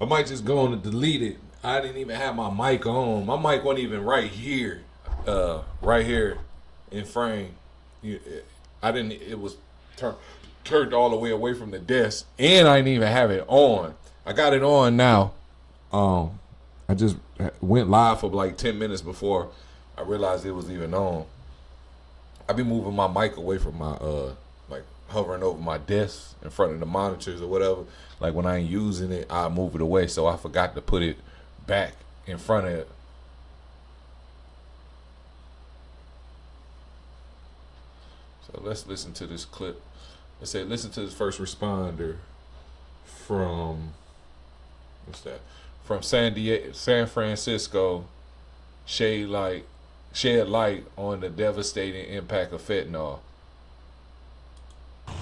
I might just go on and delete it. I didn't even have my mic on. My mic wasn't even right here, right here in frame. I didn't. It was turned all the way away from the desk, and I didn't even have it on. I got it on now. I just went live for like 10 minutes before I realized it was even on. I be moving my mic away from my like hovering over my desk in front of the monitors or whatever. Like when I ain't using it, I move it away. So I forgot to put it back in front of it. So let's listen to this clip. Let's say listen to this first responder from what's that? From San Francisco, shed light on the devastating impact of fentanyl.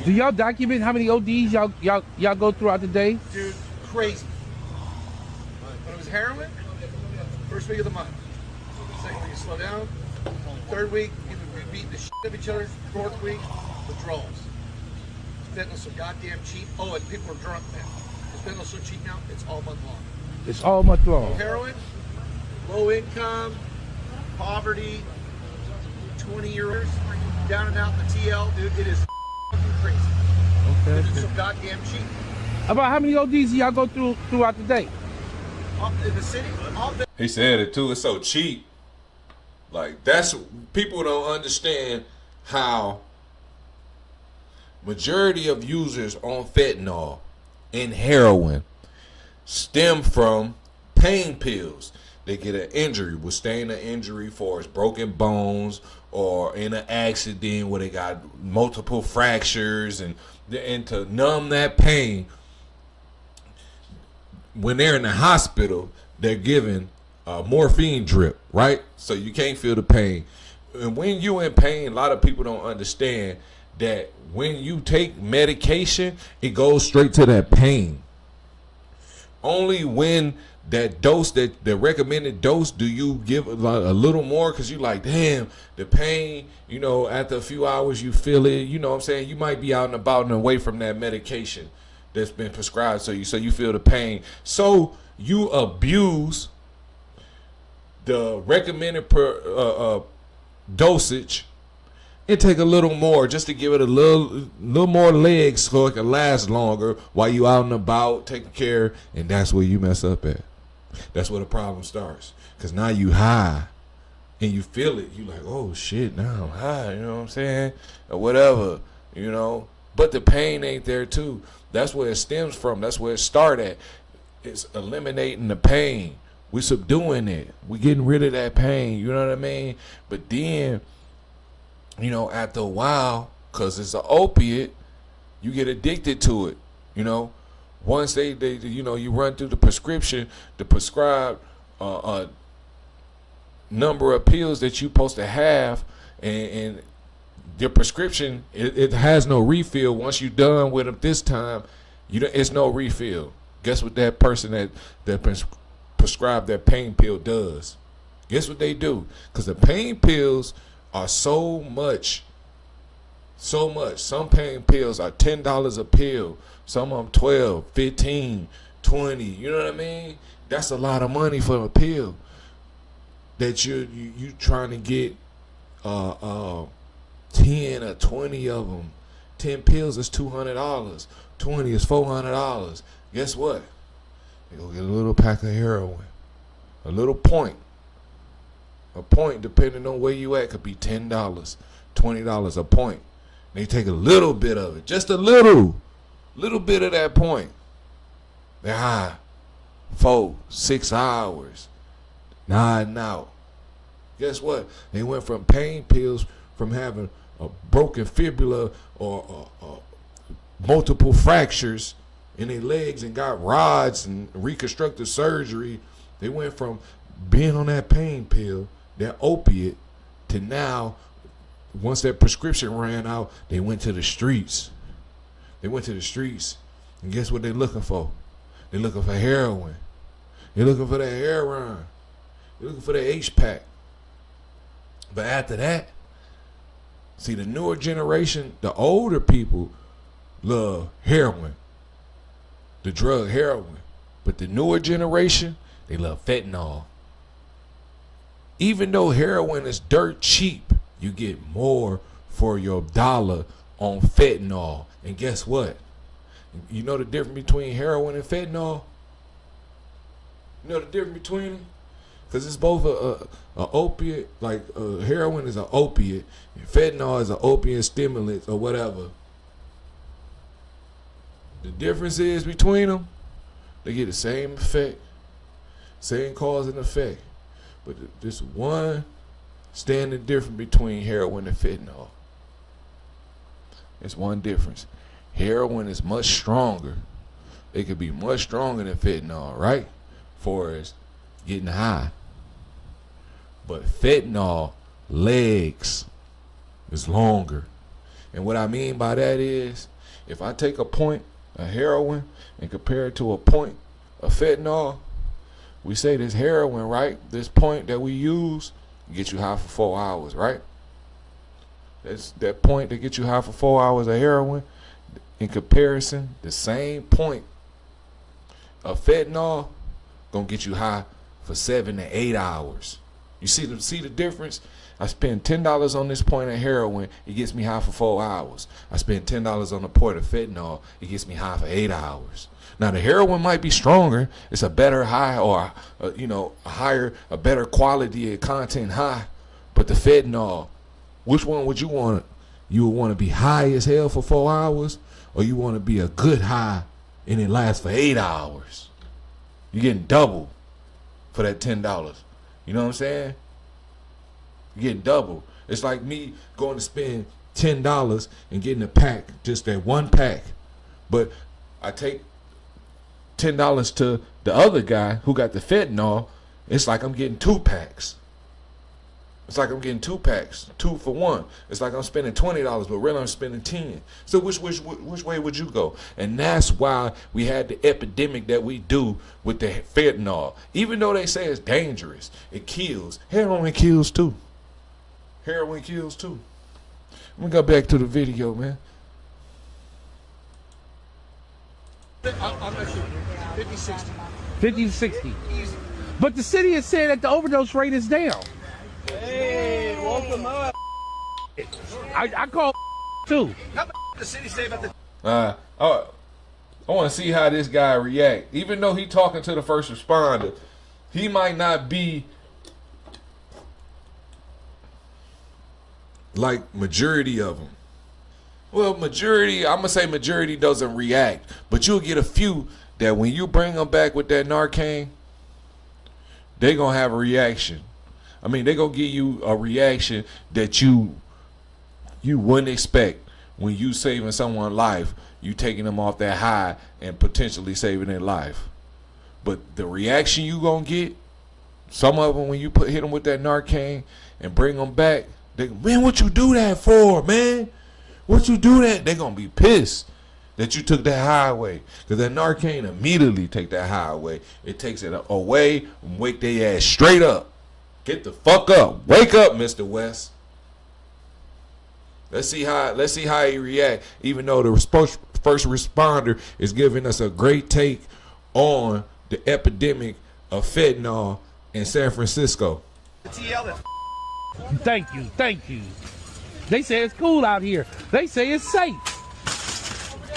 Do y'all document how many ODs y'all go throughout the day? Dude, crazy. When it was heroin, first week of the month. Second week, you slow down. Third week, we beat the shit out of each other. Fourth week, withdrawals. Fentanyl's so goddamn cheap. Oh, and people are drunk now. Fentanyl's so cheap now, it's all month long. It's all month long. Heroin, low income, poverty, 20-year-olds, down and out in the TL, dude, it is crazy. Okay. It's so goddamn cheap. About how many ODs y'all go throughout the day? In the city, all day. He said it too. It's so cheap. Like that's people don't understand how majority of users on fentanyl and heroin stem from pain pills. They get an injury, withstand an injury for its broken bones, or in an accident where they got multiple fractures, and to numb that pain, when they're in the hospital, they're given a morphine drip, right? So you can't feel the pain. And when you in pain, a lot of people don't understand that when you take medication, it goes straight to that pain. Only when that dose, that the recommended dose, do you give a little more, because you like, damn, the pain, after a few hours you feel it, you know what I'm saying? You might be out and about and away from that medication that's been prescribed so you feel the pain. So you abuse the recommended dosage and take a little more just to give it a little more legs so it can last longer while you out and about taking care, and that's where you mess up at. That's where the problem starts, because now you high and you feel it. You like, oh shit, now I'm high, you know what I'm saying, or whatever, but the pain ain't there too. That's where it stems from. That's where it started at. It's eliminating the pain. We subduing it. We getting rid of that pain, you know what I mean? But then, after a while, because it's an opiate, you get addicted to it, Once they you run through the prescription, the prescribed number of pills that you're supposed to have, and your prescription, it has no refill. Once you're done with them this time, it's no refill. Guess what that person that prescribed that pain pill does? Guess what they do? Because the pain pills are so much. Some pain pills are $10 a pill. Some of them 12, 15, 20. You know what I mean? That's a lot of money for a pill that you trying to get 10 or 20 of them. 10 pills is $200. 20 is $400. Guess what? You go get a little pack of heroin. A little point. A point, depending on where you at, could be $10, $20 a point. They take a little bit of it, just a little bit of that point. They're high, 4, 6 hours, nodding out. Guess what? They went from pain pills, from having a broken fibula or multiple fractures in their legs and got rods and reconstructive surgery. They went from being on that pain pill, that opiate, to now, once that prescription ran out, they went to the streets. And guess what they're looking for? They're looking for heroin. They're looking for that heroin. They're looking for the H-pack. But after that, see, the newer generation, the older people love heroin. The drug heroin. But the newer generation, they love fentanyl. Even though heroin is dirt cheap, you get more for your dollar on fentanyl. And guess what? You know the difference between heroin and fentanyl? You know the difference between them? Because it's both a opiate, like heroin is an opiate, and fentanyl is an opiate stimulant or whatever. The difference is between them, they get the same effect, same cause and effect. But this one standing difference between heroin and fentanyl. It's one difference. Heroin is much stronger. It could be much stronger than fentanyl, right? For as getting high. But fentanyl legs is longer. And what I mean by that is, if I take a point of heroin and compare it to a point of fentanyl, we say this heroin, right? This point that we use get you high for 4 hours, right? That's that point that gets you high for 4 hours of heroin. In comparison, the same point of fentanyl gonna get you high for 7 to 8 hours. You see the difference? I spend $10 on this point of heroin, it gets me high for 4 hours. I spend $10 on a point of fentanyl, it gets me high for 8 hours. Now the heroin might be stronger, it's a better high, or a better quality of content high, but the fentanyl, which one would you want? You would want to be high as hell for 4 hours, or you want to be a good high and it lasts for 8 hours? You're getting double for that $10. You know what I'm saying? You're getting double. It's like me going to spend $10 and getting a pack, just that one pack. But I take $10 to the other guy who got the fentanyl. It's like I'm getting 2 packs. It's like I'm getting 2 packs, 2 for 1. It's like I'm spending $20, but really I'm spending 10. So which way would you go? And that's why we had the epidemic that we do with the fentanyl. Even though they say it's dangerous, it kills. Heroin kills too. Heroin kills too. Let me go back to the video, man. I'm not sure. 50, 60. 50 to 60. Easy. But the city has said that the overdose rate is down. Hey, welcome up. I call too. How much the city say about the... I want to see how this guy react. Even though he talking to the first responder, he might not be like majority of them. Well, I'm gonna say majority doesn't react, but you'll get a few that when you bring them back with that Narcan, they gonna have a reaction. I mean, they gonna give you a reaction that you wouldn't expect when you saving someone's life. You taking them off that high and potentially saving their life. But the reaction you gonna get, some of them when you hit them with that Narcan and bring them back, they go, man, what you do that for, man? What you do that? They gonna be pissed that you took that highway, because that Narcan immediately take that highway. It takes it away and wake their ass straight up. Get the fuck up. Wake up, Mr. West. Let's see how he react, even though the first responder is giving us a great take on the epidemic of fentanyl in San Francisco. Thank you. They say it's cool out here. They say it's safe.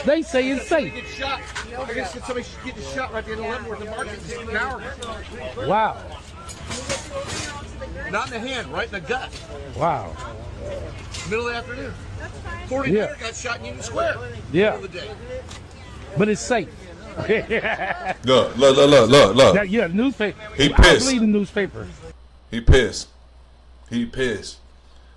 They say it's safe. Get shot. I guess somebody should get shot right there in the Leavenworth and Market. Wow. Not in the hand, right in the gut. Wow. Middle of the afternoon. 40 Yeah. got shot in Union Square. Yeah. Middle of the day. But it's safe. Look. Now, yeah, the newspaper. He I pissed. believe the newspaper. He pissed.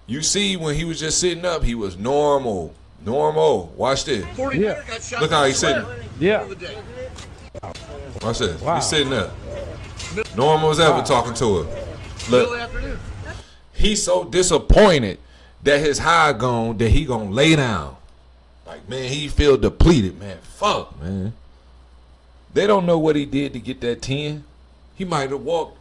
You see, when he was just sitting up, he was normal. Watch this. 40 Yeah. got shot. Look how he's sitting. Yeah. Middle of the day. Watch this. Wow. He's sitting up. Normal as ever talking to her. Middle of Look, the afternoon. he's so disappointed that his high gone that he gonna lay down. Like, man, he feel depleted, man. Fuck, man. They don't know what he did to get that 10. He might have walked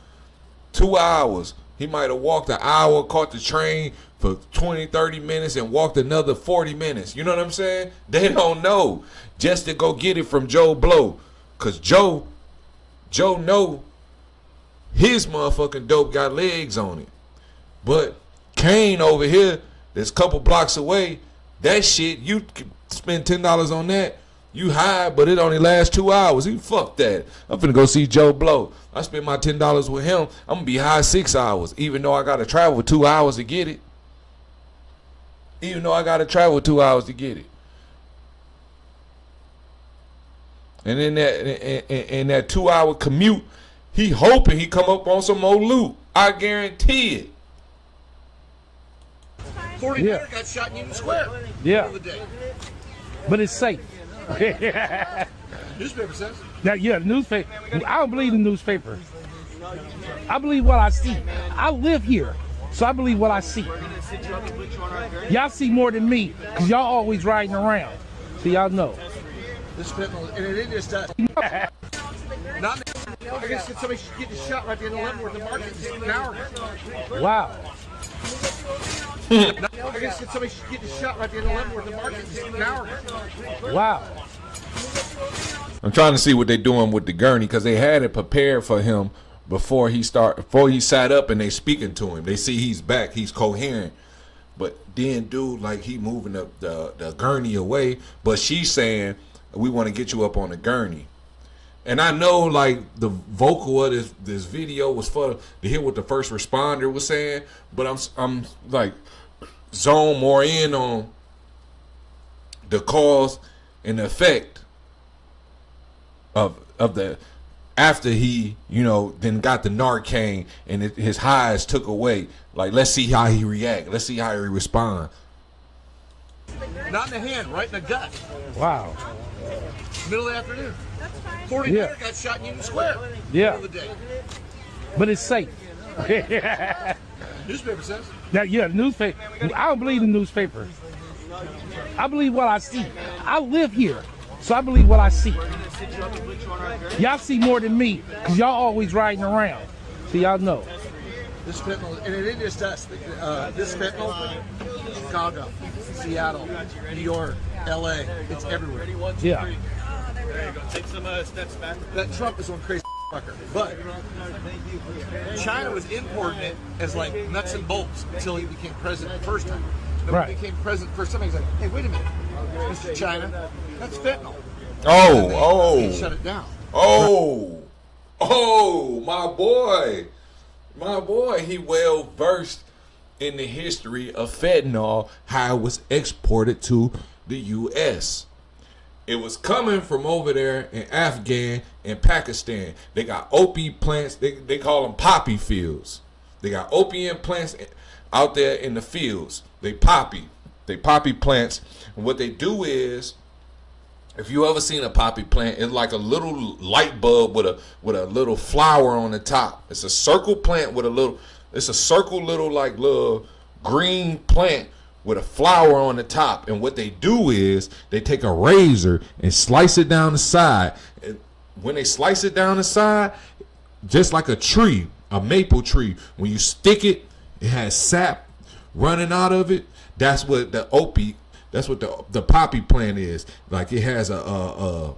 2 hours. He might have walked an hour, caught the train for 20, 30 minutes, and walked another 40 minutes. You know what I'm saying? They don't know. Just to go get it from Joe Blow. Because Joe Joe know his motherfucking dope got legs on it. But Kane over here, that's a couple blocks away, that shit, you can spend $10 on that, you high, but it only lasts 2 hours. You fuck that. I'm finna go see Joe Blow. I spend my $10 with him, I'm gonna be high 6 hours, even though I gotta travel 2 hours to get it. Even though I gotta travel 2 hours to get it. And in that 2 hour commute, he hoping he come up on some more loot. I guarantee it. 40 yeah. Got shot in Union Square. Yeah. But it's safe. Newspaper says. Now, yeah, the newspaper. I don't believe the newspaper. I believe what I see. I live here, so I believe what I see. Y'all see more than me, because y'all always riding around. So y'all know. This fentanyl, and it ain't just that. Not, I guess somebody should get shot right there in the Leavenworth the market an hour ago. Wow. I guess somebody should get shot right there in the Leavenworth the market an hour ago. Wow. I'm trying to see what they're doing with the gurney, because they had it prepared for him before he sat up and they speaking to him. They see he's back, he's coherent. But then dude, like, he moving the gurney away, but she's saying, we want to get you up on the gurney. And I know, like, the vocal of this video was for to hear what the first responder was saying, but I'm like zone more in on the cause and the effect of the after he, you know, then got the Narcan and his highs took away. Like, let's see how he react. Let's see how he respond. Not in the hand, right in the gut. Wow. Middle of the afternoon. 40 yeah. Got shot in Union Square. Yeah. Middle of the day. But it's safe. Newspaper says. Now, yeah, the newspaper. I don't believe the newspaper. I believe what I see. I live here, so I believe what I see. Y'all see more than me, because y'all always riding around. So y'all know. This fentanyl, and it ain't just us. This fentanyl, Chicago, Seattle, New York, LA, it's everywhere. Yeah. There you go. Take some steps back. That Trump is one crazy fucker. But China was importing it as like nuts and bolts until he became president the first time. Then when he became president the first time, he's like, hey, wait a minute, Mr. China, that's fentanyl. He shut it down. My boy, he well versed in the history of fentanyl, how it was exported to the U.S. It was coming from over there in Afghan and Pakistan. They got opium plants. They call them poppy fields. They got opium plants out there in the fields. They poppy plants. And what they do is, if you ever seen a poppy plant, it's like a little light bulb with a little flower on the top. It's a circle plant with little green plant with a flower on the top. And what they do is they take a razor and slice it down the side. And when they slice it down the side, just like a tree, a maple tree, when you stick it, it has sap running out of it. That's what the the poppy plant is. Like, it has it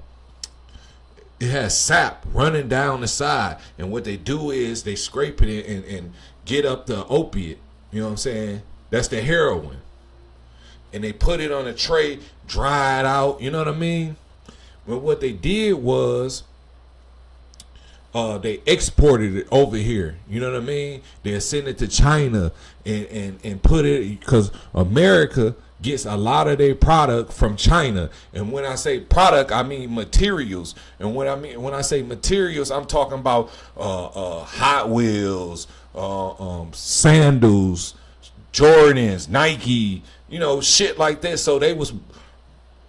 has sap running down the side, and what they do is they scrape it and get up the opiate. You know what I'm saying? That's the heroin. And they put it on a tray, dry it out. You know what I mean? Well, what they did was they exported it over here. You know what I mean? They sent it to China and put it, because America gets a lot of their product from China. And when I say product, I mean materials. And when I say materials, I'm talking about Hot Wheels, sandals, Jordans, Nike, you know, shit like that. So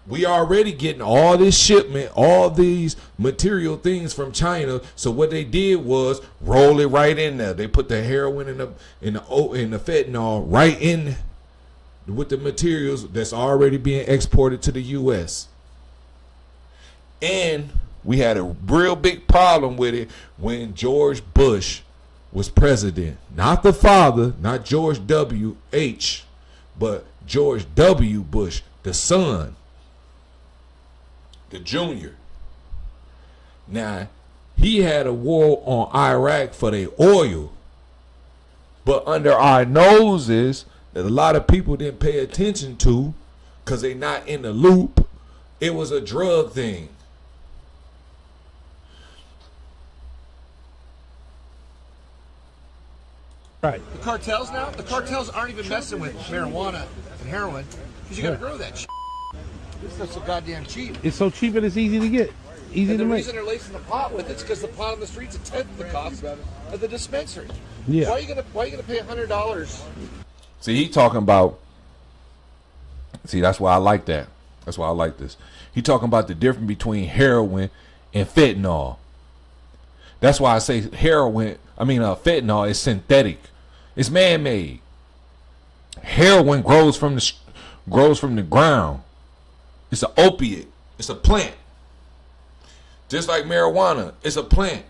we already getting all this shipment, all these material things from China. So what they did was roll it right in there. They put the heroin in the fentanyl right in with the materials that's already being exported to the U.S. And we had a real big problem with it when George Bush was president. Not the father, not George W.H., but George W. Bush, the son, the junior. Now, He had a war on Iraq for their oil. But under our noses, that a lot of people didn't pay attention to because they not in the loop, it was a drug thing. Right. The cartels aren't even messing with marijuana and heroin because you got to grow that shit. This stuff's so goddamn cheap. It's so cheap and it's easy to get. Easy And to the make. reason they're lacing the pot with it's because the pot on the street's a tenth of the cost of the dispensary. Yeah. Why are you gonna pay $100? See, he talking about. See, that's why I like that. That's why I like this. He talking about the difference between heroin and fentanyl. That's why I say fentanyl is synthetic. It's man-made. Heroin grows from the ground. It's an opiate. It's a plant. Just like marijuana, it's a plant.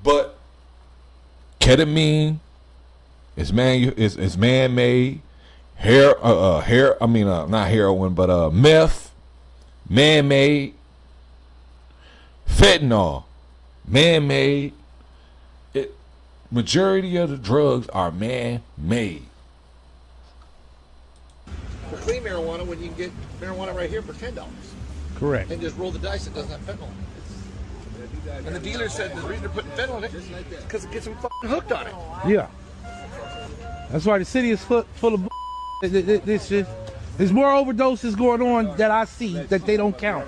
But ketamine is man-made. Not heroin, but meth, man-made. Fentanyl, man-made. Majority of the drugs are man-made. For clean marijuana, when you can get marijuana right here for $10 Correct. and just roll the dice, it doesn't have fentanyl. And the dealer said the reason they're putting fentanyl in it is because it gets them fucking hooked on it. Yeah. That's why the city is full of this shit. There's more overdoses going on that I see that they don't count.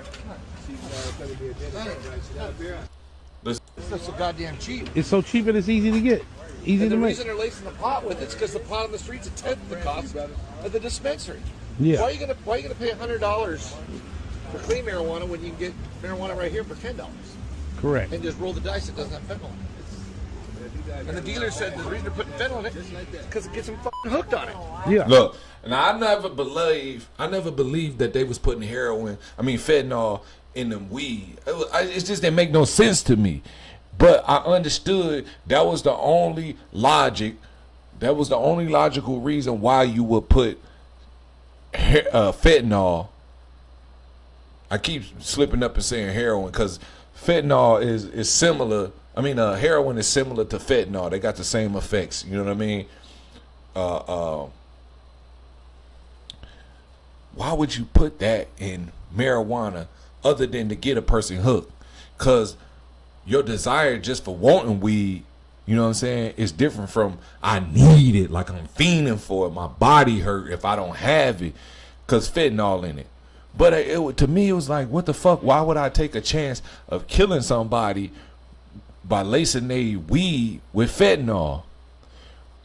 This stuff's so goddamn cheap. It's so cheap and it's easy to get. Easy And to the make. reason they're lacing the pot with it's because the pot on the street's a tenth of the cost of the dispensary. Yeah. Why are you gonna pay $100 for clean marijuana when you can get marijuana right here for $10 Correct. and just roll the dice? It doesn't have fentanyl. And the dealer said the reason they're putting fentanyl in it is because it gets them fucking hooked on it. Yeah. Look, and I never believed that they was putting fentanyl in them weed. It's just didn't make no sense to me. But I understood that was the only logic. That was the only logical reason why you would put fentanyl. I keep slipping up and saying heroin because fentanyl is similar. Heroin is similar to fentanyl. They got the same effects. You know what I mean? Why would you put that in marijuana other than to get a person hooked? Because your desire just for wanting weed, you know what I'm saying, is different from I need it, like I'm fiending for it. My body hurt if I don't have it because fentanyl in it. But to me, it was like, what the fuck? Why would I take a chance of killing somebody by lacing their weed with fentanyl?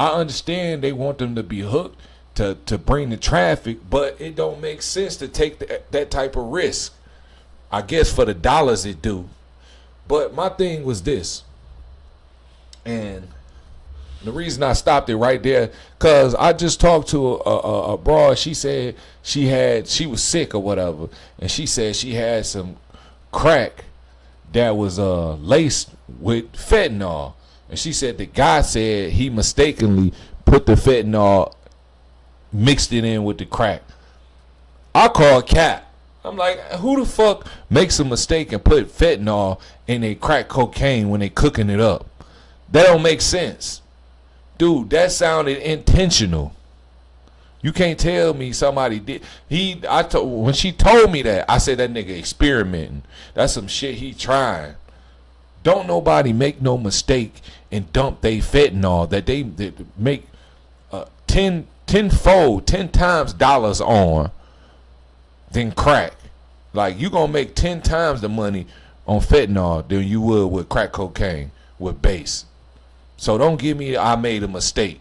I understand they want them to be hooked to bring the traffic, but it don't make sense to take that type of risk. I guess for the dollars it do. But my thing was this, and the reason I stopped it right there, cause I just talked to a broad. She said she was sick or whatever, and she said she had some crack that was laced with fentanyl, and she said the guy said he mistakenly put the fentanyl, mixed it in with the crack. I called cap. I'm like, who the fuck makes a mistake and put fentanyl in a crack cocaine when they cooking it up? That don't make sense. Dude, that sounded intentional. You can't tell me somebody did. When she told me that, I said that nigga experimenting. That's some shit he trying. Don't nobody make no mistake and dump they fentanyl that they make 10 times dollars on than crack. Like, you gonna make 10 times the money on fentanyl than you would with crack cocaine with base. So don't give me I made a mistake.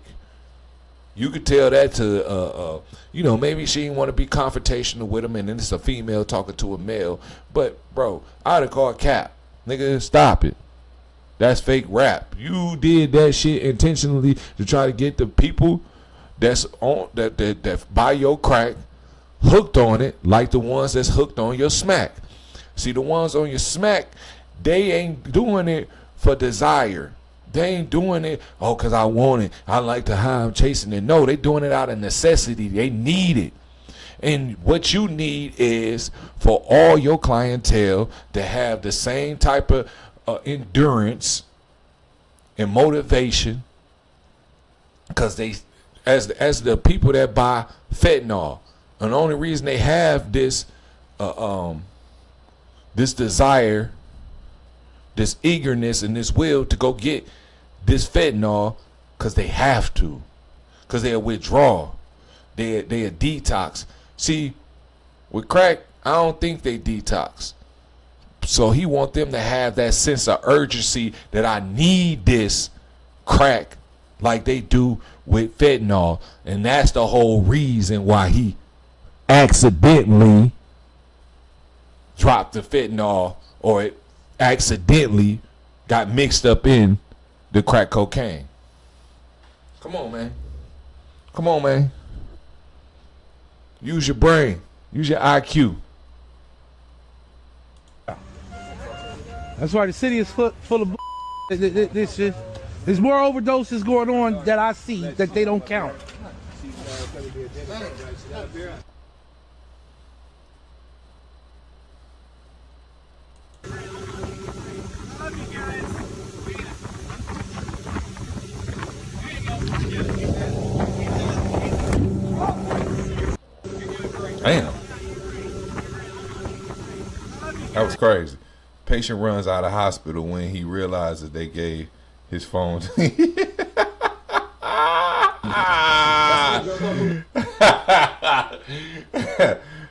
You could tell that to maybe she didn't want to be confrontational with him and then it's a female talking to a male. But bro, I'd have called cap. Nigga, stop it. That's fake rap. You did that shit intentionally to try to get the people that's on that buy your crack hooked on it, like the ones that's hooked on your smack. See, the ones on your smack, they ain't doing it for desire. They ain't doing it, because I want it. I like the high, I'm chasing it. No, they doing it out of necessity. They need it. And what you need is for all your clientele to have the same type of endurance and motivation, because they, as the people that buy fentanyl, and the only reason they have this this desire, this eagerness, and this will to go get this fentanyl, because they have to, because they'll withdraw, they a detox. See, with crack, I don't think they detox. So he want them to have that sense of urgency that I need this crack like they do with fentanyl. And that's the whole reason why he accidentally dropped the fentanyl, or it accidentally got mixed up in the crack cocaine. Come on, man. Come on, man. Use your brain. Use your IQ. That's why the city is full of this shit. There's more overdoses going on that I see that they don't count. Damn. That was crazy. Patient runs out of hospital when he realizes they gave his phone to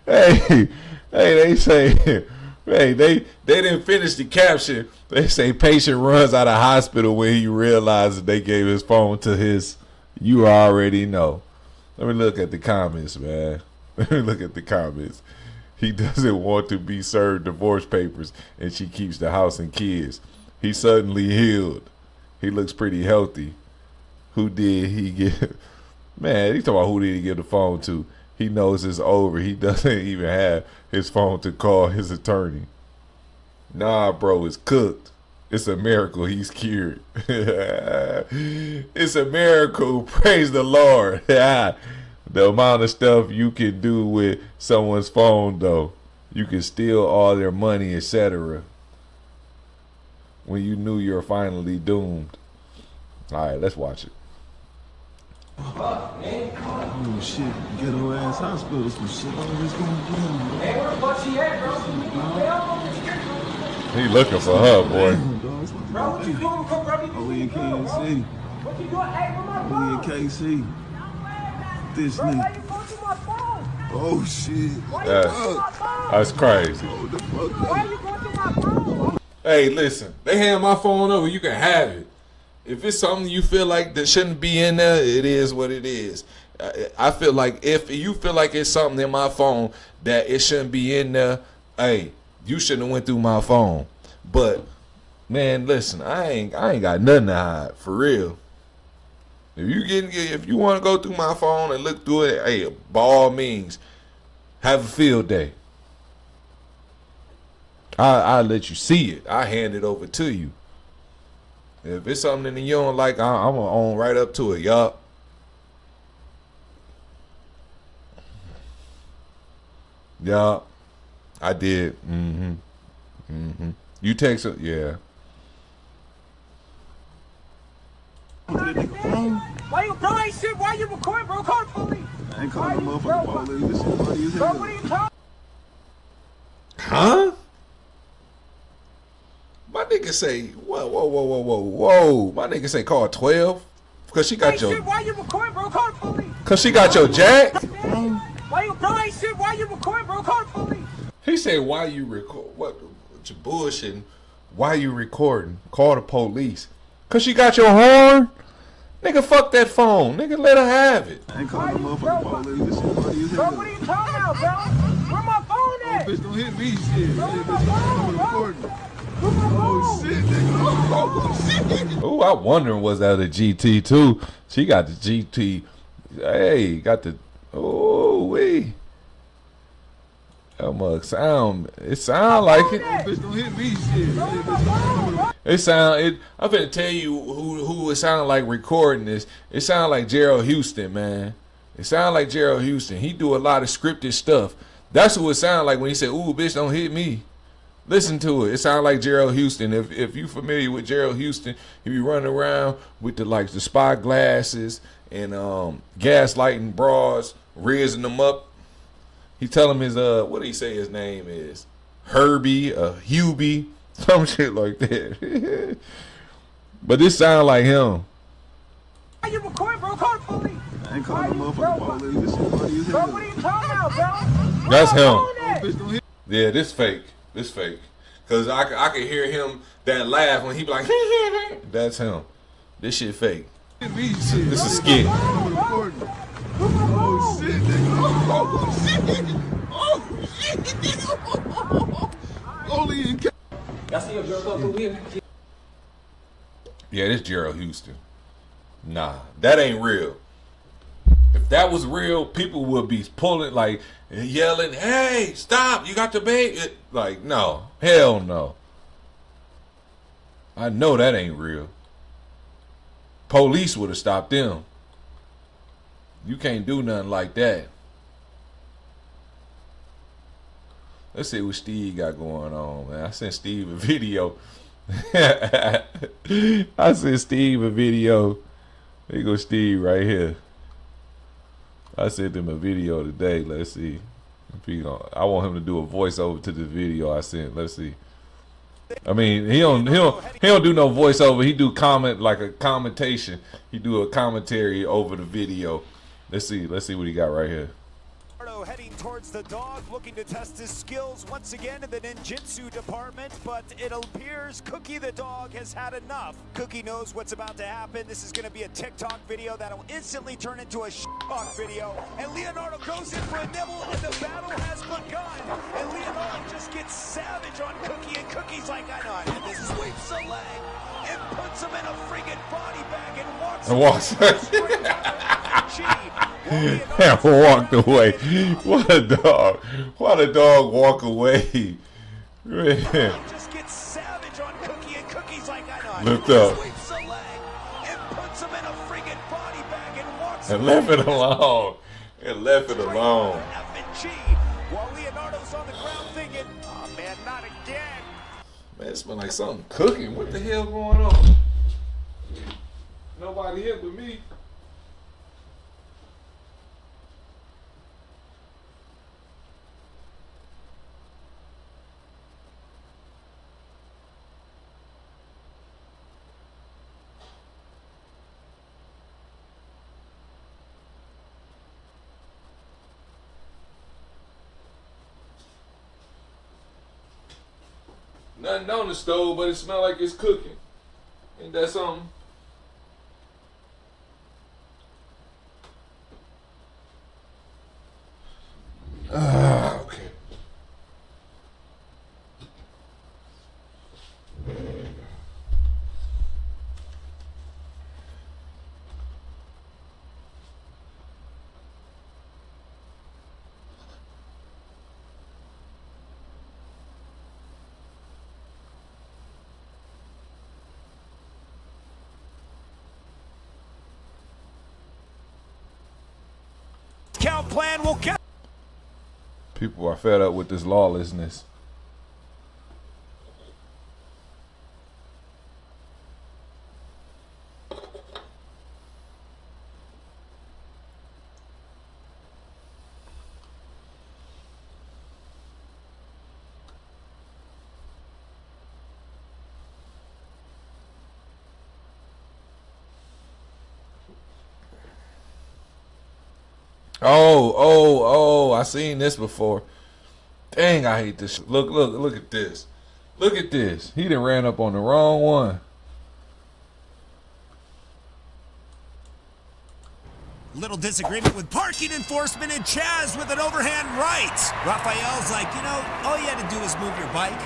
hey, they say, hey, they didn't finish the caption. They say patient runs out of hospital when he realizes they gave his phone to his, you already know. Let me look at the comments, man. Let me look at the comments. He doesn't want to be served divorce papers, and she keeps the house and kids. He suddenly healed. He looks pretty healthy. Who did he give? Man, he's talking about who did he give the phone to. He knows it's over. He doesn't even have his phone to call his attorney. Nah, bro, it's cooked. It's a miracle he's cured. It's a miracle. Praise the Lord. The amount of stuff you can do with someone's phone, though. You can steal all their money, etc. When you knew you're finally doomed. All right, let's watch it. Oh shit, ghetto ass hospital, some shit always going down. Hey, where the fuck she at, bro? He looking for her, boy. Bro, what you doing? Come, bro. Oh, we in Kansas City. What you doing? Hey, where my We phone? in KC. This Bro, why nigga. you going to my phone? Oh shit. Why you going to my phone? That's crazy. Hold the fuck Why up. you going to my phone? Hey, listen. They hand my phone over. You can have it. If it's something you feel like that shouldn't be in there, it is what it is. I feel like if you feel like it's something in my phone that it shouldn't be in there, hey, you shouldn't have went through my phone. But man, listen, I ain't got nothing to hide, for real. If you want to go through my phone and look through it, hey, by all means, have a field day. I'll let you see it. I hand it over to you. If it's something that you don't like, I'm gonna own right up to it, y'all. Yeah, I did. You text it, yeah. Why you, bro, ain't shit. Why you recording, bro? Call the police. I ain't calling no motherfucking police. This shit funny as Bro, hell. what are you talking? Huh? My nigga say, whoa. My nigga say call 12. Cause she got Ain't your, shit. Why you recording, bro? Call the police. cause she got your jack. Why you, bro, ain't shit. Why you recording, bro? Call the police. He said, why you record? What you bullshitting? Why you recording? Call the police. Cause she got your horn? Nigga, fuck that phone. Nigga, let her have it. I ain't calling no motherfucking police. This shit funny as Bro, hell. what are you talking about, bro? Where my phone at? Bitch, don't hit me, shit. Bro, Hey, where my bitch, phone, I'm bro? recording. Where my Oh phone? shit, nigga. Oh shit. Oh, I wondering was that a GT too? She got the GT. Hey, got the. Oh, wait. That mug sound. It sound like it. Bitch, don't hit me, shit. Bro, Hey, where my bitch, phone, bro? It sound. It. I'm finna tell you who it sounded like recording this. It sounded like Gerald Houston, man. It sounds like Gerald Houston. He do a lot of scripted stuff. That's what it sounds like when he said, "Ooh, bitch, don't hit me." Listen to it. It sounds like Gerald Houston. If you familiar with Gerald Houston, he be running around with the spy glasses and gaslighting bras, raising them up. He tell him his what do he say his name is? Herbie, Hubie, some shit like that. But this sound like him. Why you recording, bro? Call the police. I ain't calling no motherfucking police. This shit funny as Bro, hell. what are you talking about, bro? That's him. Bitch, don't hit Yeah, this fake. This fake. Cause I could hear him that laugh when he be like, that's him. This shit fake. me, shit. This is skit. Oh, shit, nigga. Oh, shit. Oh, shit. Only in Y'all see your jerk up over here? Yeah, this Gerald Houston. Nah, that ain't real. If that was real, people would be pulling, like, yelling, "Hey, stop, you got the baby." Like, no, hell no. I know that ain't real. Police would have stopped them. You can't do nothing like that. Let's see what Steve got going on, man. I sent Steve a video. I sent Steve a video. There go Steve right here. I sent him a video today. Let's see if he gonna, I want him to do a voiceover to the video I sent. Let's see. I mean, he don't do no voiceover. He do comment, like a commentation. He do a commentary over the video. Let's see what he got right here. Heading towards the dog, looking to test his skills once again in the ninjutsu department, but it appears Cookie the dog has had enough. Cookie knows what's about to happen. This is going to be a TikTok video that'll instantly turn into a talk video, and Leonardo goes in for a nibble, and the battle has begun, and Leonardo just gets savage on Cookie, and Cookie's like, I know, and this sweeps the leg and puts him in a friggin' body bag and walks And walked away. What a dog. What a dog walk away. Just gets savage on Cookie, and Cookie's like, I know. Lift up. Sweeps the leg and puts him in a friggin' body bag and walks And left it alone. And left it alone. F&G, while Leonardo's on the ground thinking, oh man, not again. Man, it smell like something cooking. What the hell going on? Nobody here but me. Nothing on the stove, but it smell like it's cooking. Ain't that something? Okay. Count plan will get. People are fed up with this lawlessness. Oh, I seen this before. Dang, I hate this. Look at this. Look at this. He done ran up on the wrong one. Little disagreement with parking enforcement, and Chaz with an overhand right. Raphael's like, you know, all you had to do was move your bike.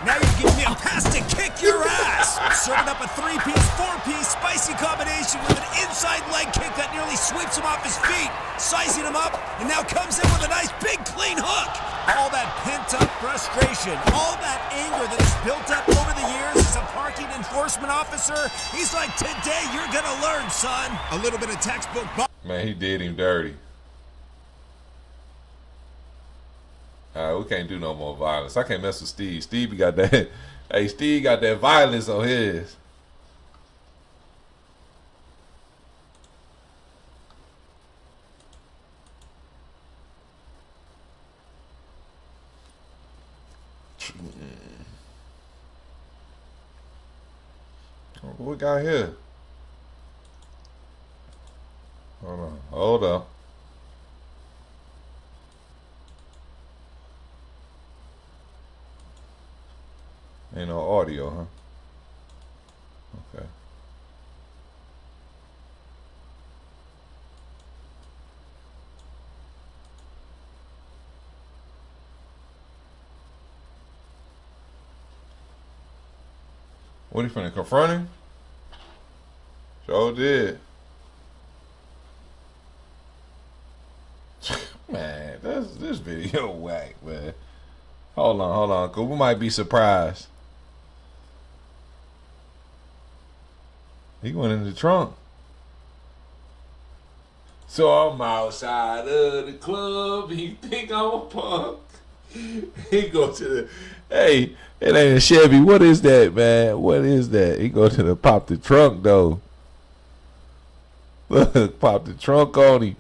Now you're giving me a pass to kick your ass. Serving up a 3-piece, 4-piece spicy combination with an inside leg kick that nearly sweeps him off his feet. Sizing him up, and now comes in with a nice big clean hook. All that pent-up frustration, all that anger that has built up over the years as a parking enforcement officer. He's like, today you're gonna learn, son. A little bit of textbook. Man, he did him dirty. All right, we can't do no more violence. I can't mess with Steve. Steve got that. Hey, Steve got that violence on his. What we got here? Hold on. Hold on. Ain't no audio, huh? Okay. What, he finna confront him? Sure did. Man, this video whack, man. Hold on, cause we might be surprised. He went in the trunk. So I'm outside of the club. He think I'm a punk. He go to the, hey, it ain't a Chevy. What is that, man? What is that? He go to the pop the trunk though. Look, pop the trunk on him.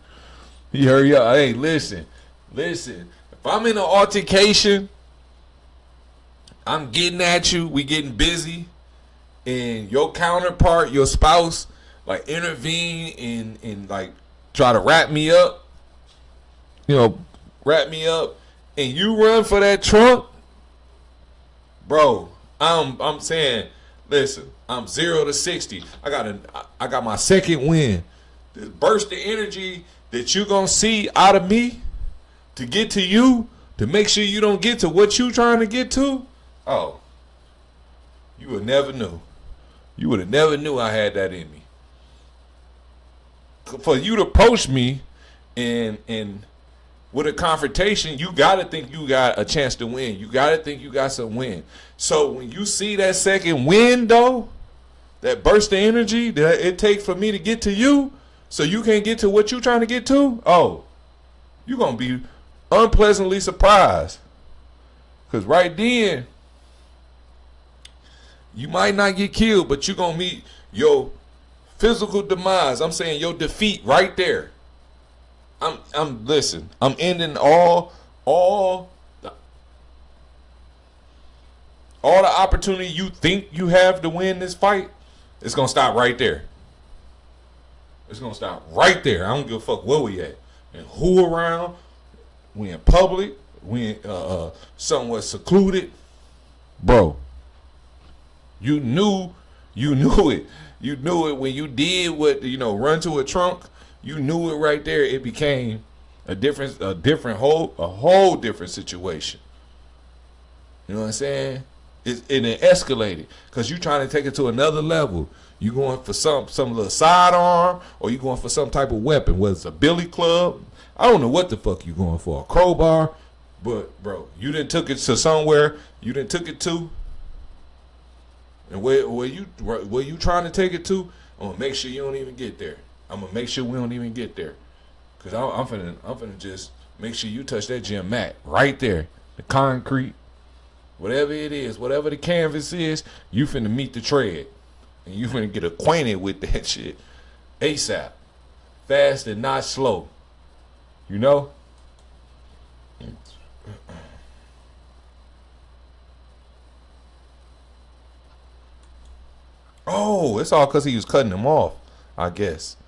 He hurry up. Hey, listen. If I'm in an altercation, I'm getting at you. We getting busy, and your counterpart, your spouse, like intervene and like try to wrap me up. You know, wrap me up, and you run for that trunk, bro. I'm saying, listen. I'm 0 to 60. I got my second win. This burst of energy that you gonna see out of me to get to you, to make sure you don't get to what you trying to get to. Oh, you would never knew. You would have never knew I had that in me. For you to approach me and with a confrontation, you gotta think you got a chance to win. You gotta think you got some win. So when you see that second win though, that burst of energy that it takes for me to get to you, so you can't get to what you trying to get to, oh, you're gonna be unpleasantly surprised. Cause right then, you might not get killed, but you're gonna meet your physical demise. I'm saying your defeat right there. Listen, I'm ending all the opportunity you think you have to win this fight. It's gonna stop right there. It's gonna stop right there. I don't give a fuck where we at and who around. We in public. We in somewhere secluded. Bro, you knew it. You knew it when you did what, run to a trunk. You knew it right there. It became a whole different situation. You know what I'm saying? It escalated because you trying to take it to another level. You going for some little sidearm, or you going for some type of weapon, whether it's a billy club. I don't know what the fuck you going for, a crowbar, but bro, you didn't took it to somewhere. You didn't took it to, and where you trying to take it to, I'm gonna make sure you don't even get there. I'm gonna make sure we don't even get there, cause I'm finna just make sure you touch that gym mat right there, the concrete, whatever it is, whatever the canvas is, you finna meet the tread, and you finna get acquainted with that shit ASAP, fast and not slow, you know. Oh, it's all cause he was cutting him off, I guess.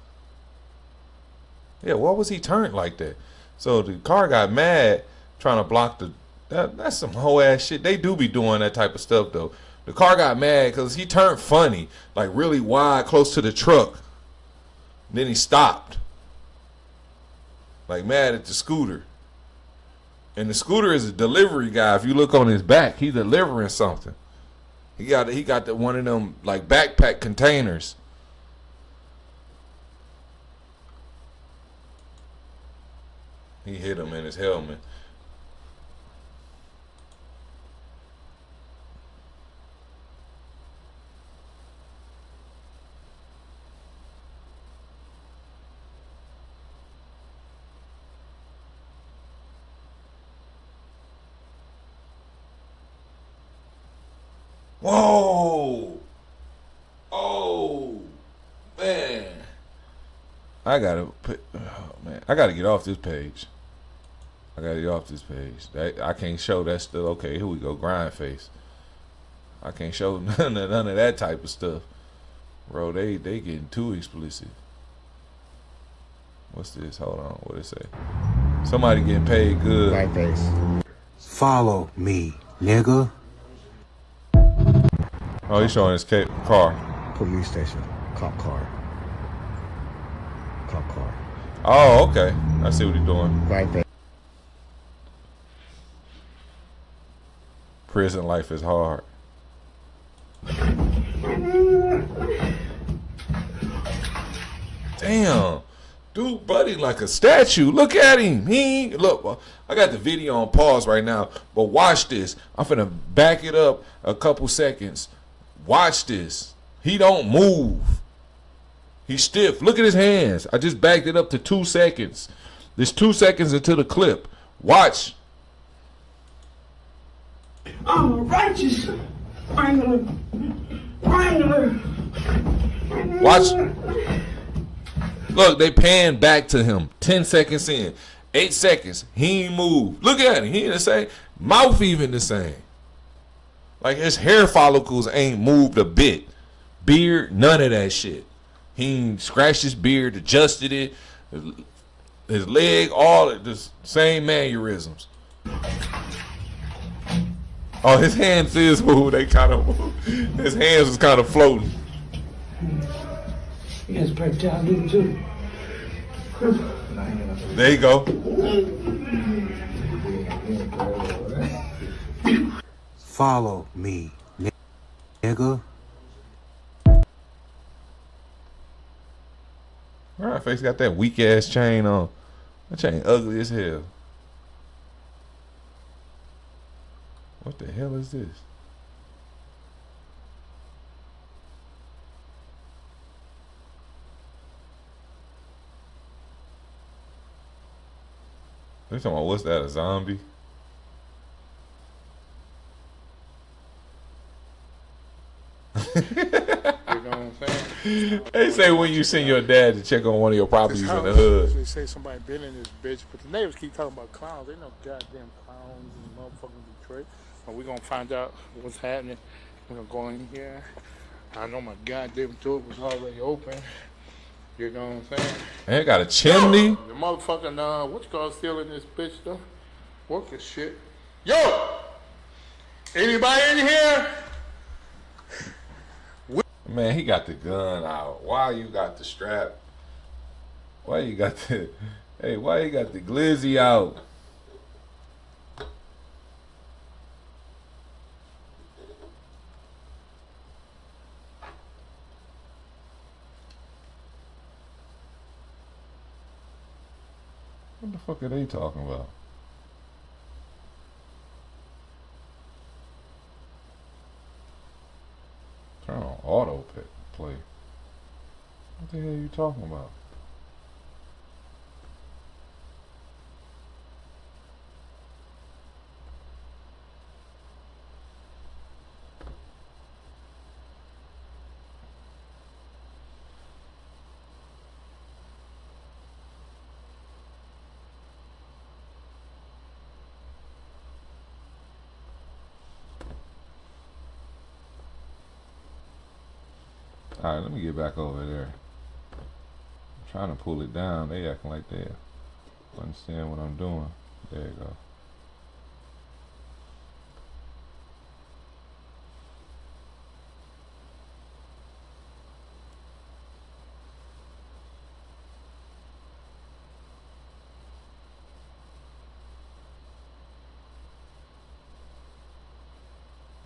Yeah, why was he turned like that? So the car got mad trying to block that's some whole ass shit. They do be doing that type of stuff though. The car got mad because he turned funny, like really wide, close to the truck. Then he stopped, like mad at the scooter. And the scooter is a delivery guy. If you look on his back, he's delivering something. He got one of them like backpack containers. He hit him in his helmet. Whoa. Oh, man. I gotta get off this page. I can't show that stuff. Okay, here we go. Grind face. I can't show none of that type of stuff. Bro, they getting too explicit. What's this? Hold on. What it say? Somebody getting paid good. Right face. Follow me, nigga. Oh, he's showing his car. Police station. Cop car. Cop car. Oh, okay. I see what he's doing. Right face. Prison life is hard. Damn. Dude, buddy, like a statue. Look at him. Look, I got the video on pause right now, but watch this. I'm finna back it up a couple seconds. Watch this. He don't move. He's stiff. Look at his hands. I just backed it up to 2 seconds. There's 2 seconds into the clip. Watch. I'm a righteous wrangler. Watch. Look, they pan back to him. 10 seconds in. 8 seconds. He ain't moved. Look at him. He ain't the same. Mouth even the same. Like his hair follicles ain't moved a bit. Beard, none of that shit. He ain't scratched his beard, adjusted it. His leg, all the same mannerisms. Oh, his hands is moved. They kind of moved. His hands was kind of floating. You guys break down you too. There you go. Follow me, nigga. Right, face got that weak ass chain on. That chain ugly as hell. What the hell is this? They talking about, what's that, a zombie? You know what I'm saying? They say when you send your dad to check on one of your properties in the hood. They say somebody been in this bitch, but the neighbors keep talking about clowns. They know goddamn clowns in motherfucking Detroit. And we're gonna find out what's happening. We're gonna go in here. I know my goddamn door was already open. You know what I'm saying? And it got a chimney. The motherfucking what's called still in this bitch though? Work this shit. Yo! Anybody in here? Man, he got the gun out. Why you got the strap? Why you got the why you got the glizzy out? What the fuck are they talking about? Turn on auto play. What the hell are you talking about? Alright, let me get back over there. I'm trying to pull it down. They acting like they understand what I'm doing. There you go.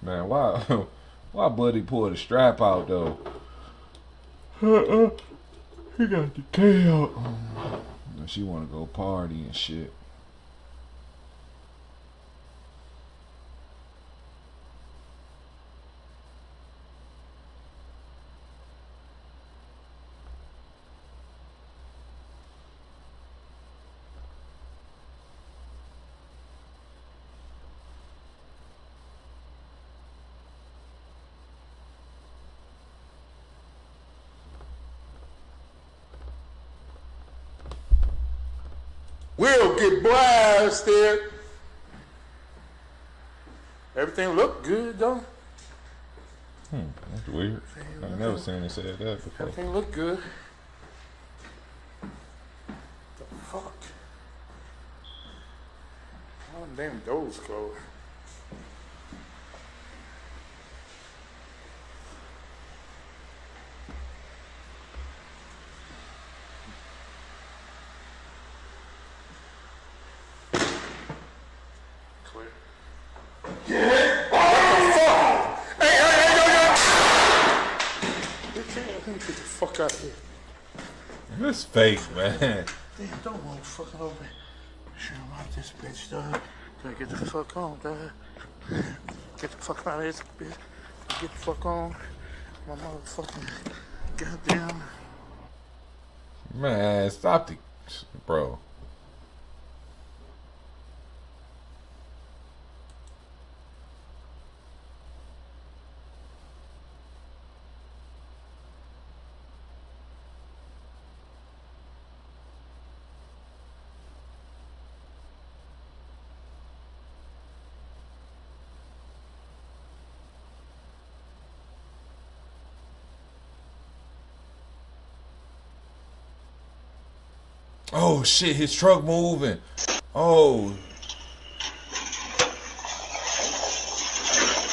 Man, why Buddy pulled the strap out though? He got the K out. She wanna go party and shit. We'll get blasted. Everything look good though. That's weird. I've never seen it said that before. Everything look good. The fuck? Oh damn, doors closed. Get the fuck out of here. This fake, man. Damn, don't want to fucking over. Shit, I'm out this bitch, dog. Gotta get the fuck on, dog. Get the fuck out of this bitch. Get the fuck on. My motherfucking goddamn. Man, stop the, bro. Oh shit, his truck moving. Oh.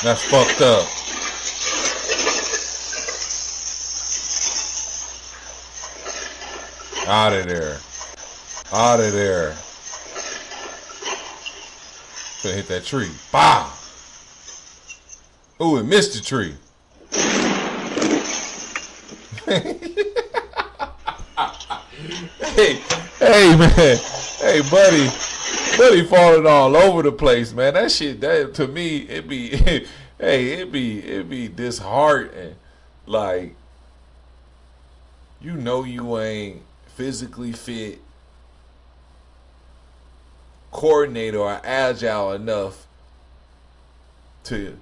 That's fucked up. Out of there. Out of there. Gonna hit that tree. Bah! Ooh, it missed the tree. Hey man, hey buddy falling all over the place, man. That shit, that to me, it be, hey, it be disheartening. Like, you know you ain't physically fit, coordinated or agile enough to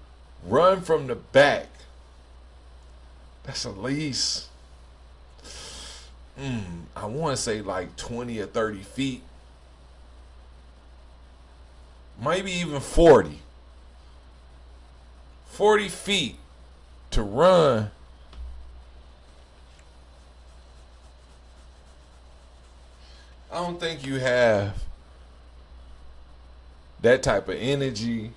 run from the back. That's at least, I want to say like 20 or 30 feet. Maybe even 40. 40 feet to run. I don't think you have that type of energy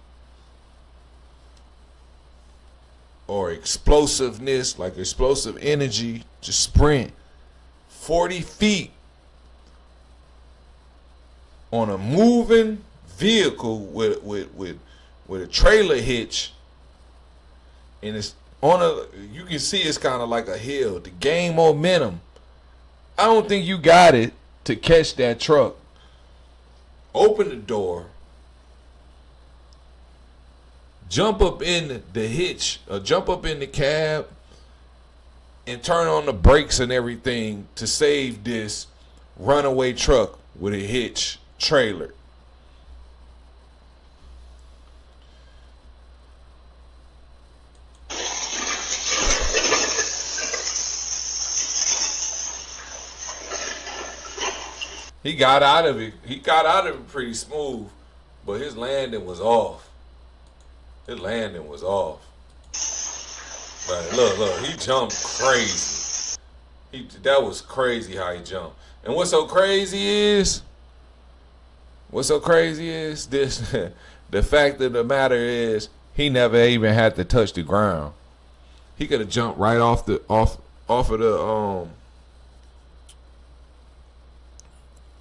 or explosiveness, like explosive energy to sprint 40 feet on a moving vehicle with a trailer hitch, and it's on a, you can see it's kind of like a hill to gain momentum. I don't think you got it to catch that truck. Open the door, jump up in the hitch or jump up in the cab and turn on the brakes and everything to save this runaway truck with a hitch trailer. He got out of it. He got out of it pretty smooth, but his landing was off. His landing was off. But look, he jumped crazy. That was crazy how he jumped. And what's so crazy is this: the fact of the matter is he never even had to touch the ground. He could have jumped right off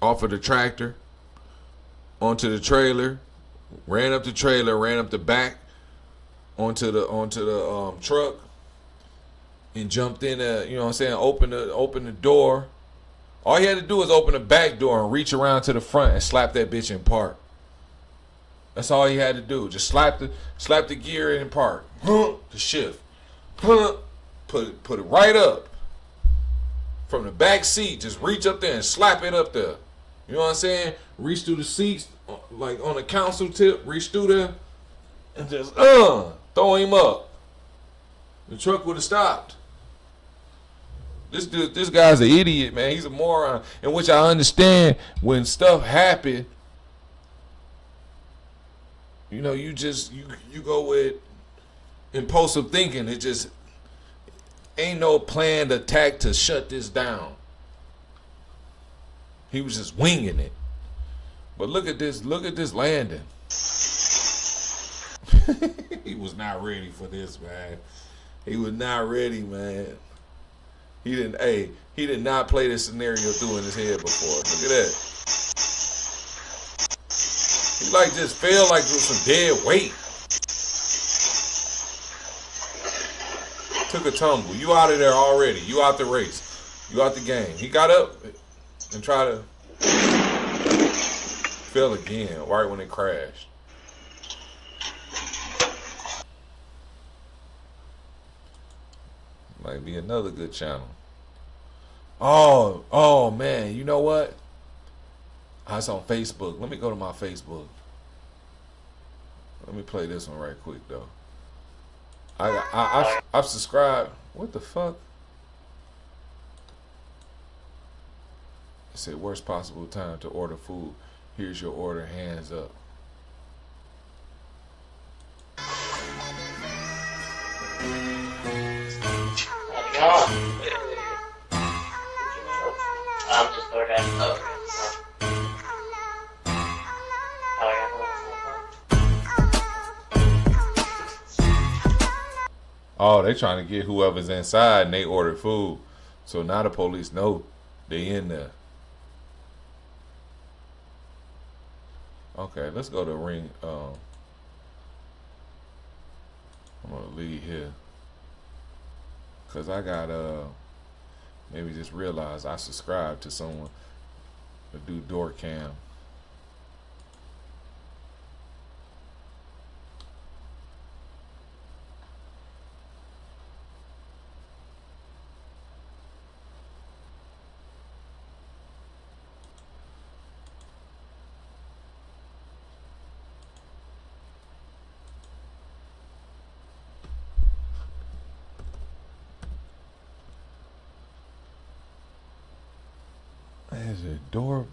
of the tractor onto the trailer, ran up the trailer, ran up the back onto the truck, and jumped in. You know what I'm saying? Open the door. All he had to do was open the back door and reach around to the front and slap that bitch in park. That's all he had to do. Just slap the gear in park. The shift. Put it right up from the back seat. Just reach up there and slap it up there. You know what I'm saying? Reach through the seats, like on the council tip, reach through there and just throw him up. The truck would have stopped. This guy's an idiot, man. He's a moron. In which I understand when stuff happen, you know, you go with impulsive thinking. It just ain't no planned attack to shut this down. He was just winging it. But look at this landing. He was not ready for this, man. He was not ready, man. He did not play this scenario through in his head before. Look at that. He like just fell like with some dead weight. Took a tumble. You out of there already. You out the race. You out the game. He got up and tried to fell again right when it crashed. Might be another good channel. Oh man, you know what? It's on Facebook. Let me go to my Facebook. Let me play this one right quick though. I've subscribed. What the fuck? It said worst possible time to order food. Here's your order. Hands up. I'm just ordering. Oh, they trying to get whoever's inside and they ordered food. So now the police know they in there. Okay, let's go to ring. I'm gonna leave here. Cause I got maybe just realized I subscribed to someone to do door cam. There's a doorbell.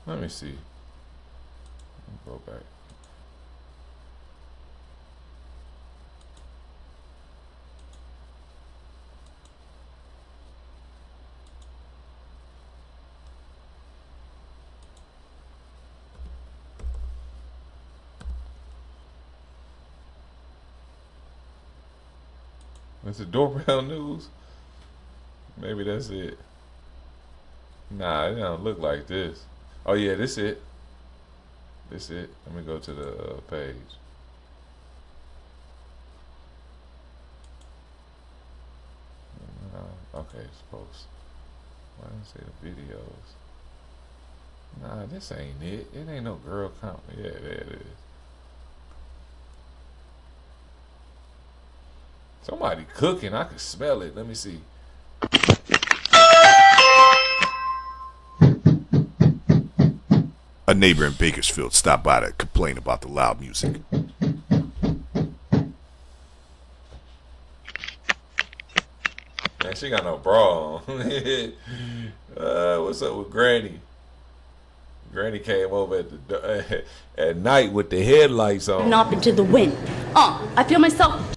Let me see. Go back. It's a doorbell news. Maybe that's it. Nah, it don't look like this. Oh yeah, this it. This it. Let me go to the page. Okay, it's post. Why didn't say the videos? Nah, this ain't it. It ain't no girl count. Yeah, there it is. Somebody cooking. I can smell it. Let me see. A neighbor in Bakersfield stopped by to complain about the loud music. Man, she got no bra on. What's up with Granny? Granny came over at night with the headlights on. Off into the wind. I feel myself.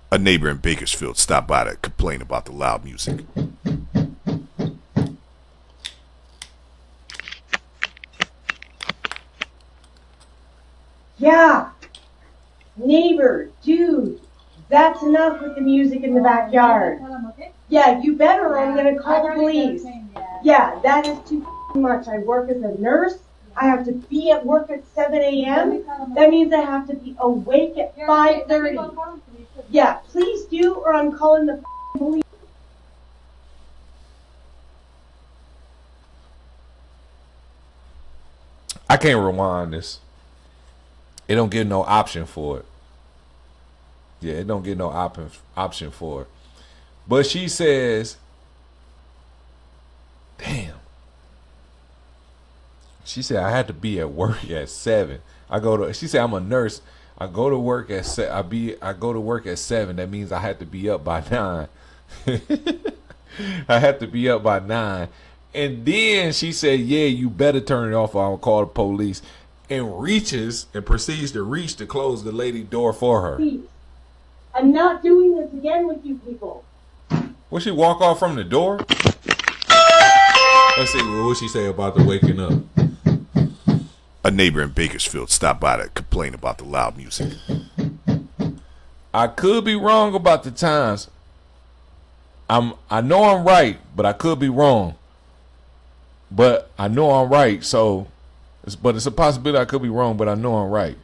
A neighbor in Bakersfield stopped by to complain about the loud music. Yeah, neighbor, dude, that's enough with the music in the backyard. Yeah, you better or I'm gonna call the police. Yeah, that is too much. I work as a nurse. I have to be at work at 7 a.m. That means I have to be awake at 5:30. Yeah, please do or I'm calling the police. I can't rewind this. It don't give no option for it. Yeah, it don't get no option for it. But she says, damn. She said I had to be at work at 7. She said I'm a nurse. I go to work at I go to work at 7. That means I had to be up by 9. I had to be up by 9. And then she said, yeah, you better turn it off or I'll call the police. And proceeds to reach to close the lady door for her. Please. I'm not doing this again with you people. Will she walk off from the door? Let's see, what would she say about the waking up? A neighbor in Bakersfield stopped by to complain about the loud music. I could be wrong about the times. I know I'm right, but I could be wrong. But I know I'm right, so it's a possibility I could be wrong, but I know I'm right.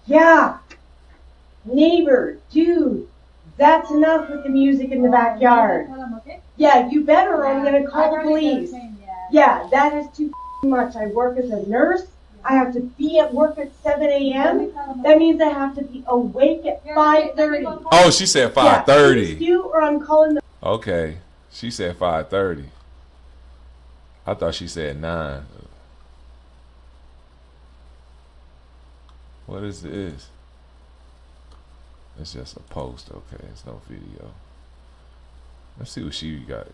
Yeah. Neighbor, dude, that's enough with the music in the backyard. Yeah, you better or I'm going to call the police. Yeah, that is too much. I work as a nurse. I have to be at work at 7 a.m. That means I have to be awake at 5:30. Oh, she said 5:30. Yeah, you or I'm calling the... Okay, she said 5:30. I thought she said 9. What is this? It's just a post. Okay, it's no video. Let's see what she got.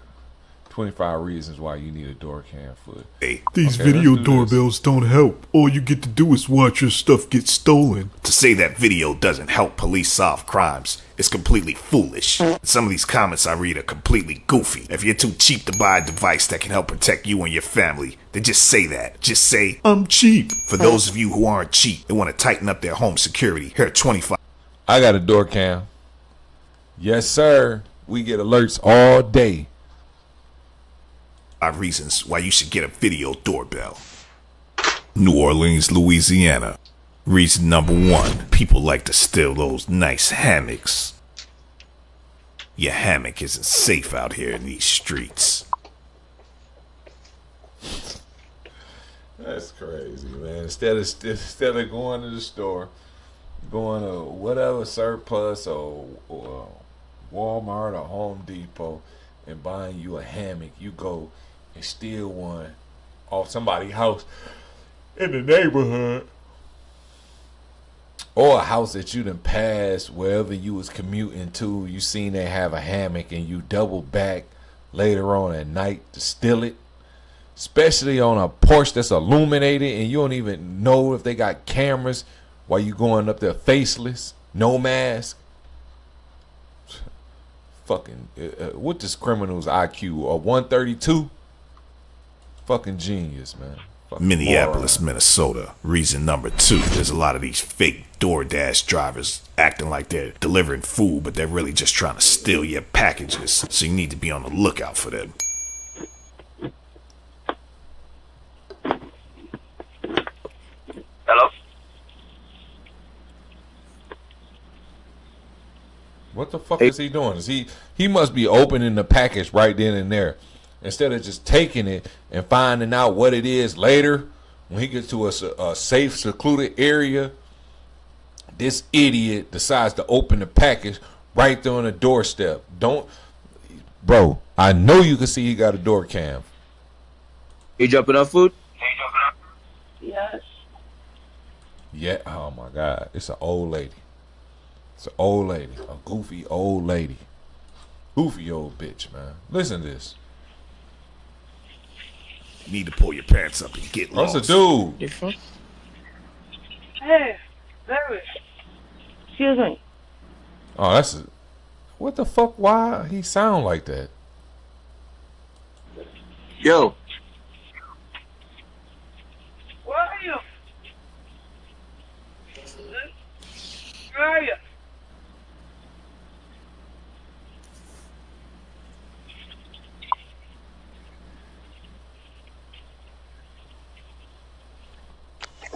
25 reasons why you need a door cam foot. Hey, These okay, video doorbells don't help. All you get to do is watch your stuff get stolen. To say that video doesn't help police solve crimes is completely foolish. Some of these comments I read are completely goofy. If you're too cheap to buy a device that can help protect you and your family, then just say that. Just say, I'm cheap. For those of you who aren't cheap and want to tighten up their home security, here are 25. I got a door cam. Yes, sir. We get alerts all day. Reasons why you should get a video doorbell. New Orleans, Louisiana. Reason number 1, people like to steal those nice hammocks. Your hammock isn't safe out here in these streets. That's crazy, man. Instead of going to the store, going to whatever surplus or Walmart or Home Depot and buying you a hammock, you go and steal one off somebody's house in the neighborhood, or a house that you done passed wherever you was commuting to. You seen they have a hammock and you double back later on at night to steal it, especially on a porch that's illuminated and you don't even know if they got cameras while you going up there faceless, no mask. Fucking what this criminal's IQ? A 132? Fucking genius, man. Fucking Minneapolis, moron. Minnesota. Reason number 2, there's a lot of these fake DoorDash drivers acting like they're delivering food, but they're really just trying to steal your packages. So you need to be on the lookout for them. Hello? What the fuck is he doing? He must be opening the package right then and there, instead of just taking it and finding out what it is later when he gets to a safe, secluded area. This idiot decides to open the package right there on the doorstep. Bro, I know you can see he got a door cam. You dropping off food? Yes. Yeah, oh my God. It's an old lady. It's an old lady. A goofy old lady. Goofy old bitch, man. Listen to this. You need to pull your pants up and get lost. What's a dude? Hey, Barry. Excuse me. Oh, what the fuck? Why he sound like that? Yo. Where are you? Where are you?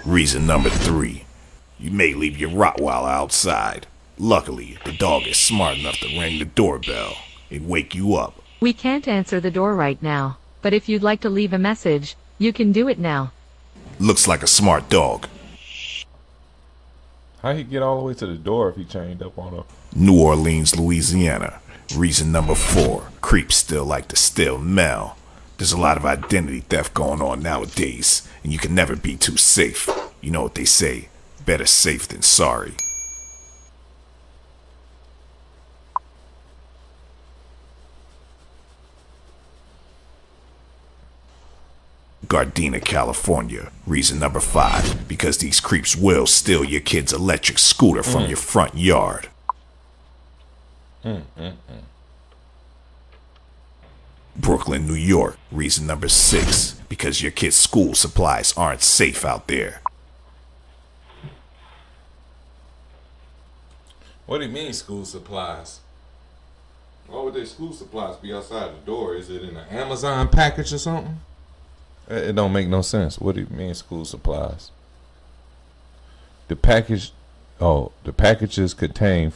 Reason number 3, you may leave your Rottweiler outside. Luckily, the dog is smart enough to ring the doorbell and wake you up. We can't answer the door right now, but if you'd like to leave a message, you can do it now. Looks like a smart dog. How he get all the way to the door if he chained up on her? New Orleans, Louisiana. Reason number 4. Creeps still like to steal mail. There's a lot of identity theft going on nowadays, and you can never be too safe. You know what they say, better safe than sorry. Gardena, California. Reason number 5. Because these creeps will steal your kid's electric scooter from your front yard. Brooklyn, New York. Reason number 6. Because your kid's school supplies aren't safe out there. What do you mean school supplies? Why would their school supplies be outside the door? Is it in an Amazon package or something? It don't make no sense. What do you mean school supplies? The package, the packages contain,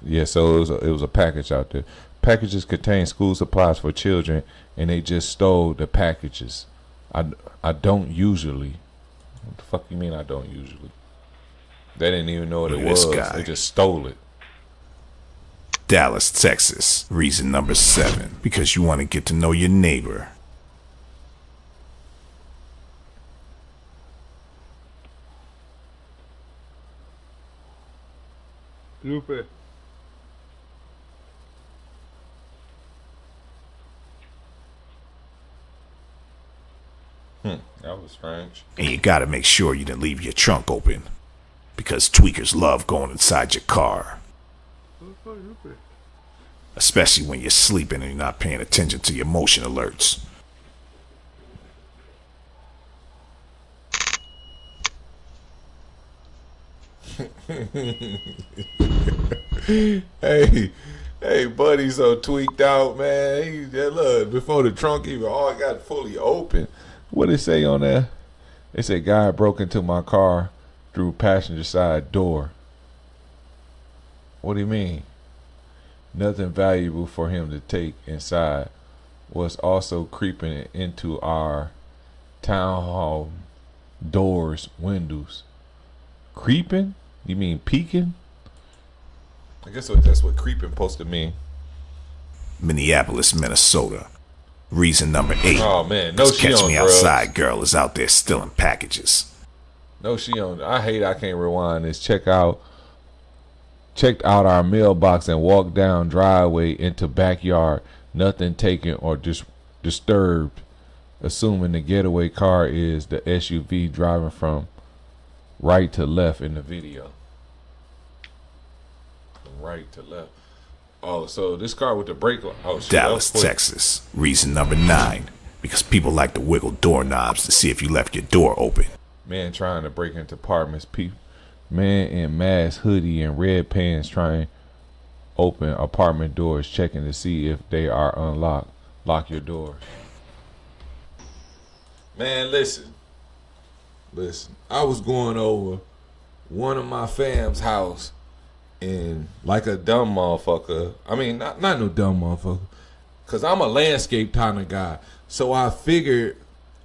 yeah, so it was a package out there. Packages contain school supplies for children, and they just stole the packages. I don't usually. What the fuck you mean I don't usually? They didn't even know what it was. They just stole it. Dallas, Texas. Reason number 7. Because you want to get to know your neighbor. Lupe. That was strange. And you gotta make sure you didn't leave your trunk open. Because tweakers love going inside your car. Especially when you're sleeping and you're not paying attention to your motion alerts. Hey, buddy, so tweaked out, man. Look, before the trunk even all got fully open. What it say on there? It said guy broke into my car through passenger side door. What do you mean? Nothing valuable for him to take inside. Was also creeping into our town hall doors, windows. Creeping? You mean peeking? I guess that's what creeping supposed to mean. Minneapolis, Minnesota. Reason number 8. Oh man, no, she Catch on Me drugs. Outside girl is out there stealing packages. No, she on. I can't rewind this. Checked out our mailbox and walked down driveway into backyard. Nothing taken or disturbed. Assuming the getaway car is the SUV driving from right to left in the video. From right to left. Oh, so this car with the brake. Oh, shit, Dallas, Texas. Reason number 9. Because people like to wiggle doorknobs to see if you left your door open. Man trying to break into apartments. Man in mask, hoodie, and red pants trying to open apartment doors, checking to see if they are unlocked. Lock your doors. Man, listen. I was going over one of my fam's house, and like a dumb motherfucker. I mean, not no dumb motherfucker, cause I'm a landscape kind of guy. So I figured,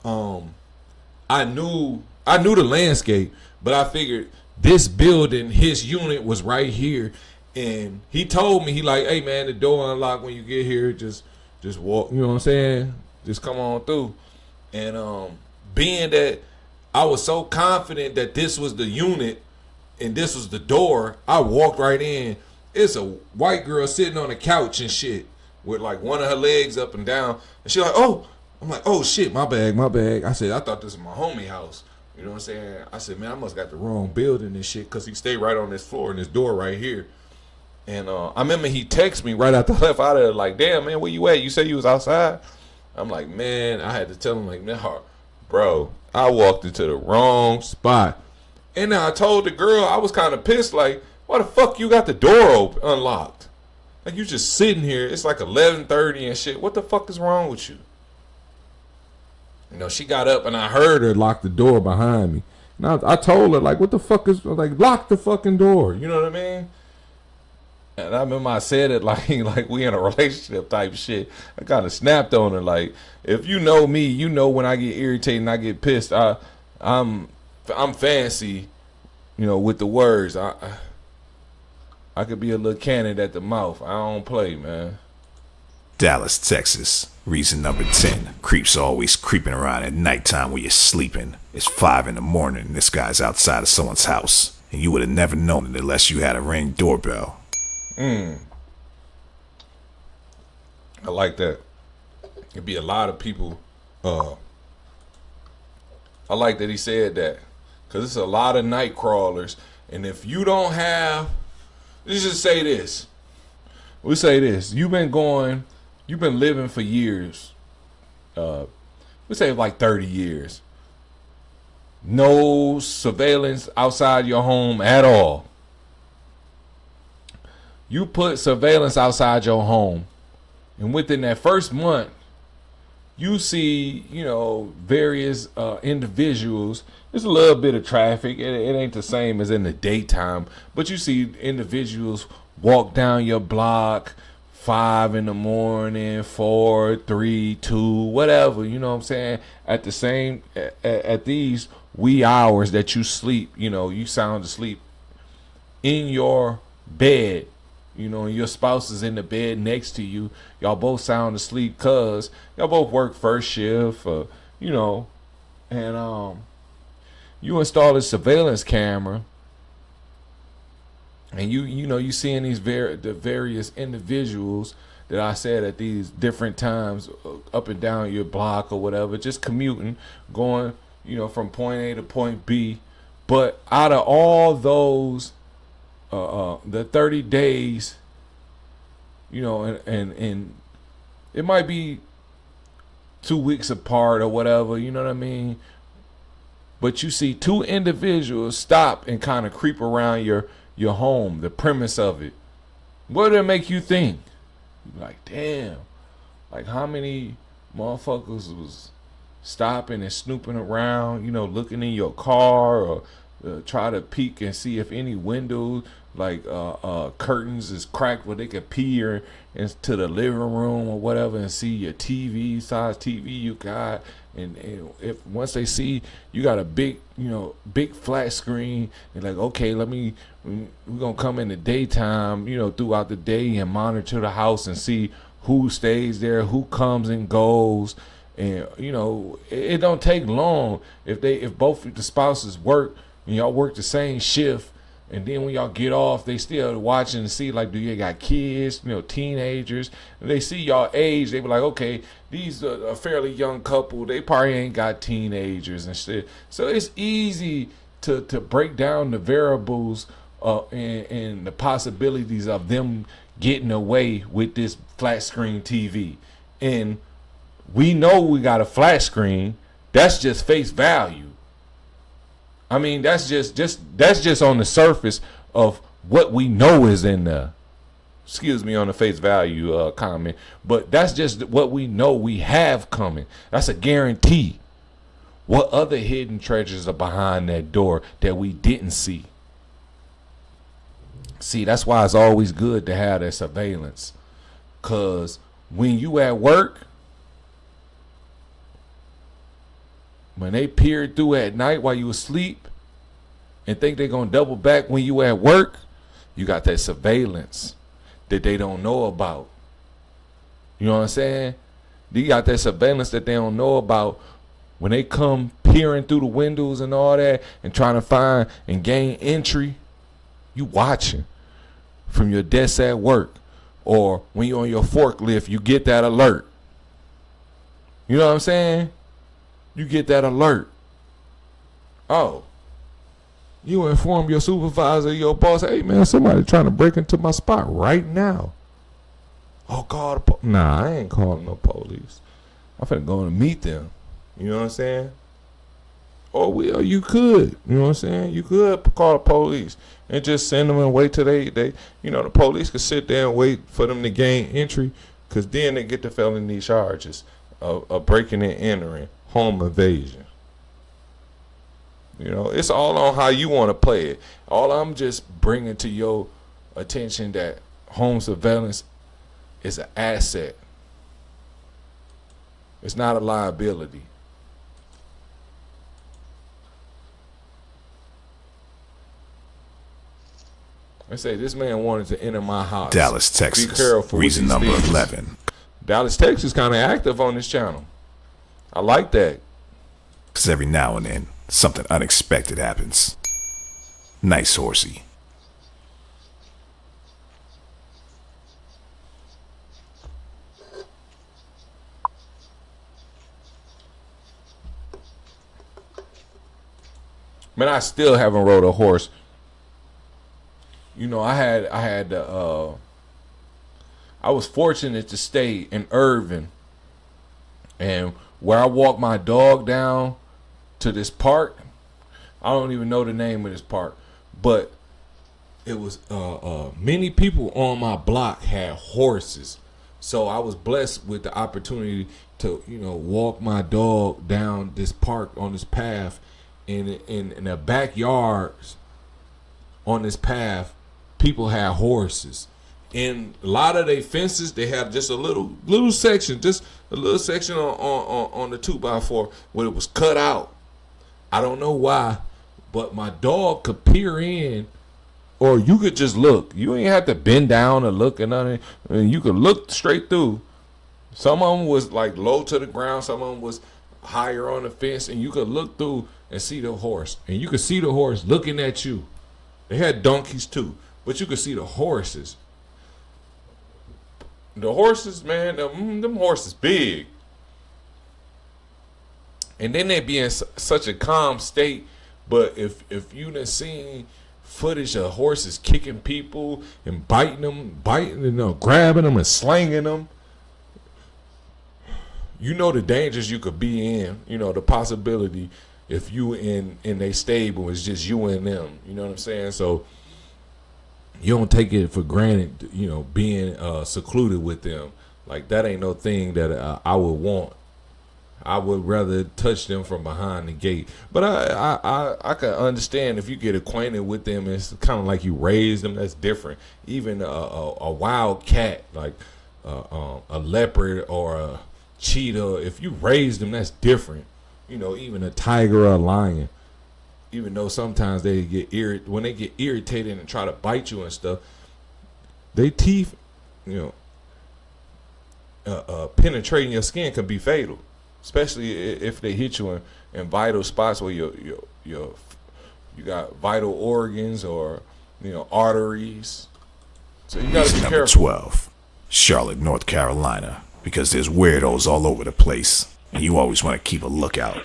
I knew the landscape, but I figured this building, his unit was right here, and he told me, he like, hey man, the door unlocked when you get here. Just walk. You know what I'm saying? Just come on through. And being that I was so confident that this was the unit and this was the door, I walked right in. It's a white girl sitting on the couch and shit with like one of her legs up and down. And she like, oh, I'm like, oh shit, my bag. I said, I thought this was my homie house. You know what I'm saying? I said, man, I must got the wrong building and shit, because he stayed right on this floor and this door right here. And I remember he texted me right after I left out of there, like, damn, man, where you at? You said you was outside? I'm like, man, I had to tell him, like, man, bro, I walked into the wrong spot. And then I told the girl, I was kind of pissed, like, why the fuck you got the door unlocked? Like, you just sitting here. It's like 11:30 and shit. What the fuck is wrong with you? You know, she got up and I heard her lock the door behind me. And I told her, like, what the fuck is, like, lock the fucking door. You know what I mean? And I remember I said it like we in a relationship type shit. I kind of snapped on her, like, if you know me, you know when I get irritated and I get pissed, I I'm fancy, you know, with the words. I could be a little candid at the mouth. I don't play, man. Dallas, Texas. Reason number 10. Creeps always creeping around at nighttime when you're sleeping. It's 5 in the morning and this guy's outside of someone's house. And you would have never known it unless you had a Ring doorbell. I like that. It'd be a lot of people. I like that he said that. Because it's a lot of night crawlers. And if you don't have... Let's just say this. We say this. You've been living for years. We say like 30 years. No surveillance outside your home at all. You put surveillance outside your home, and within that first month, you see, you know, various individuals. There's a little bit of traffic. It ain't the same as in the daytime, but you see individuals walk down your block 5 in the morning, 4, 3, 2, whatever, you know what I'm saying? At the same, at these wee hours that you sleep, you know, you sound asleep in your bed, you know, and your spouse is in the bed next to you. Y'all both sound asleep because y'all both work first shift, you know, and you install a surveillance camera. And you know, you seeing these the various individuals that I said at these different times up and down your block or whatever, just commuting, going, you know, from point A to point B. But out of all those, the 30 days, you know, and it might be 2 weeks apart or whatever, you know what I mean? But you see 2 individuals stop and kind of creep around your home, the premise of it. What did it make you think? Like, damn, like how many motherfuckers was stopping and snooping around, you know, looking in your car, or try to peek and see if any windows, like curtains is cracked where they could peer into the living room or whatever and see your TV, size TV you got. And if once they see you got a big, you know, big flat screen, and like, okay, we're gonna come in the daytime, you know, throughout the day and monitor the house and see who stays there, who comes and goes. And you know, it don't take long if both the spouses work and y'all work the same shift, and then when y'all get off, they still watching to see, like, do you got kids, you know, teenagers? And they see y'all age, they be like, okay, these are a fairly young couple. They probably ain't got teenagers and shit. So it's easy to break down the variables and the possibilities of them getting away with this flat screen TV. And we know we got a flat screen. That's just face value. I mean, that's just on the surface of what we know is in there. Excuse me on the face value comment, but that's just what we know we have coming. That's a guarantee. What other hidden treasures are behind that door that we didn't see? See, that's why it's always good to have that surveillance. Because when you at work, when they peer through at night while you asleep and think they're going to double back when you at work, you got that surveillance that they don't know about. You know what I'm saying? You got that surveillance that they don't know about when they come peering through the windows and all that and trying to find and gain entry. You watching from your desk at work, or when you're on your forklift, you get that alert. You know what I'm saying? You get that alert. Oh, you inform your supervisor, your boss, hey man, somebody trying to break into my spot right now. Oh, call the nah, I ain't calling no police. I'm finna go and meet them. You know what I'm saying? Or you could, you know what I'm saying? You could call the police and just send them and wait till they you know, the police could sit there and wait for them to gain entry, because then they get the felony charges of breaking and entering, home invasion. You know, it's all on how you want to play it. All I'm just bringing to your attention that home surveillance is an asset. It's not a liability. I say this man wanted to enter my house. Dallas, Be Texas. careful. Reason with these number things. 11. Dallas, Texas, kind of active on this channel. I like that. Because every now and then, something unexpected happens. Nice horsey. Man, I still haven't rode a horse. You know, I was fortunate to stay in Irving, and where I walk my dog down to this park, I don't even know the name of this park, but it was many people on my block had horses, so I was blessed with the opportunity to, you know, walk my dog down this park on this path. In the backyards on this path, people had horses. In a lot of their fences, they have just a little section, just a little section on the 2x4 where it was cut out. I don't know why, but my dog could peer in, or you could just look. You ain't have to bend down and look and nothing. I mean, you could look straight through. Some of them was like low to the ground. Some of them was higher on the fence, and you could look through and see the horse, and you could see the horse looking at you. They had donkeys too, but you could see the horses. The horses, man, them horses big, and then they be in such a calm state. But if you done seen footage of horses kicking people and biting, you know, grabbing them and slanging them, you know the dangers you could be in. You know the possibility. If you in a stable, it's just you and them. You know what I'm saying? So you don't take it for granted, you know, being secluded with them. Like, that ain't no thing that I would want. I would rather touch them from behind the gate. But I can understand if you get acquainted with them, it's kind of like you raise them. That's different. Even a wild cat, like a leopard or a cheetah, if you raise them, that's different. You know, even a tiger or a lion, even though sometimes they get when they get irritated and try to bite you and stuff, they teeth, you know, penetrating your skin can be fatal, especially if they hit you in vital spots where you got vital organs or, you know, arteries. So you gotta be Number careful. 12. Charlotte, North Carolina. Because there's weirdos all over the place, and you always want to keep a lookout.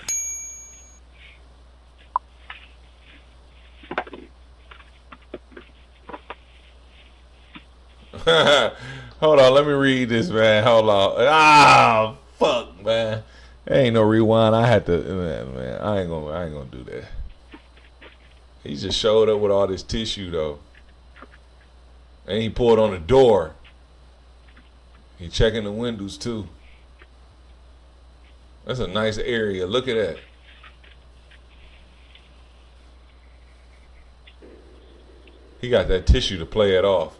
Hold on, let me read this, man. Hold on. Ah, fuck, man. There ain't no rewind. I had to, man. I ain't gonna do that. He just showed up with all this tissue though, and he pulled on the door. He checking the windows too. That's a nice area. Look at that. He got that tissue to play it off.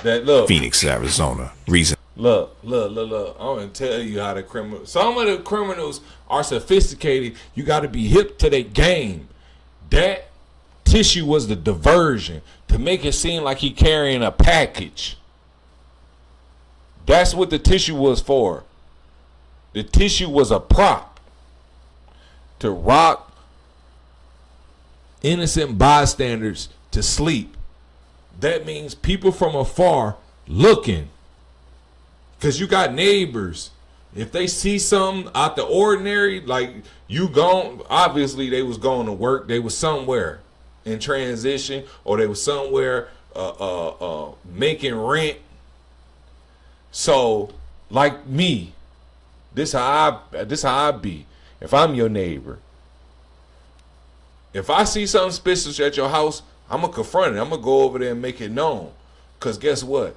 That look. Phoenix, Arizona. Reason. Look. I'm gonna tell you how the criminals. Some of the criminals are sophisticated. You got to be hip to their game. That tissue was the diversion to make it seem like he carrying a package. That's what the tissue was for. The tissue was a prop to rock innocent bystanders to sleep. That means people from afar looking. Because you got neighbors. If they see something out the ordinary, like you gone, obviously they was going to work. They was somewhere in transition, or they was somewhere making rent. So, like me, this how I be. If I'm your neighbor, if I see something suspicious at your house, I'm gonna confront it. I'm gonna go over there and make it known. Cause guess what?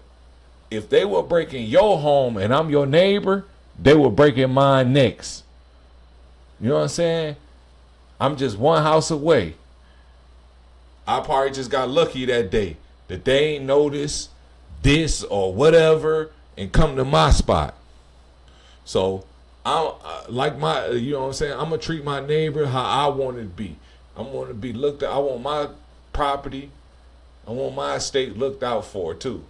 If they were breaking your home and I'm your neighbor, they were breaking mine next. You know what I'm saying? I'm just one house away. I probably just got lucky that day that they ain't noticed this or whatever and come to my spot. So I'm like my, you know what I'm saying? I'm gonna treat my neighbor how I want it to be. I want to be looked at. I want my property. I want my estate looked out for too.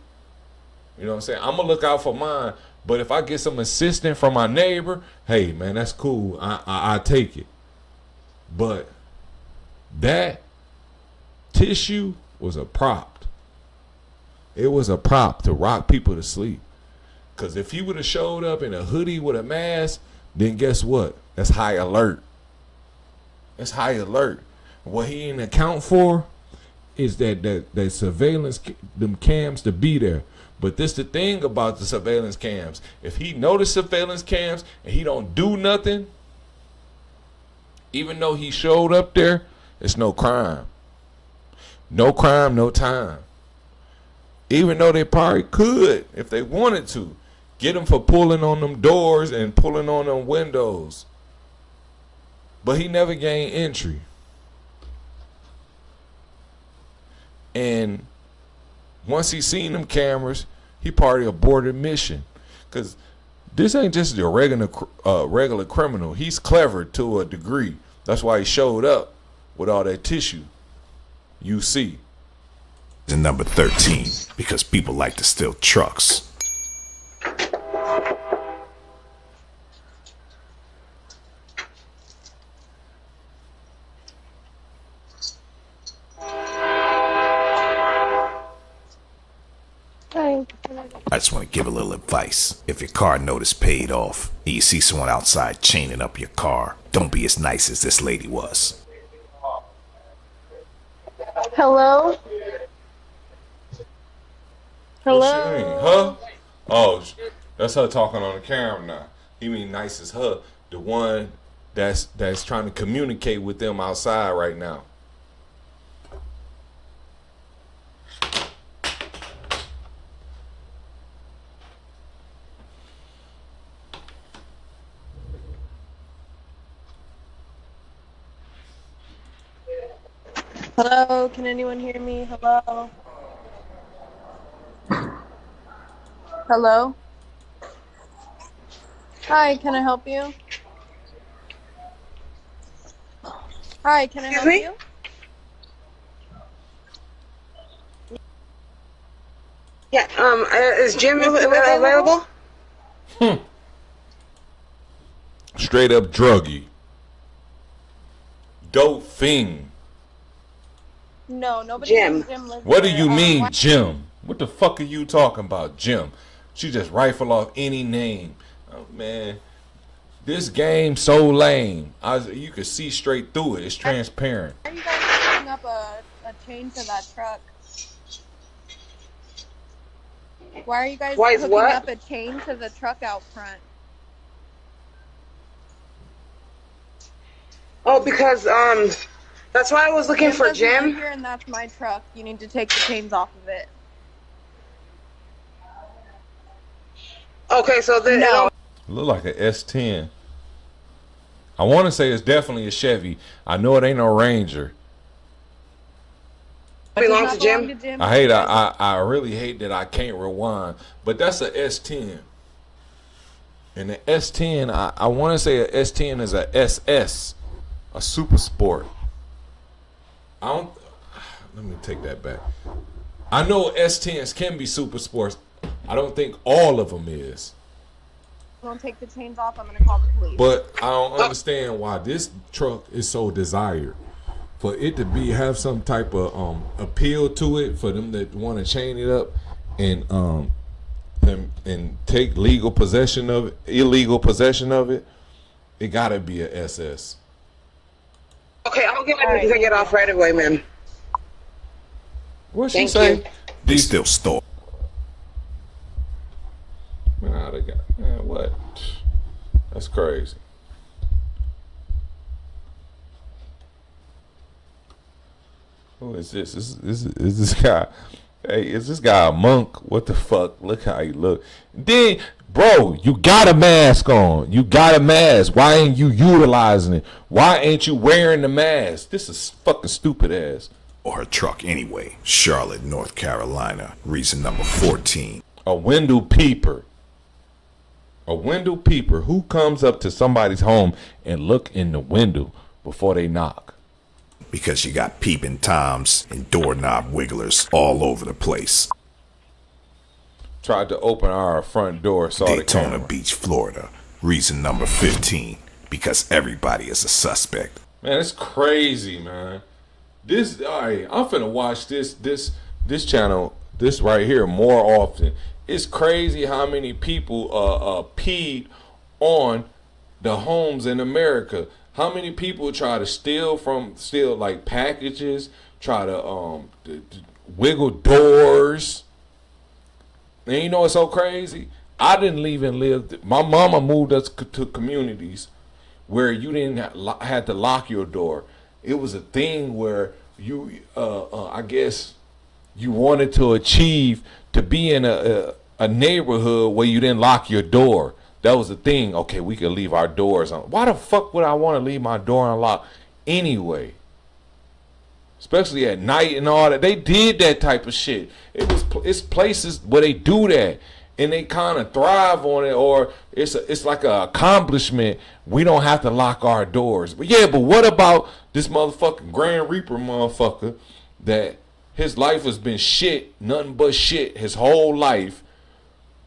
You know what I'm saying? I'm gonna look out for mine, but if I get some assistance from my neighbor, hey man, that's cool. I take it. But that tissue was a prop. It was a prop to rock people to sleep. Cause if he would have showed up in a hoodie with a mask, then guess what? That's high alert. That's high alert. What he didn't account for is that surveillance, them cams to be there. But this the thing about the surveillance cams. If he noticed surveillance cams and he don't do nothing, even though he showed up there, it's no crime. No crime, no time. Even though they probably could, if they wanted to, get him for pulling on them doors and pulling on them windows. But he never gained entry. And once he seen them cameras, he probably aborted mission. Because this ain't just a regular criminal. He's clever to a degree. That's why he showed up with all that tissue. You see. And number 13, because people like to steal trucks. I just want to give a little advice. If your car note is paid off and you see someone outside chaining up your car, don't be as nice as this lady was. Hello? Hello? What she mean? Huh? Oh, that's her talking on the camera now. He mean nice as her. The one that's trying to communicate with them outside right now. Hello, can anyone hear me? Hello? Hello? Hi, can I help you? Hi, can I help you? Yeah, is Jim available? Straight up druggy. Dope fiend. No, nobody Jim. lives What do there. you mean, why- Jim? What the fuck are you talking about, Jim? She just rifle off any name. Oh, man, this game so lame. You can see straight through it. It's transparent. Why are you guys hooking up a chain to that truck? Why are you guys Why is hooking what? up a chain to the truck out front? Oh, because that's why I was looking for doesn't live Jim. here, and that's my truck. You need to take the chains off of it. Okay, so then No. Look like a S10. I want to say it's definitely a Chevy. I know it ain't no Ranger. belongs to Jim. I really hate that I can't rewind, but that's a S10. And the S10, I want to say a S10 is a SS, a super sport. Let me take that back. I know S10s can be super sports. I don't think all of them is. Don't take the chains off. I'm gonna call the police. But I don't understand why this truck is so desired. For it to have some type of appeal to it, for them that want to chain it up and take illegal possession of it, it gotta be a SS. Okay, I'll get it to get off right away, man. What she Thank say? you. They still stole. Man, what? That's crazy. Who is this? Is this guy? Hey, is this guy a monk? What the fuck? Look how he look. Then, bro, you got a mask on. You got a mask. Why ain't you utilizing it? Why ain't you wearing the mask? This is fucking stupid ass. Or her truck anyway. Charlotte, North Carolina. Reason number 14. A window peeper. A window peeper who comes up to somebody's home and look in the window before they knock. because you got peeping toms and doorknob wigglers all over the place. Tried to open our front door, saw the Daytona camera. Beach, Florida. Reason number 15, because everybody is a suspect. Man, it's crazy, man. This, all right, I'm finna watch this channel, this right here, more often. It's crazy how many people peed on the homes in America. How many people try to steal like packages, try to wiggle doors. And you know what's so crazy? I didn't even live. My mama moved us to communities where you didn't had to lock your door. It was a thing where you, I guess, you wanted to achieve to be in a neighborhood where you didn't lock your door. That was the thing. Okay, we could leave our doors on. Why the fuck would I want to leave my door unlocked anyway? Especially at night and all that. They did that type of shit. It's places where they do that, and they kind of thrive on it, or it's like an accomplishment. We don't have to lock our doors. But yeah, but what about this motherfucking Grand Reaper motherfucker that his life has been shit, nothing but shit his whole life.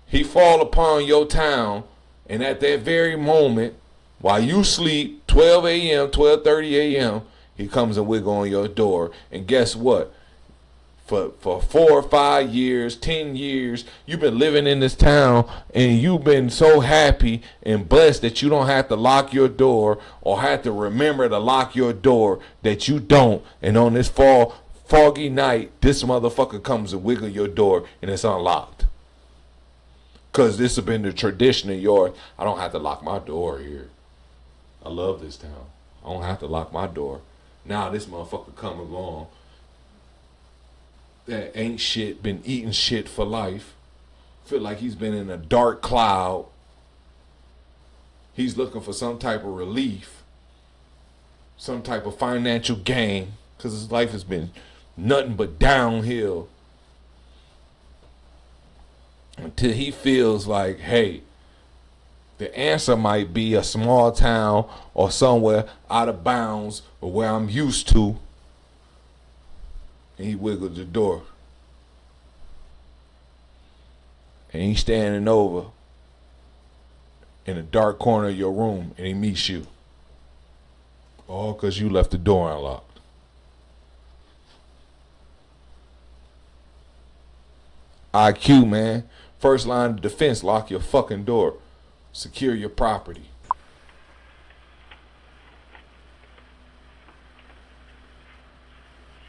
He fall upon your town, and at that very moment, while you sleep, 12 a.m., 12:30 a.m., he comes and wiggle on your door. And guess what? For 4 or 5 years, 10 years, you've been living in this town, and you've been so happy and blessed that you don't have to lock your door or have to remember to lock your door, that you don't. And on this foggy night, this motherfucker comes and wiggle your door, and it's unlocked. Because this has been the tradition of yours. I don't have to lock my door here. I love this town. I don't have to lock my door. Now this motherfucker come along that ain't shit, been eating shit for life. Feel like he's been in a dark cloud. He's looking for some type of relief, some type of financial gain, because his life has been nothing but downhill. Until he feels like, hey, the answer might be a small town or somewhere out of bounds or where I'm used to. And he wiggled the door. And he's standing over in a dark corner of your room, and he meets you. All because you left the door unlocked. IQ, man. First line of defense, lock your fucking door. Secure your property.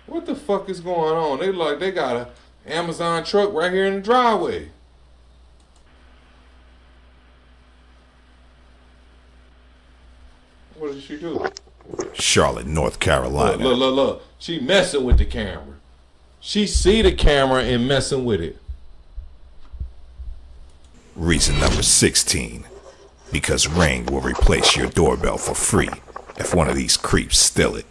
What the fuck is going on? They got a Amazon truck right here in the driveway. What did she do? Charlotte, North Carolina. Look. She messing with the camera. She see the camera and messing with it. Reason number 16, because Ring will replace your doorbell for free if one of these creeps steal it.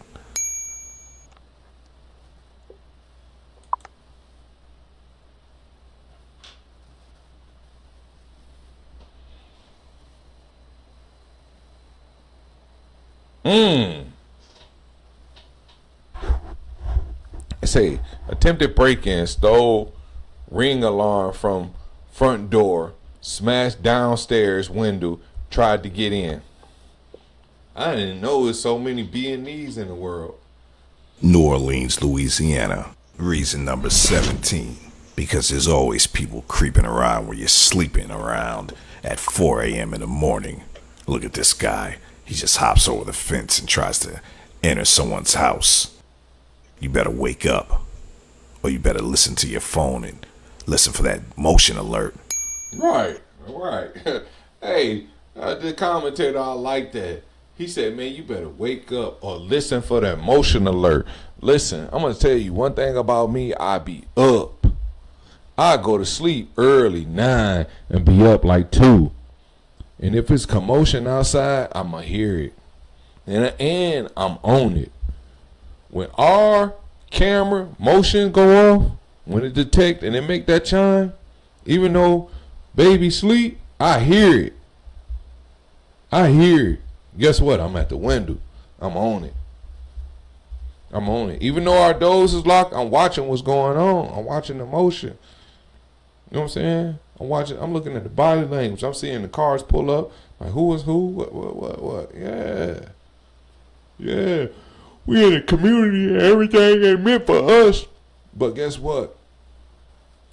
It say attempted break-in, stole Ring alarm from front door, smashed downstairs window, tried to get in. I didn't know there's so many B&Es in the world. New Orleans, Louisiana. Reason number 17, because there's always people creeping around when you're sleeping around at 4 a.m. in the morning. Look at this guy. He just hops over the fence and tries to enter someone's house. You better wake up, or you better listen to your phone and listen for that motion alert. Right. Hey, the commentator, I like that. He said, man, you better wake up or listen for that motion alert. Listen, I'm going to tell you one thing about me. I be up. I go to sleep early, 9, and be up like 2. And if it's commotion outside, I'm going to hear it. And I'm on it. When our camera motion go off, when it detect and it make that chime, even though baby sleep, I hear it. Guess what? I'm at the window. I'm on it. I'm on it. Even though our doors is locked, I'm watching what's going on. I'm watching the motion. You know what I'm saying? I'm looking at the body language. I'm seeing the cars pull up. Like, who is who? What? Yeah. Yeah. We in a community and everything ain't meant for us. But guess what?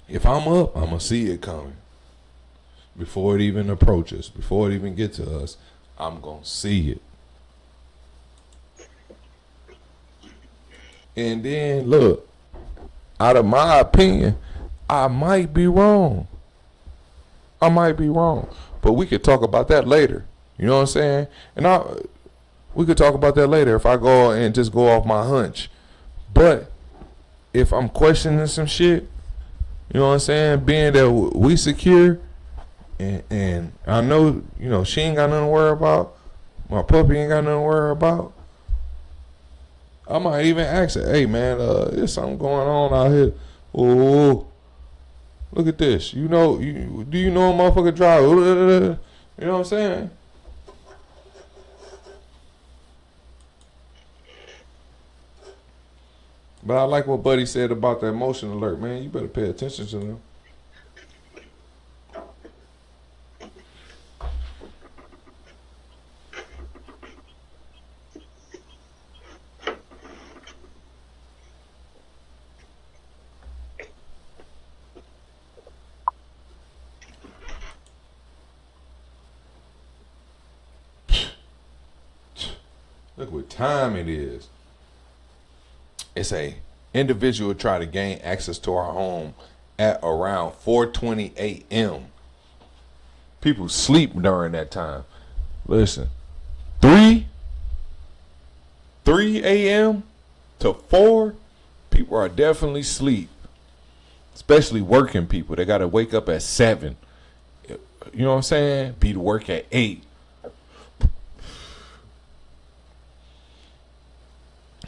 If I'm up, I'm going to see it coming. Before it even approaches, before it even gets to us, I'm going to see it. And then, look, out of my opinion, I might be wrong. But we could talk about that later. You know what I'm saying? And we could talk about that later if I go and just go off my hunch. But if I'm questioning some shit, you know what I'm saying? Being that we secure, and I know, you know, she ain't got nothing to worry about. My puppy ain't got nothing to worry about. I might even ask her, hey man, there's something going on out here. Oh, look at this. Do you know a motherfucker drive? You know what I'm saying? But I like what Buddy said about that motion alert, man. You better pay attention to them. Look what time it is. It's a individual try to gain access to our home at around 4:20 a.m. People sleep during that time. Listen, 3 a.m. to 4, people are definitely asleep. Especially working people. They got to wake up at 7. You know what I'm saying? Be to work at 8.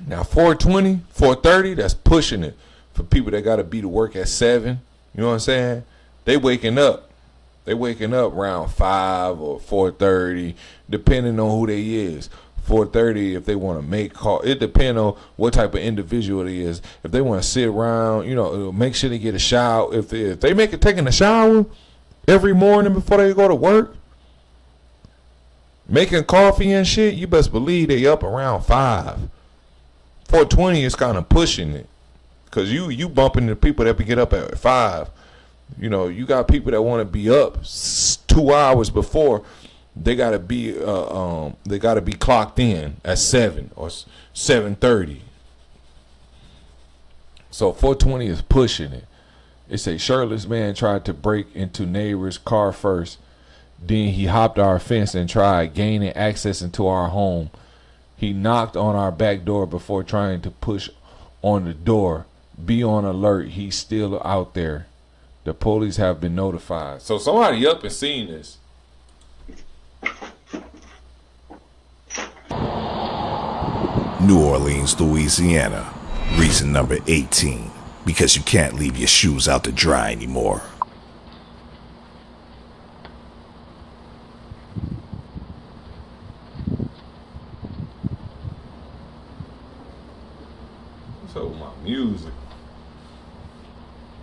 Now 4:20, 4:30, that's pushing it for people that gotta be to work at 7. You know what I'm saying? They waking up around 5 or 4:30, depending on who they is. 4:30 if they want to make call. It depends on what type of individual it is. If they want to sit around, you know, make sure they get a shower. If they make it taking a shower every morning before they go to work, making coffee and shit, you best believe they up around 5. 4:20 is kind of pushing it, cause you bumping the people that get up at 5. You know, you got people that want to be up 2 hours before. They gotta be clocked in at 7 or 7:30. So 4:20 is pushing it. It's a shirtless man tried to break into neighbor's car first. Then he hopped our fence and tried gaining access into our home. He knocked on our back door before trying to push on the door. Be on alert. He's still out there. The police have been notified. So somebody up and seen this. New Orleans, Louisiana. Reason number 18. Because you can't leave your shoes out to dry anymore. So my music.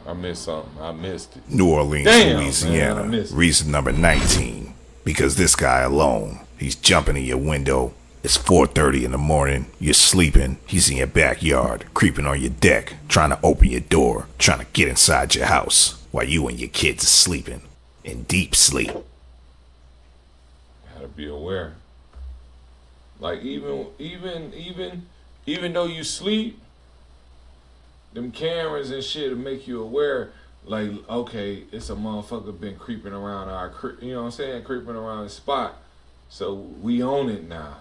I missed something. I missed it. New Orleans, Louisiana. Man, Reason number 19. Because this guy alone, he's jumping in your window. It's 4:30 in the morning. You're sleeping. He's in your backyard, creeping on your deck, trying to open your door, trying to get inside your house while you and your kids are sleeping in deep sleep. Gotta be aware. Like even though you sleep, them cameras and shit will make you aware. Like, okay, it's a motherfucker been creeping around our, you know what I'm saying, creeping around the spot. So we own it now.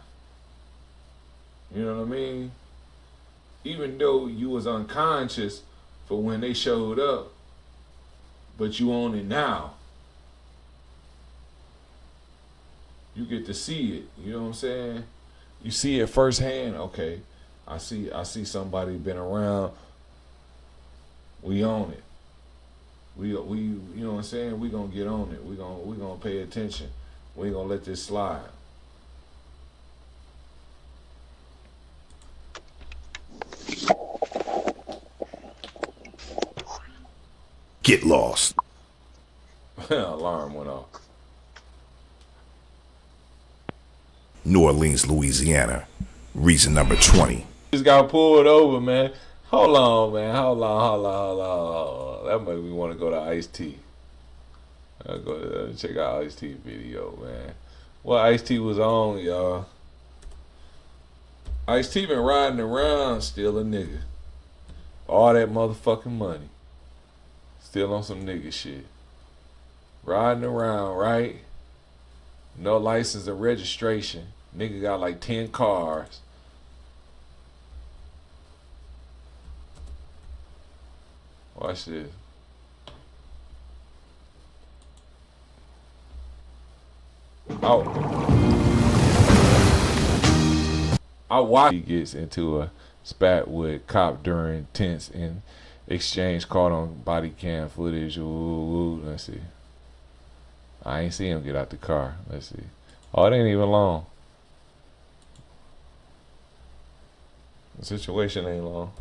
You know what I mean? Even though you was unconscious for when they showed up, but you own it now. You get to see it. You know what I'm saying? You see it firsthand. Okay, I see somebody been around. We own it. We you know what I'm saying? We gonna get on it. We gonna pay attention. We ain't gonna let this slide. Get lost. Alarm went off. New Orleans, Louisiana. Reason number 20. Just got pulled over, man. Hold on, man. Hold on. That made me want to go to Ice-T. I'll go check out Ice-T video, man. Well, Ice-T was on, y'all. Ice-T been riding around still a nigga. All that motherfucking money. Still on some nigga shit. Riding around, right? No license or registration. Nigga got like 10 cars. Watch this. Oh. I watch he gets into a spat with cop during tense in exchange caught on body cam footage. Ooh, let's see. I ain't see him get out the car. Let's see. Oh, it ain't even long. The situation ain't long.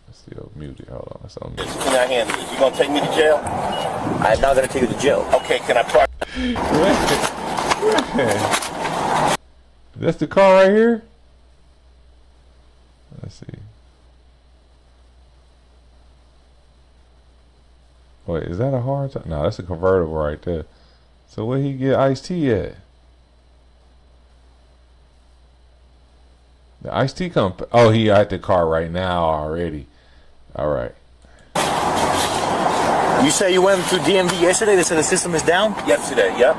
Let's see. I'll mute it. Hold on. That's on mute. Can I handle it? You gonna take me to jail? I'm not gonna take you to jail. Okay, can I park? That's the car right here? Let's see. Wait, is that a hard top? No, that's a convertible right there. So where he get Ice-T at? The Ice-T come. Oh, he at the car right now already. All right. You say you went to DMV yesterday? They said the system is down? Yesterday, yep.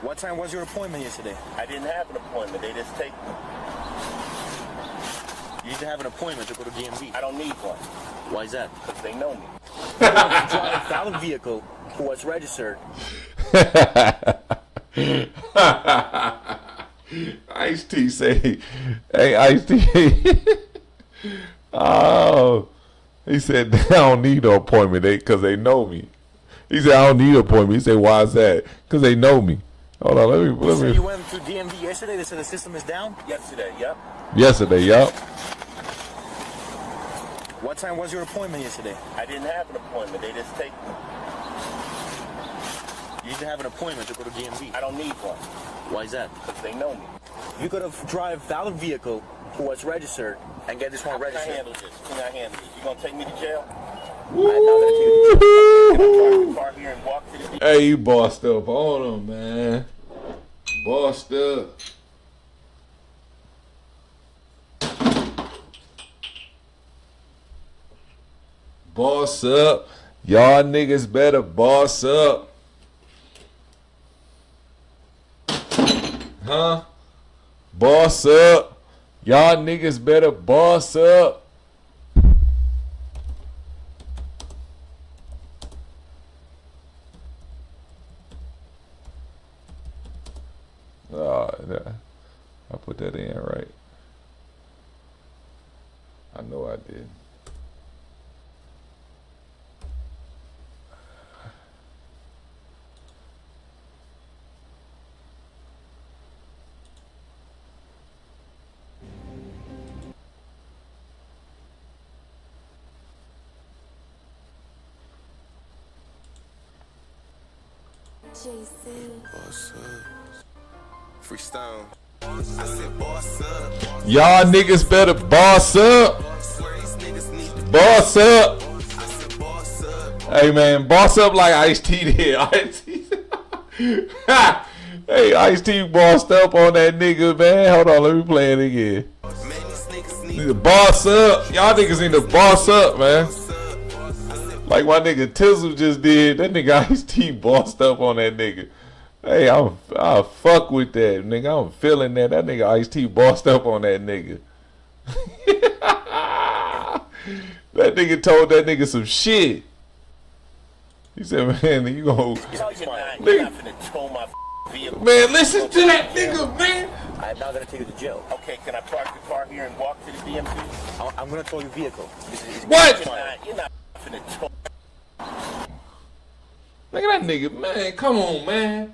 What time was your appointment yesterday? I didn't have an appointment. They just take me. You need to have an appointment to go to DMV. I don't need one. Why is that? Because they know me. You drive a valid vehicle who was registered. Ice-T say, hey, Ice-T. Oh, he said they don't need no appointment because they know me. He said I don't need an appointment. He said why is that? Because they know me. Hold on, let me. You said you went to DMV yesterday? They said the system is down? Yesterday, yep. Yesterday, yep. What time was your appointment yesterday? I didn't have an appointment. They just take me. You need to have an appointment to go to DMV. I don't need one. Why is that? Because they know me. You could have drive a valid vehicle who was registered and get this one registered. Can I handle this? Can I handle this? You gonna take me to jail? I'm not gonna take you to jail. Can I park the car here and walk to the... Hey, you bossed up on him, man. Bossed up. Boss up. Y'all niggas better boss up. Huh? Boss up. Y'all niggas better boss up. I put that in right. I know I did. Boss up. Freestyle. I said boss up. Y'all niggas better boss up. Boss up. Hey man, boss up like Ice-T did. Ice-T. Hey, Ice-T bossed up on that nigga, man. Hold on, let me play it again. Need to boss up. Y'all niggas need to boss up, man. Like my nigga Tizzle just did. That nigga Ice-T bossed up on that nigga. Hey, I'll fuck with that, nigga. I'm feeling that. That nigga Ice-T bossed up on that nigga. That nigga told that nigga some shit. He said, man, you gon' man, listen to that nigga, man. I'm not gonna take you to jail. Okay, can I park the car here and walk to the DMV? I'm gonna tow your vehicle. What? You're not finna tow. Look at that nigga, man. Come on, man.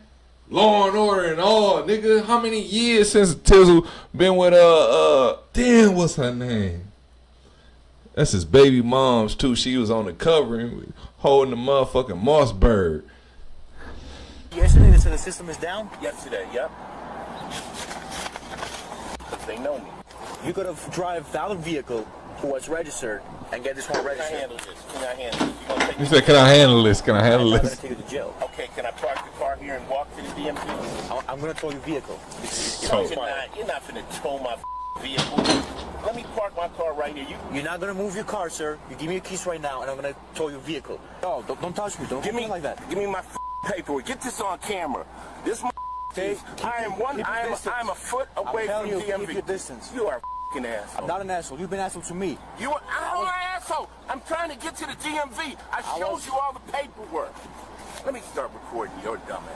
Law and Order and all, nigga. How many years since Tizzle been with damn, what's her name? That's his baby mom's too. She was on the cover and holding the motherfucking Mossberg. Yesterday they said the system is down? Yesterday, yep. They know me. You could have drive valid vehicle who was registered and get this one registered. Can I handle this? Can I handle this? You gonna take He said, "Can I handle this? Can I handle I'm this?" gonna take you to jail. Okay, can I park the car here and walk to the DMV? I'm gonna tow your vehicle. You're not finna tow my vehicle. Let me park my car right here. You're not gonna move your car, sir. You give me your keys right now, and I'm gonna tow your vehicle. No, don't touch me. Don't give me like that. Give me my paperwork. Get this on camera. This okay. I'm a foot away from DMV. Keep your distance. You are an asshole. I'm not an asshole. You've been an asshole to me. I'm an asshole. I'm trying to get to the DMV. I showed you all the paperwork. Let me start recording your dumb ass.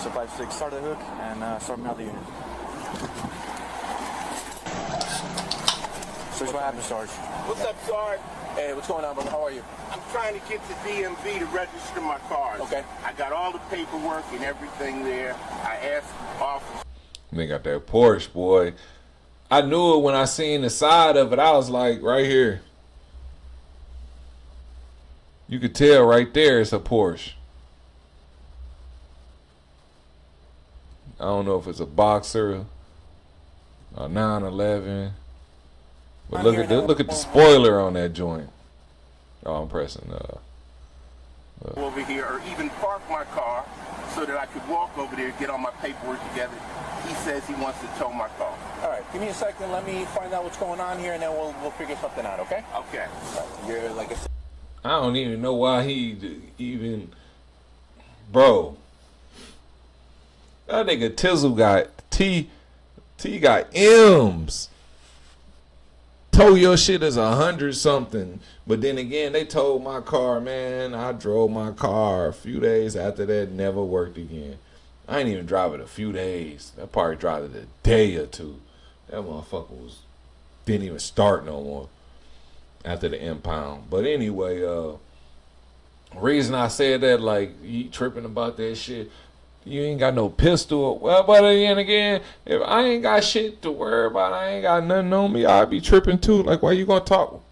So 5-6, start the hook and start me out the unit. So what happened, Sarge? What's up, Sarge? Hey, what's going on, brother? How are you? I'm trying to get to DMV to register my cars. Okay. I got all the paperwork and everything there. I asked officers. They got that Porsche, boy. I knew it when I seen the side of it. I was like, right here. You could tell right there it's a Porsche. I don't know if it's a Boxer, a 911. But look at the spoiler on that joint. Oh, I'm pressing. Over here, or even park my car so that I could walk over there and get all my paperwork together. He says he wants to tow my car. All right, give me a second. Let me find out what's going on here, and then we'll figure something out. Okay? Okay. You're like I don't even know why he even, bro. That nigga Tizzle got T got M's. Tow your shit as 100 something, but then again they towed my car, man. I drove my car a few days after that, never worked again. I ain't even drive it a few days. I probably drive it a day or two. That motherfucker didn't even start no more after the impound. But anyway, reason I said that, like, you tripping about that shit, you ain't got no pistol. Well, but then again, if I ain't got shit to worry about, I ain't got nothing on me, I'd be tripping too. Like, why you gonna tow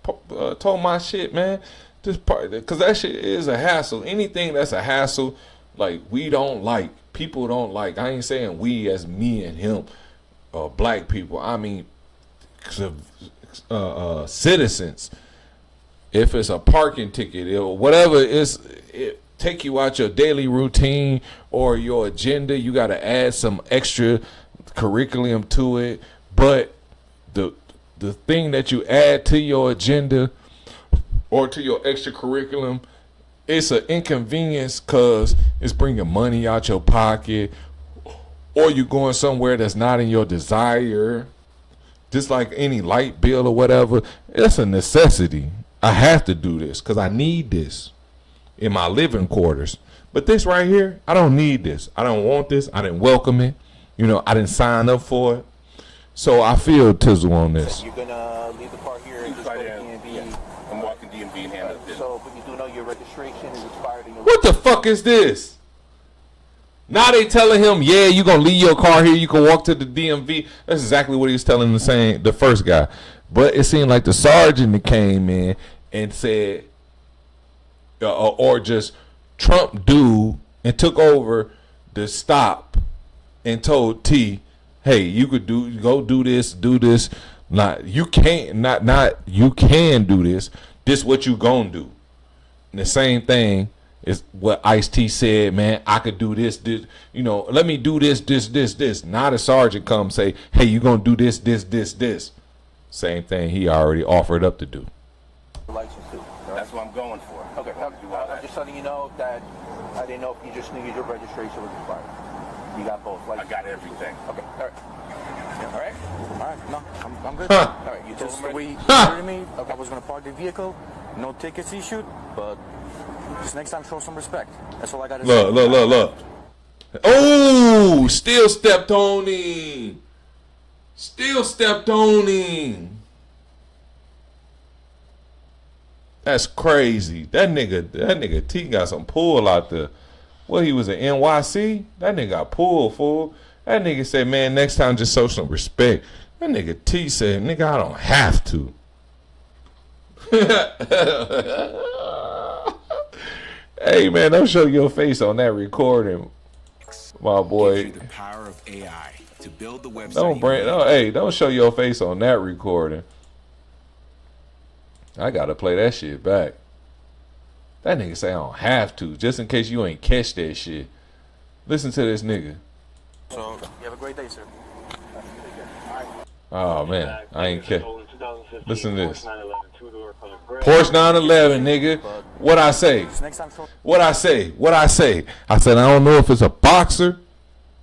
my shit, man? Just because that shit is a hassle. Anything that's a hassle, like, we don't like, people don't like. I ain't saying we as me and him, black people. I mean, citizens. If it's a parking ticket or whatever, it take you out your daily routine or your agenda. You got to add some extra curriculum to it. But the thing that you add to your agenda or to your extra curriculum, it's an inconvenience because it's bringing money out your pocket, or you going somewhere that's not in your desire. Just like any light bill or whatever, it's a necessity. I have to do this because I need this in my living quarters. But this right here, I don't need this. I don't want this. I didn't welcome it. You know, I didn't sign up for it. So I feel Tizzle on this. You're gonna leave the car here and just go to DMV. Yeah. I'm walking DMV and handle this. So, but you do know your registration is expired. What the fuck is this? Now they telling him, yeah, you gonna leave your car here. You can walk to the DMV. That's exactly what he was telling the first guy. But it seemed like the sergeant that came in and said, or just Trump dude and took over the stop and told T, hey, you could go do this. Not you can't not you can do this. This what you gonna do. And the same thing is what Ice-T said, man, I could do this, you know, let me do this. Now the sergeant come say, hey, you gonna do this. Same thing he already offered up to do. License too. That's what I'm going for. Okay, I'm just letting you know that I didn't know if you just needed your registration was expired. You got both. I got everything. Okay, all right. Yeah, all right. No, I'm good. Huh. All right, you told the way you heard me. Okay, I was gonna park the vehicle, no tickets issued, but just next time show some respect. That's all I gotta say. Look. Oh, still stepped on him. That's crazy. That nigga T got some pull out there. Well, he was an NYC. That nigga got pulled, fool. That nigga said, man, next time just show some respect. That nigga T said, nigga, I don't have to. Hey man, don't show your face on that recording, my boy. The power of AI to build the website. Don't show your face on that recording. I gotta play that shit back. That nigga say I don't have to, just in case you ain't catch that shit. Listen to this nigga. So, you have a great day, sir. Oh man, I ain't catch. Listen to this. Porsche 911, nigga. What I say? What I say? What I say? I said I don't know if it's a boxer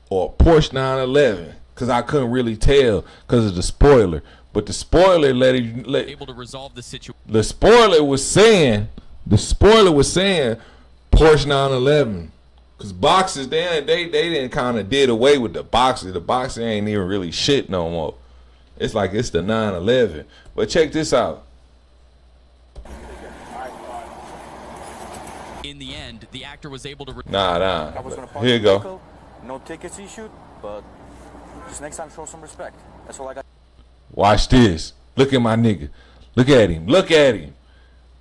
or a Porsche 911 because I couldn't really tell because of the spoiler. But the spoiler able to resolve the situation. The spoiler was saying Porsche 911 because boxers they didn't kind of did away with the boxer. The boxer ain't even really shit no more. It's like it's the 911. But check this out. In the end, the actor was able to. Nah. Here you go. No tickets issued, but just next time show some respect. That's all I got. Watch this. Look at my nigga. Look at him. Look at him.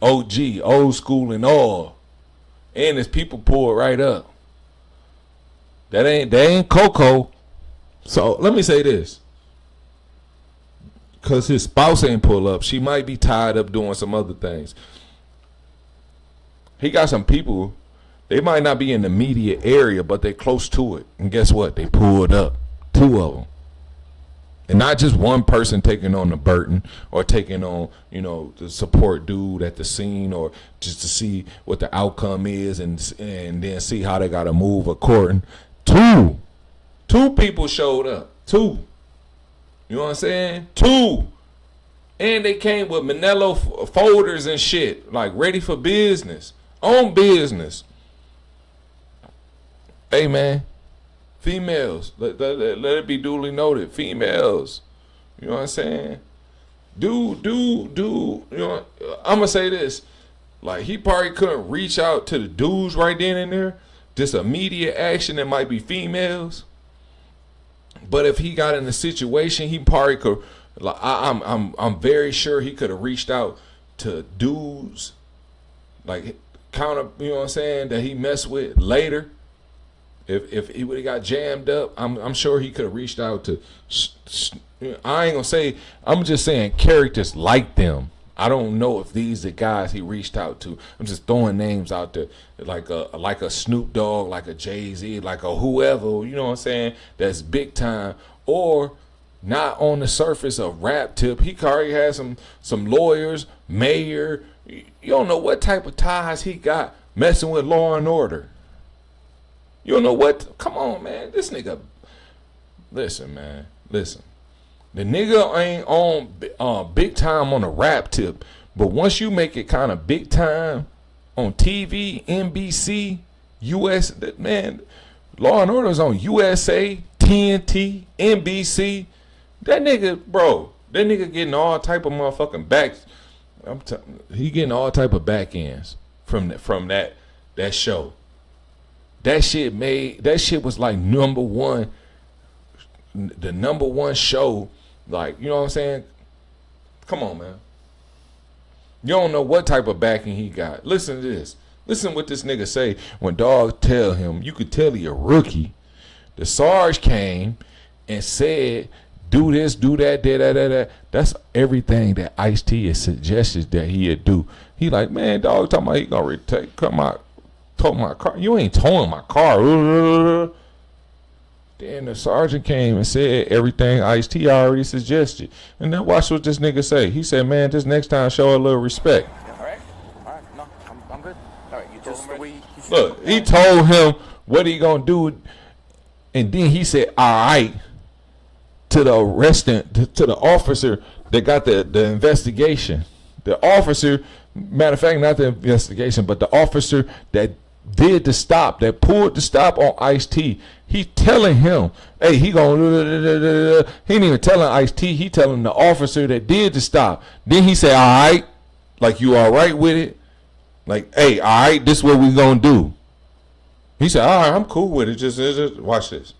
OG, old school and all. And his people pull it right up. That ain't Coco. So let me say this. Cause his spouse ain't pull up. She might be tied up doing some other things. He got some people, they might not be in the immediate area, but they close to it. And guess what? They pulled up. 2 of them. And not just one person taking on the burden or taking on, the support dude at the scene or just to see what the outcome is and then see how they got to move according. 2 people showed up. 2. You know what I'm saying? 2. And they came with Manila folders and shit, like ready for business. On business. Hey man, females, let it be duly noted. Females, you know what I'm saying? Dude, you know, I'm gonna say this. Like he probably couldn't reach out to the dudes right then and there. This immediate action that might be females. But if he got in a situation, he probably could. Like I'm very sure he could have reached out to dudes, like counter, you know what I'm saying, that he messed with later. If he would have got jammed up, I'm sure he could have reached out to. I ain't gonna say. I'm just saying characters like them. I don't know if these are guys he reached out to. I'm just throwing names out there, like a Snoop Dogg, like a Jay-Z, like a whoever. You know what I'm saying? That's big time, or not on the surface of rap tip. He already has some lawyers, mayor. You don't know what type of ties he got messing with Law and Order. You don't know what. Come on, man. This nigga. Listen, man. Listen. The nigga ain't on big time on the rap tip, but once you make it kind of big time on TV, NBC, US, man, Law and Order is on USA, TNT, NBC. That nigga getting all type of motherfucking backs. He getting all type of back ends from that show. That shit was like the number one show. Like, you know what I'm saying? Come on, man. You don't know what type of backing he got. Listen to this. Listen what this nigga say when dog tell him, you could tell he a rookie. The Sarge came and said, do this, do that, that. That's everything that Ice-T has suggested that he'd do. He like, man, dog talking about he gonna tow my car. You ain't towing my car. Then the sergeant came and said everything Ice-T already suggested. And then watch what this nigga say. He said, man, this next time show a little respect. All right. No, I'm good. All right, you told him. Look, he told him what he gonna do. And then he said, all right, to the to the officer that got the investigation. The officer, matter of fact, not the investigation, but the officer that did the stop, that pulled the stop on Ice-T. He telling him, hey, he gonna, he ain't even telling Ice-T, he telling the officer that did the stop. Then he said, all right, like you all right with it? Like, hey, all right, this is what we gonna do. He said, all right, I'm cool with it. Just watch this.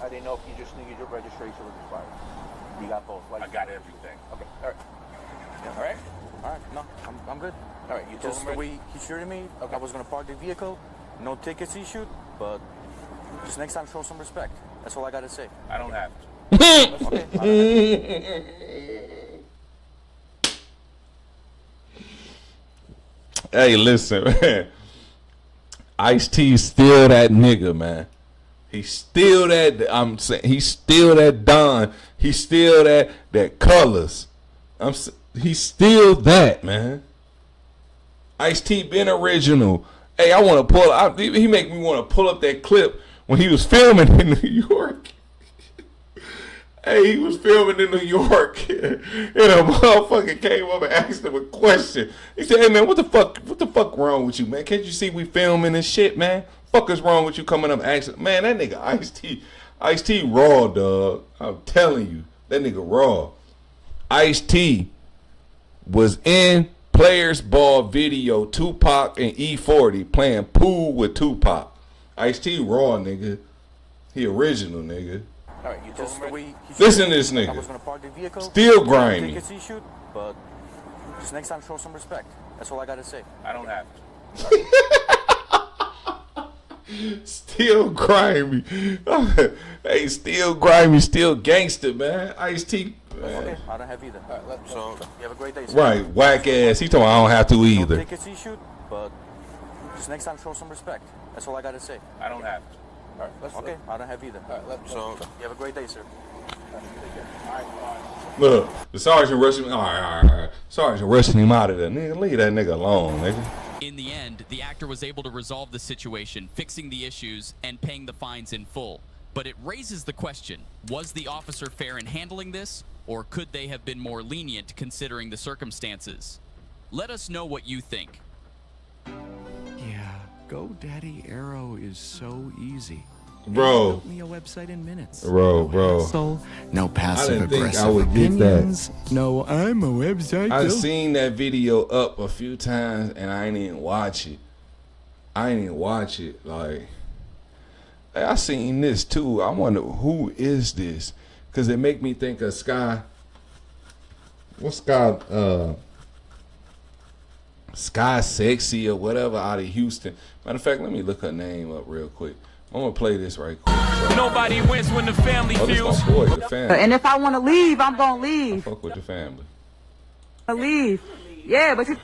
I didn't know if you just needed your registration was expired. You got both. Like, I got everything. Okay, all right. Yeah, all right. All right, no, I'm good. All right, you just the way he treated me, okay. I was gonna park the vehicle, no tickets issued, but just next time show some respect. That's all I gotta say. I don't have to. Okay. Hey, listen, man. Ice-T's still that nigga, man. He's still that. I'm saying he's still that Don. He's still that Colors. He's still that, man. Ice-T been original. Hey, I want to pull out. He make me want to pull up that clip when he was filming in New York. Hey, he was filming in New York, and a motherfucker came up and asked him a question. He said, "Hey man, what the fuck wrong with you, man? Can't you see we filming this shit, man? Fuck is wrong with you coming up and asking?" Man, that nigga Ice-T raw, dog. I'm telling you, that nigga raw. Ice-T was in Players Ball video, Tupac and E40 playing pool with Tupac. Ice-T raw, nigga. He original, nigga. All right, you just the way listen to this nigga. I was gonna park the vehicle, still grimy. Tickets issued, but just next time show some respect. That's all I gotta say. I don't have to. Still grimy. Hey, still grimy, still gangster, man. Ice-T. Okay, I don't have either. All right, so you have a great day, sir. Right, whack ass. He told me I don't have to either. No tickets issued, but just next time show some respect. That's all I gotta say. I don't have to. All right, okay, I don't have either. All right, so you have a great day, sir. Look, the sergeant rushing him. All right. Sergeant rushing him out of there. Nigga, leave that nigga alone, nigga. In the end, the actor was able to resolve the situation, fixing the issues and paying the fines in full. But it raises the question, was the officer fair in handling this, or could they have been more lenient considering the circumstances? Let us know what you think. Yeah, GoDaddy Arrow is so easy. Bro. Built me a website in minutes. Bro. So, no passive I didn't think aggressive I would get opinions. that. No, I'm a website. I've seen that video up a few times and I ain't even watch it. Like, I seen this too. I wonder who is this? Cause it make me think of Sky. What's Sky? Sky Sexy or whatever out of Houston. Matter of fact, let me look her name up real quick. I'm gonna play this right quick. So. Nobody wins when the family feels. The family. And if I want to leave, I'm gonna leave. Fuck with the family. I leave. Yeah, but you.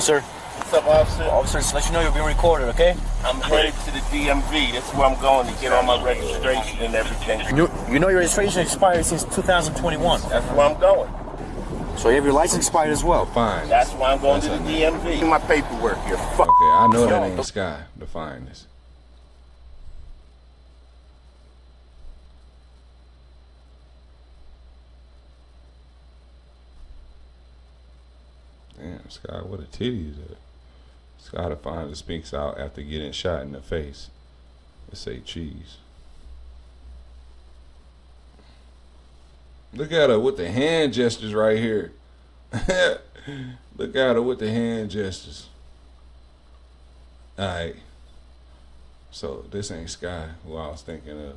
Sir. What's up, officer? Officer, just let you know you're being recorded, okay? I'm headed to the DMV. That's where I'm going to get all my registration and everything. You know your registration expired since 2021. That's where I'm going. So you have your license expired as well? Fine. That's why I'm going to the DMV. My paperwork. You're fuck. Okay, I know that ain't Sky. Define this. Damn, Sky, what a titty is that? Sky defines speaks out after getting shot in the face. Let's say cheese. Look at her with the hand gestures right here. Look at her with the hand gestures. Alright. So this ain't Sky, who I was thinking of.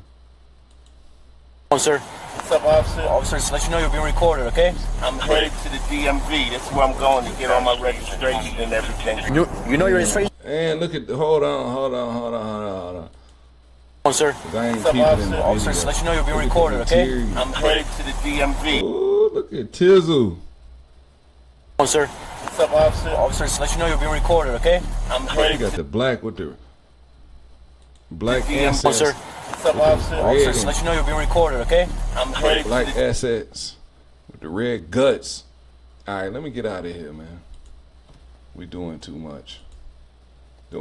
Oh, sir. What's up, officer? Officer, just let you know you're being recorded, okay? I'm headed to the DMV. That's where I'm going to get all my registration and everything. You know your registration? And look at the, hold on. Oh, sir. I ain't keeping in the officer, just let you know you're being recorded, okay? I'm headed to the DMV. Ooh, look at Tizzle. Oh, sir. What's up, officer? Officer, just let you know you're being recorded, okay? I'm headed. You got the black with the black Oh, assets. sir. What's up, officer? Officer, just let you know you're being recorded, okay? I'm headed. Black assets with the red guts. All right, let me get out of here, man. We doing too much. Here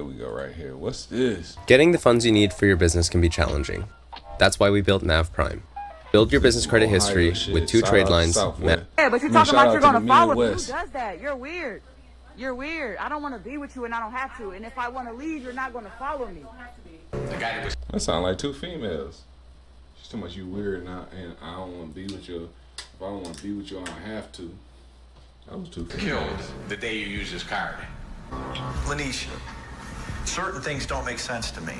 we go right here. What's this? Getting the funds you need for your business can be challenging. That's why we built Nav Prime. Build your business credit history with 2 trade lines. Yeah, but you're talking about you're gonna follow me. Who does that? You're weird. I don't want to be with you and I don't have to. And if I want to leave, you're not gonna follow me. That sound like 2 females. She's too much you weird and I don't want to be with you. If I don't want to be with you, I don't have to. That was 2 females. Killed the day you used his card. Lanisha, certain things don't make sense to me.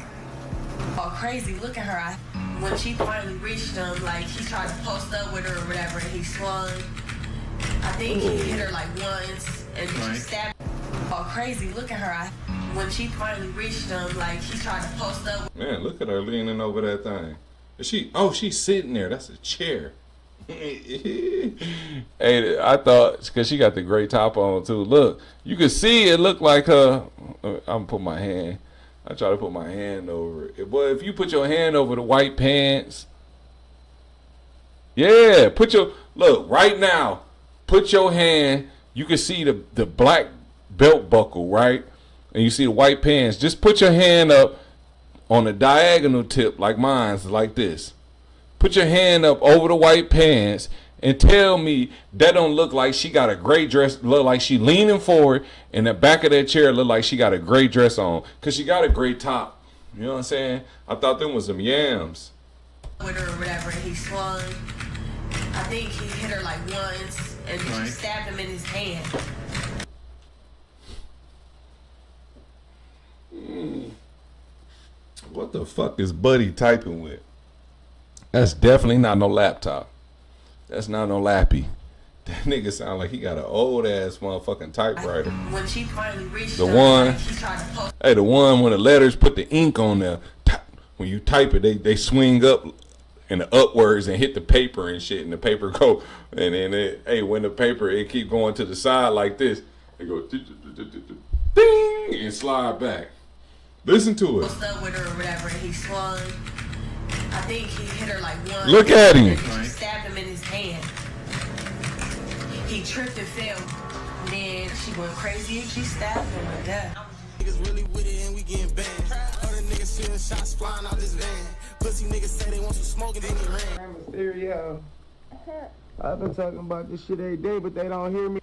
all crazy. Look at her. When she finally reached him, like he tried to post up with her or whatever, and he swung. I think he hit her like once, and she stabbed. All crazy. Look at her. When she finally reached him, like he tried to post up. Man, look at her leaning over that thing. Is she? Oh, she's sitting there. That's a chair. Hey, I thought because she got the gray top on too. Look, you can see it look like her. I'm put my hand. I try to put my hand over it. But if you put your hand over the white pants, yeah, look right now. Put your hand. You can see the black belt buckle, right? And you see the white pants. Just put your hand up on the diagonal tip like mine's, like this. Put your hand up over the white pants and tell me that don't look like she got a gray dress, look like she leaning forward, and the back of that chair look like she got a gray dress on, because she got a gray top. You know what I'm saying? I thought them was some yams. With her or whatever, and he swung. I think he hit her like once, and she stabbed him in his hand. What the fuck is Buddy typing with? That's definitely not no laptop. That's not no lappy. That nigga sound like he got an old ass motherfucking typewriter. When she finally reached the him, one, like he tried to post. hey, the one when the letters put the ink on there. When you type it, they swing up and the upwards and hit the paper and shit, and the paper go. And then when the paper it keep going to the side like this, it go ding and slide back. Listen to it. Post up with her or whatever, and he swung. I think he hit her like once. Look at him. She stabbed him in his hand. He tripped and fell. Then she went crazy and she stabbed him to death. Niggas really with it and we getting banned. Other niggas shooting shots flying out this van. Pussy niggas say they want some smoke and then he ran. Mysterio. I've been talking about this shit every day, but they don't hear me.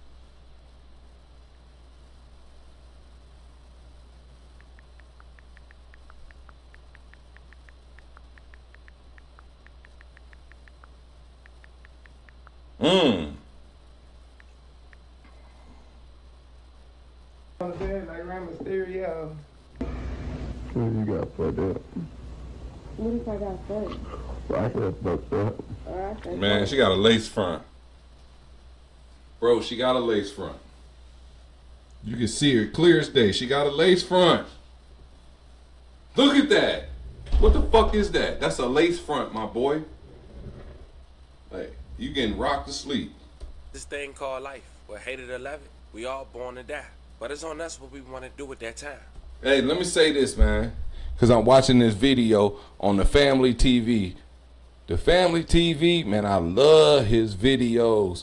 On the bed like Rey Mysterio. What you got fucked up? What if I got fucked? I got fucked up. Man, she got a lace front. Bro, she got a lace front. You can see her clear as day. She got a lace front. Look at that. What the fuck is that? That's a lace front, my boy. Hey, you getting rocked to sleep. This thing called life. We're hated or love it. We all born to die. But it's on us what we want to do at that time. Hey, let me say this, man. Because I'm watching this video on the Family TV. The Family TV, man, I love his videos.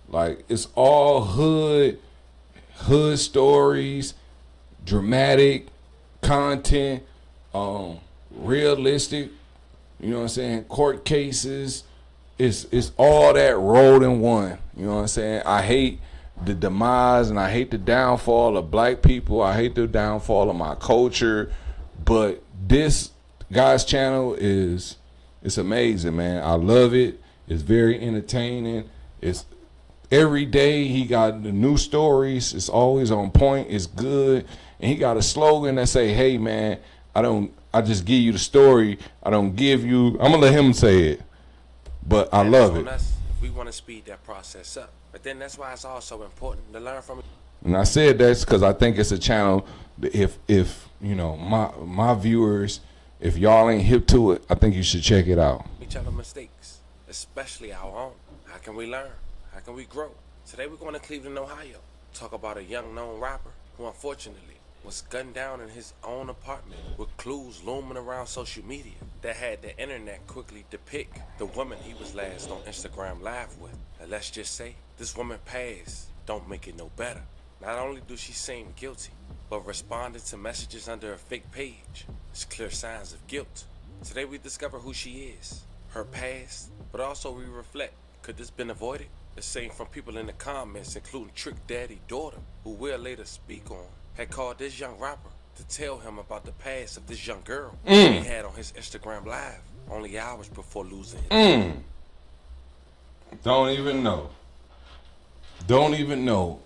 Like, it's all hood stories, dramatic content, realistic, you know what I'm saying, court cases. It's all that rolled in one. You know what I'm saying? I hate the demise and I hate the downfall of black people. I hate the downfall of my culture. But this guy's channel it's amazing, man. I love it. It's very entertaining. It's every day he got the new stories. It's always on point. It's good. And he got a slogan that say, hey man, I just give you the story. I don't give you, I'm gonna let him say it. But I love it. We want to speed that process up. But then that's why it's also important to learn from it. And I said that's because I think it's a channel that if you know, my viewers, if y'all ain't hip to it, I think you should check it out. Each other mistakes, especially our own. How can we learn? How can we grow? Today we're going to Cleveland, Ohio. Talk about a young known rapper who unfortunately was gunned down in his own apartment with clues looming around social media that had the internet quickly depict the woman he was last on Instagram Live with. And let's just say, this woman passed don't make it no better. Not only do she seem guilty, but responded to messages under a fake page. It's clear signs of guilt. Today we discover who she is, her past, but also we reflect, could this been avoided? The same from people in the comments, including Trick Daddy daughter, who we'll later speak on, had called this young rapper to tell him about the past of this young girl he had on his Instagram Live only hours before losing his Don't even know. Don't even know.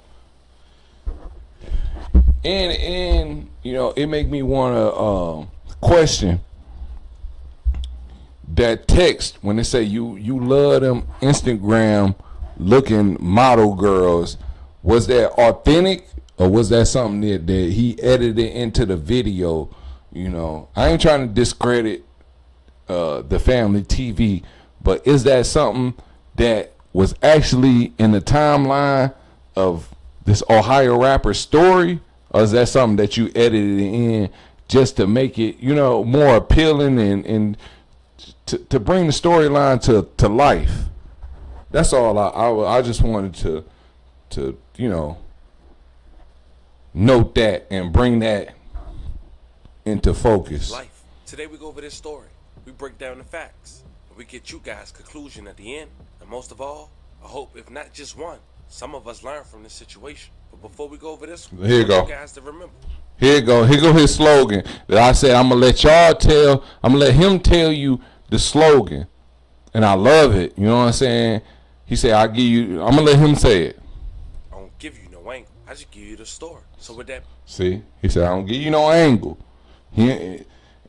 And you know, it make me want to question that text when they say you love them Instagram looking model girls, was that authentic or was that something that he edited into the video? You know, I ain't trying to discredit the family TV, but is that something that was actually in the timeline of this Ohio rapper's story, or is that something that you edited in just to make it, you know, more appealing and to bring the storyline to life? That's all. I just wanted to you know, note that and bring that into focus. Life. Today we go over this story. We break down the facts. We get you guys' conclusion at the end. And most of all, I hope if not just one, some of us learn from this situation. But before we go over this, here you go. Guys to remember. Here go his slogan that I said I'm gonna let him tell you the slogan. And I love it. You know what I'm saying? He said I'm gonna let him say it. I don't give you no angle. I just give you the story. So with that, see, he said I don't give you no angle.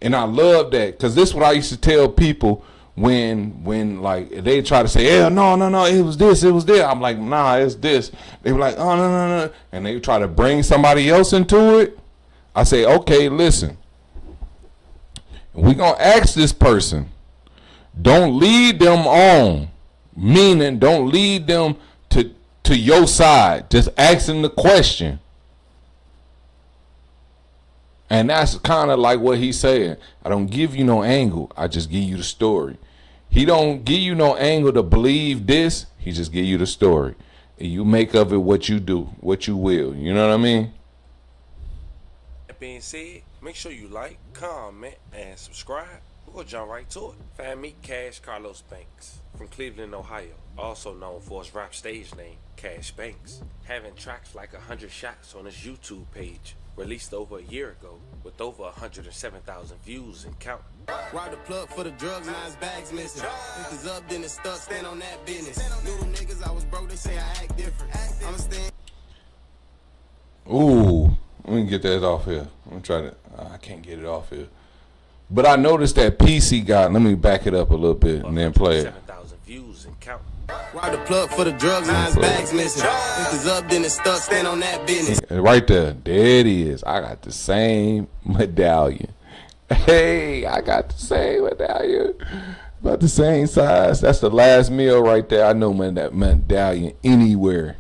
And I love that, because this is what I used to tell people when like they try to say, yeah, no, it was this. I'm like, nah, it's this. They were like, oh, no. And they try to bring somebody else into it. I say, okay, listen. We're going to ask this person. Don't lead them on. Meaning, don't lead them to your side. Just asking the question. And that's kind of like what he's saying. I don't give you no angle. I just give you the story. He don't give you no angle to believe this. He just give you the story. And you make of it what you do, what you will. You know what I mean? that being said, make sure you like, comment, and subscribe. We'll jump right to it. Find me, Cash Carlos Banks, from Cleveland, Ohio, also known for his rap stage name, Cash Banks. Having tracks like 100 Shots on his YouTube page, released over a year ago, with over 107,000 views and counting. Ride the plug for the drugs, 9 bags missing. If it's up, then it's stuck, stand on that business. Little niggas, I was broke, they say I act different. I'ma stand. Ooh, let me get that off here. I'm gonna try to, I can't get it off here. But I noticed that PC got, let me back it up a little bit and then play it. 7,000 views and counting. Ride the plug for the drugs, 9 bags missing. If it's up, then it's stuck, stand on that business. Right there it is. I got the same medallion. Hey, I got the same medallion. About the same size. That's the last meal right there. I know, man, that medallion anywhere.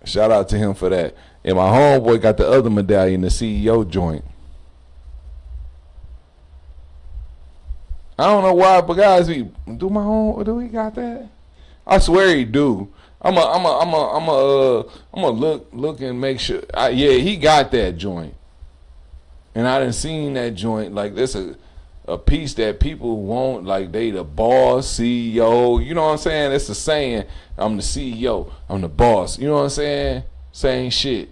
Shout out to him for that. And my homeboy got the other medallion, the CEO joint. I don't know why, but guys, do he got that? I swear he do. I'm a look and make sure. Yeah, he got that joint. And I done seen that joint. Like, this a piece that people want, like they the boss, CEO. You know what I'm saying? It's a saying, I'm the CEO, I'm the boss. You know what I'm saying? Same shit.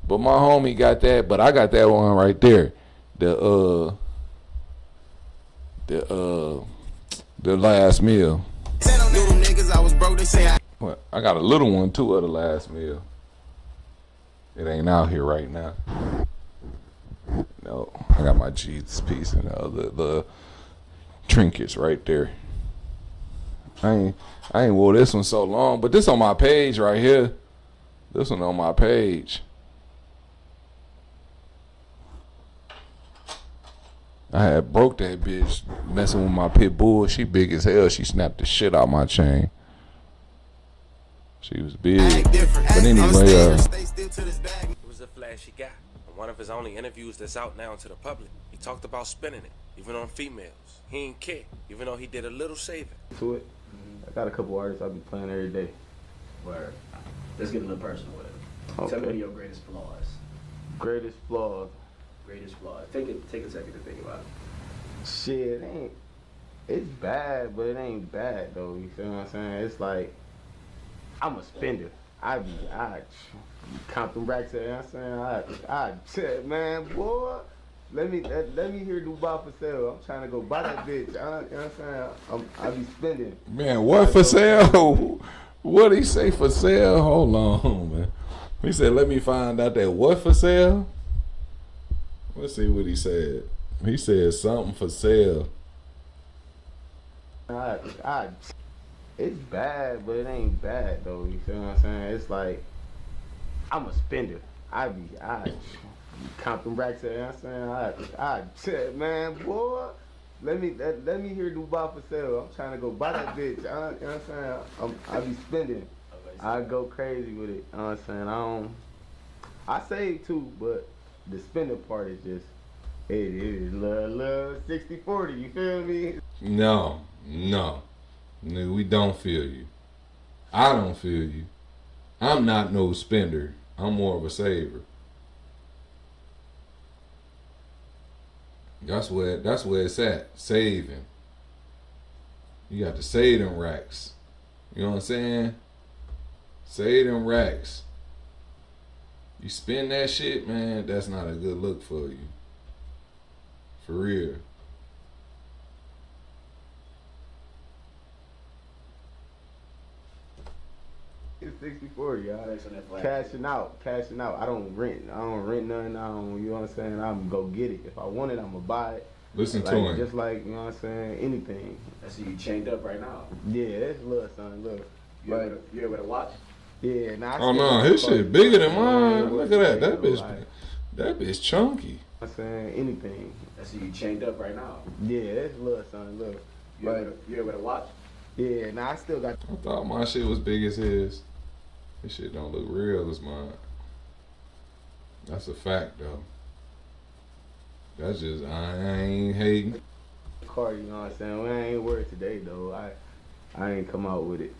But my homie got that, but I got that one right there. The last meal. What? I got a little one too of the last meal. It ain't out here right now. No, I got my Jesus piece and the trinkets right there. I ain't wore this one so long, but this on my page right here. This one on my page. I had broke that bitch messing with my pit bull. She big as hell. She snapped the shit out my chain. She was big. But anyway, It was a flashy guy. In one of his only interviews that's out now to the public, he talked about spinning it, even on females. He ain't care, even though he did a little saving. To it. I got a couple artists I be playing every day. Word. Let's get a little personal with it. Okay. Tell me your greatest flaws. Greatest flaws. Greatest flaws. Take a second to think about it. Shit, it's bad, but it ain't bad though. You feel what I'm saying? It's like, I'm a spender. I count them racks. You know what I'm saying? Man, boy, let me hear Dubai for sale. I'm trying to go buy that bitch. You know what I'm saying? I be spending. Man, what for sale? What did he say for sale? Hold on, man. He said, let me find out that what for sale? Let's see what he said. He said something for sale. It's bad, but it ain't bad though. You feel what I'm saying? It's like I'm a spender. I count them racks. You know what I'm saying? Man, boy, let me hear Dubai for sale. I'm trying to go buy that bitch. You know what I'm saying? I be spending. I go crazy with it. You know what I'm saying? I save too, but the spending part is just it is little 60-40. You feel me? No. Nigga, we don't feel you. I don't feel you. I'm not no spender. I'm more of a saver. That's where it's at. Saving. You got to save them racks. You know what I'm saying? Save them racks. You spend that shit, man, that's not a good look for you. For real. It's 60-40, y'all. Cashing out. I don't rent nothing. You know what I'm saying? I'm go get it. If I want it, I'm gonna buy it. Listen to him. Just like, you know what I'm saying, anything. I see you chained up right now. Yeah, that's little son, look. You able to watch? Yeah, nah. Oh no, his shit bigger than mine. Look at that. That bitch chunky. I'm saying anything. I see you chained up right now. Yeah, that's little son, look. You able to watch? Yeah, nah, I still got. I thought my shit was big as his. This shit don't look real as mine. That's a fact though. That's just, I ain't hating. Car, you know what I'm saying? We ain't worried today though. I ain't come out with it.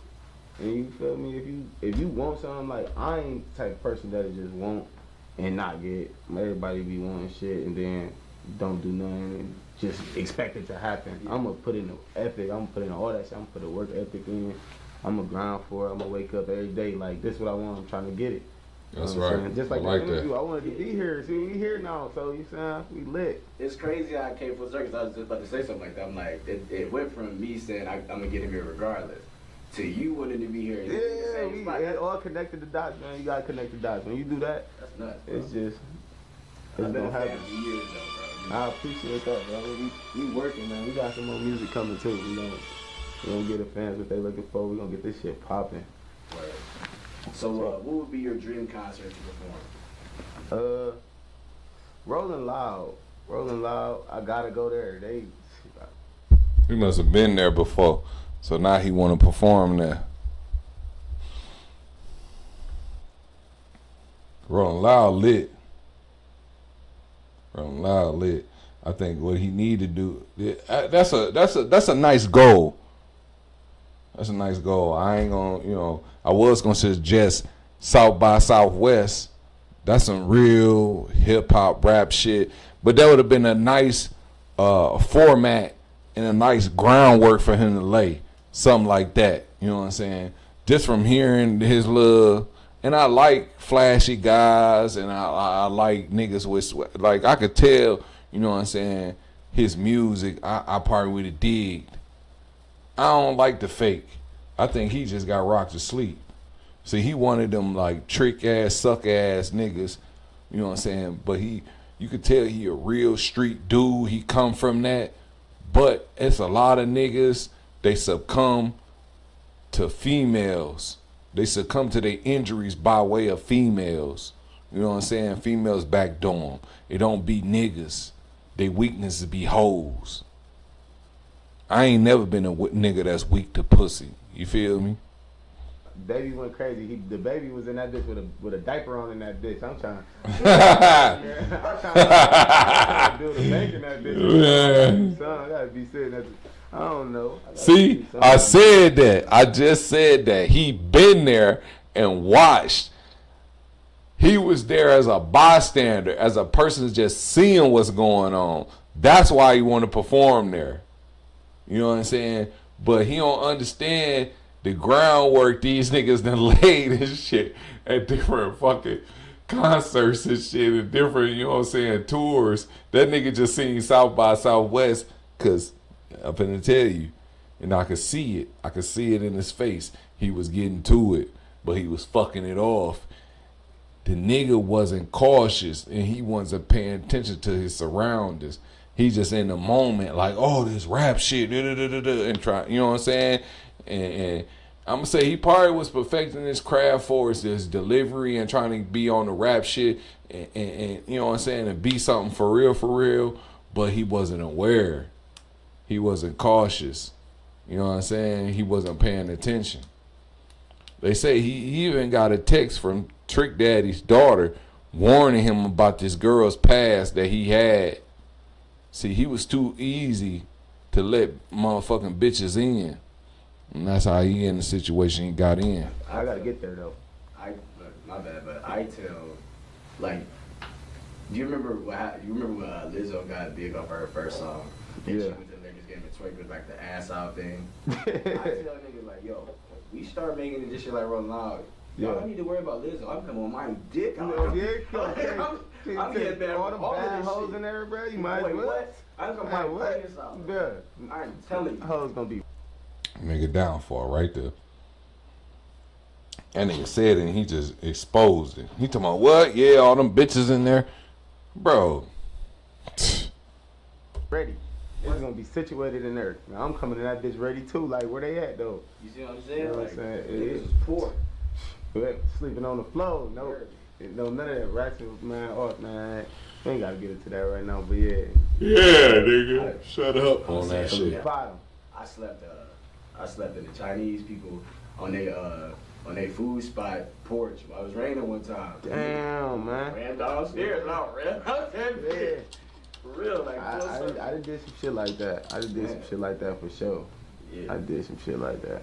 And you feel me? If you want something, like, I ain't the type of person that just want and not get. Everybody be wanting shit and then don't do nothing and just expect it to happen. I'm gonna put in the ethic. I'm gonna put in all that shit. I'm gonna put the work ethic in. I'm gonna grind for it. I'm gonna wake up every day like, this is what I want. I'm trying to get it. That's right. Just like, I like that. that. I wanted to be here. See, we here now. So you saying we lit. It's crazy how I came full circle. I was just about to say something like that. I'm like, it went from me saying I'm gonna get him here regardless to you wanting to be here. It all connected the dots, man. You gotta connect the dots. When you do that, that's nuts, bro. It's just I've been gonna a fan happen. for years though, bro. I appreciate that, bro. We working, man. We got some more music coming too. We gonna get the fans what they looking for. We gonna get this shit popping. Right. So, what would be your dream concert to perform? Rolling Loud. I gotta go there. He must have been there before, so now he want to perform there. Rolling Loud lit. I think what he need to do, that's a nice goal. That's a nice goal. I ain't gonna, I was gonna suggest South by Southwest. That's some real hip hop rap shit. But that would have been a nice format and a nice groundwork for him to lay. Something like that. You know what I'm saying? Just from hearing his little, and I like flashy guys, and I like niggas with sweat. Like, I could tell, you know what I'm saying, his music, I probably would have digged. I don't like the fake. I think he just got rocked to sleep. See, he wanted them like trick ass, suck ass niggas. You know what I'm saying? But you could tell he a real street dude. He come from that. But it's a lot of niggas, they succumb to females. They succumb to their injuries by way of females. You know what I'm saying? Females backdoor them. It don't be niggas. Their weakness is be hoes. I ain't never been a nigga that's weak to pussy. You feel me? Baby went crazy. The baby was in that bitch with a diaper on in that bitch. I'm trying to build a bank in that bitch. Son, I gotta be sitting at I don't know. See, I said that. I just said that. He been there and watched. He was there as a bystander, as a person just seeing what's going on. That's why he want to perform there. You know what I'm saying? But he don't understand the groundwork these niggas done laid and shit at different fucking concerts and shit and different, you know what I'm saying, tours. That nigga just seen South by Southwest because I'm finna tell you, and I could see it. I could see it in his face. He was getting to it, but he was fucking it off. The nigga wasn't cautious and he wasn't paying attention to his surroundings. He's just in the moment, like, oh, this rap shit, and try, you know what I'm saying? And I'm gonna say he probably was perfecting his craft for his delivery and trying to be on the rap shit, and you know what I'm saying, and be something for real. But he wasn't aware. He wasn't cautious. You know what I'm saying? He wasn't paying attention. They say he even got a text from Trick Daddy's daughter warning him about this girl's past that he had. See, he was too easy to let motherfucking bitches in. And that's how he in the situation he got in. I gotta get there though. My bad, but I tell, like, do you remember when Lizzo got big off her first song? And she went to the niggas game and twerked with like the ass out thing. I tell niggas like, yo, we start making this shit like Rolling Loud. Y'all don't need to worry about Lizzo. I'm coming on my dick. I'm getting bad. All the bad hoes in there, bro. You might as well. What? I'm coming on my dick. I'm telling you, hoes gonna be. Nigga downfall right there. That nigga said it and he just exposed it. He talking about what? Yeah, all them bitches in there. Bro. Ready. It's gonna be situated in there. Now I'm coming in that bitch ready too. Like where they at though? You see what I'm saying? You know what I'm saying? It is poor. But sleeping on the floor. No, none of that ratchet, man. Oh man. We ain't gotta get into that right now, but yeah. Yeah, nigga. Shut up on that shit. Bottom. I slept in the Chinese people on their food spot porch. I was raining one time. Damn, man. Ran downstairs and I ran out that bitch. For real, like I did some shit like that. I did some shit like that for sure. Yeah. I did some shit like that.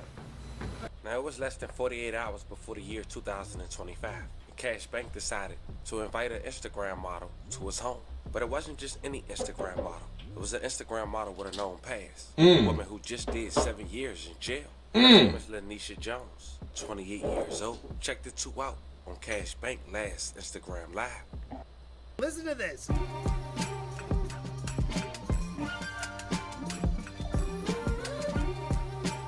Now, it was less than 48 hours before the year 2025. Cash Bank decided to invite an Instagram model to his home. But it wasn't just any Instagram model. It was an Instagram model with a known past. A woman who just did 7 years in jail. Her name is Lanisha Jones, 28 years old. Check the two out on Cash Bank last Instagram Live. Listen to this.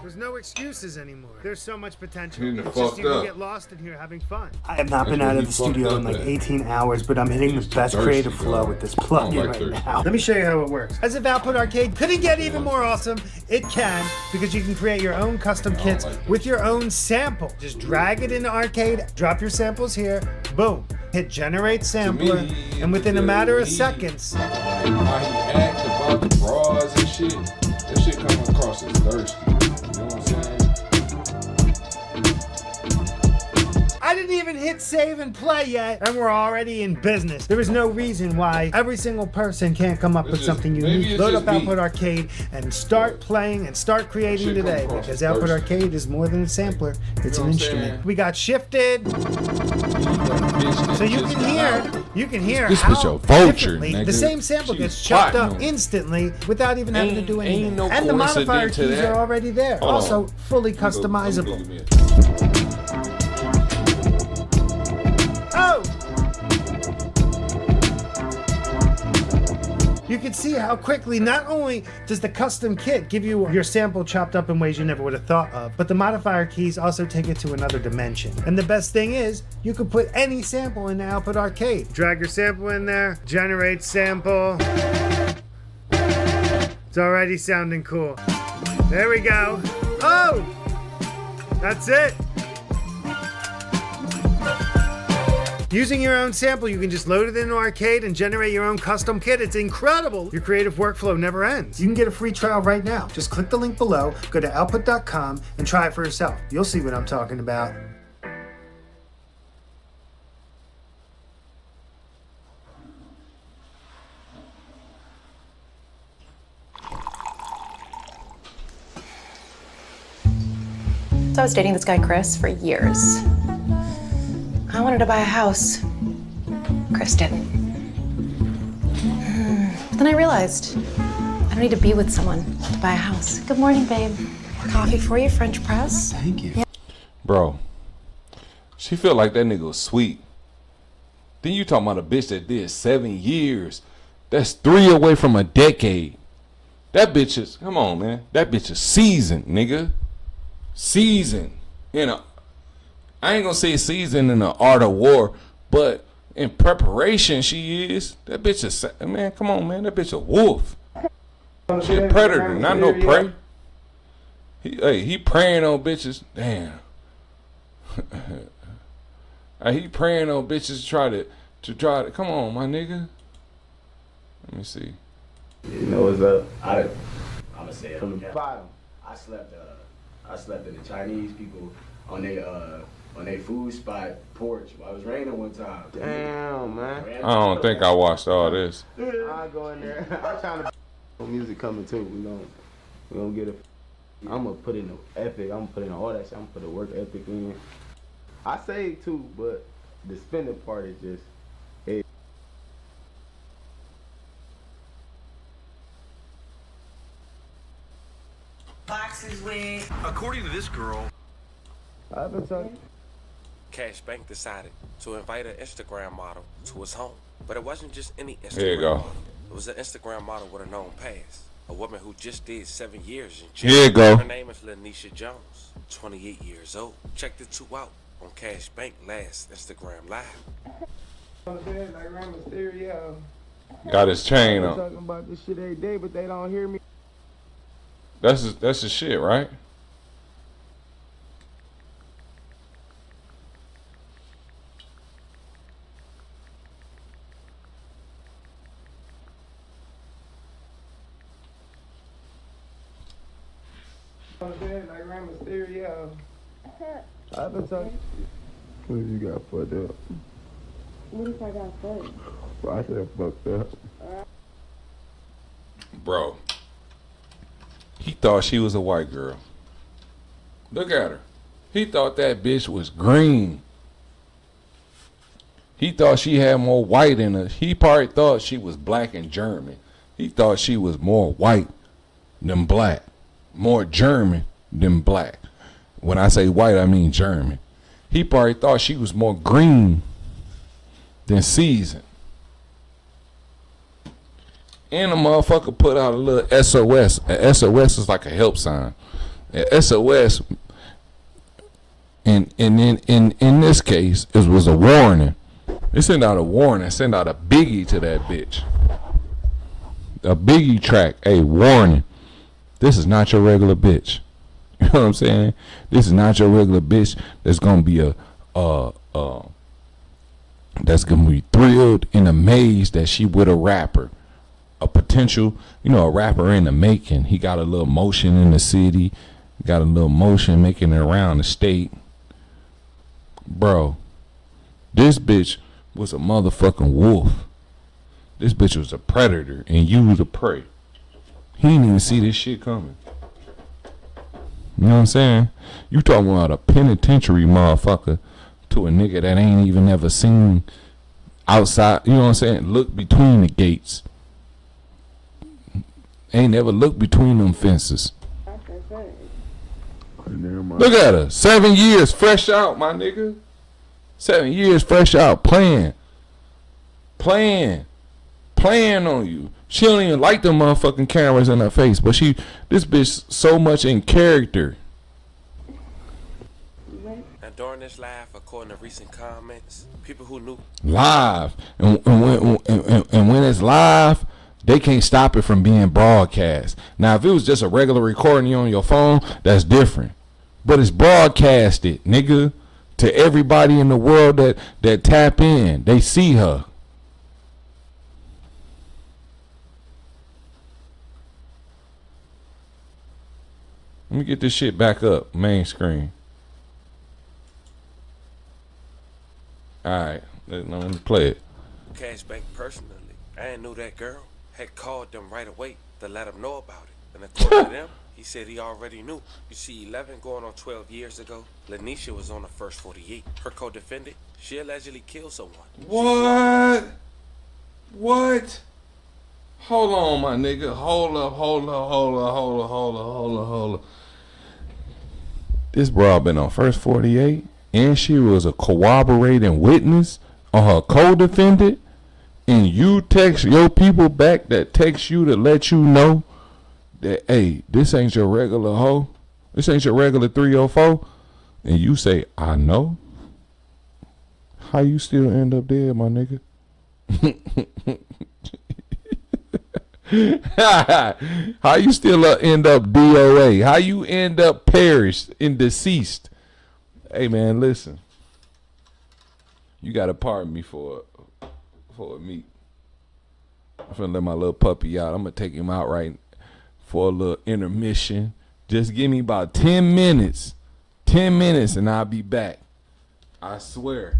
There's no excuses anymore. There's so much potential. It's just you can get lost in here having fun. I have not been out of the studio in like 18 hours, but I'm hitting the best creative flow with this plugin right now. Let me show you how it works. As if Output Arcade couldn't get even more awesome, it can, because you can create your own custom kits with your own sample. Just drag it into Arcade, drop your samples here, boom. Hit Generate Sampler, and within a matter of seconds. How he act about the bras and shit, that shit coming across as thirsty. You know what I'm saying? I didn't even hit save and play yet, and we're already in business. There is no reason why every single person can't come up with something unique. Load up Output Arcade and start playing and start creating today, because Output Arcade is more than a sampler, it's an instrument. We got shifted, so you can hear this how vulture, differently the same sample gets chopped up instantly without even having to do anything. And the modifier keys are already there, also fully customizable. You can see how quickly not only does the custom kit give you your sample chopped up in ways you never would have thought of, but the modifier keys also take it to another dimension. And the best thing is, you can put any sample in the Output Arcade. Drag your sample in there, generate sample. It's already sounding cool. There we go. Oh! That's it. Using your own sample, you can just load it into Arcade and generate your own custom kit. It's incredible. Your creative workflow never ends. You can get a free trial right now. Just click the link below, go to output.com, and try it for yourself. You'll see what I'm talking about. So I was dating this guy, Chris, for years. I wanted to buy a house. Chris didn't. But then I realized I don't need to be with someone to buy a house. Good morning, babe. Coffee for you, French press. Thank you. Yeah. Bro, she feel like that nigga was sweet. Then you talking about a bitch that did 7 years. That's 3 away from a decade. That bitch is, come on, man. That bitch is seasoned, nigga. Seasoned. You know, I ain't gonna say seasoned in the art of war, but In preparation, she is. That bitch is, man, come on, man. That bitch a wolf. She a predator, not no prey. He preying on bitches. Damn. He preying on bitches to try to, come on, my nigga. Let me see. You know what's up? I'm gonna say it From the again. bottom. I slept in the Chinese people on their food spot porch while it was raining one time. Damn, man. I don't think I watched all this. I go in there. I'm trying to music coming too. We gonna get it. I'm gonna put in the epic. I'm gonna put in all that shit. I'm gonna put the work ethic in. I save too, but the spending part is just. Boxes with. According to this girl, I've been talking. Cash Bank decided to invite an Instagram model to his home. But it wasn't just any Instagram Here you go. model. It was an Instagram model with a known past. A woman who just did 7 years in jail. Here you go. Her name is Lanisha Jones, 28 years old. Check the two out on Cash Bank last Instagram Live. Got his chain I'm on. talking about this shit every day, but they don't hear me. That's his shit, right? On the bed like Rey Mysterio. I've been talking. What you got fucked up? What if I got fucked? Well, I said fucked up. Bro. He thought she was a white girl. Look at her. He thought that bitch was green. He thought she had more white in her. He probably thought she was black and German. He thought she was more white than black. More German than black. When I say white, I mean German. He probably thought she was more green than seasoned. And the motherfucker put out a little SOS. A SOS is like a help sign. A SOS, in this case, it was a warning. They sent out a warning. Send out a biggie to that bitch. A biggie track. A warning. This is not your regular bitch. You know what I'm saying? This is not your regular bitch. That's gonna be that's gonna be thrilled and amazed that she with a rapper. A potential, a rapper in the making. He got a little motion in the city, got a little motion making it around the state. Bro, this bitch was a motherfucking wolf. This bitch was a predator and you was a prey. He didn't even see this shit coming. You know what I'm saying? You talking about a penitentiary motherfucker to a nigga that ain't even ever seen outside, you know what I'm saying? Look between the gates. Ain't never looked between them fences. Look at her. 7 years fresh out, my nigga. 7 years fresh out playing on you. She don't even like them motherfucking cameras in her face, but this bitch so much in character. Now during this live, according to recent comments, people who knew Live. And when it's live, they can't stop it from being broadcast. Now, if it was just a regular recording on your phone, that's different. But it's broadcasted, nigga, to everybody in the world that tap in. They see her. Let me get this shit back up, main screen. Alright, let me play it. Cash Bank personally, I knew that girl, had called them right away to let them know about it. And according to them, he said he already knew. You see, 11 going on 12 years ago, Lanisha was on the first 48. Her co-defendant, she allegedly killed someone. What? Hold on, my nigga. Hold up. This broad been on first 48, and she was a corroborating witness on her co-defendant, and you text your people back that text you to let you know that, hey, this ain't your regular hoe. This ain't your regular 304. And you say, I know. How you still end up dead, my nigga? How you still end up DOA? How you end up perished and deceased? Hey man, listen. You gotta pardon me for a meet. I'm finna let my little puppy out. I'm gonna take him out right for a little intermission. Just give me about 10 minutes. 10 minutes and I'll be back. I swear.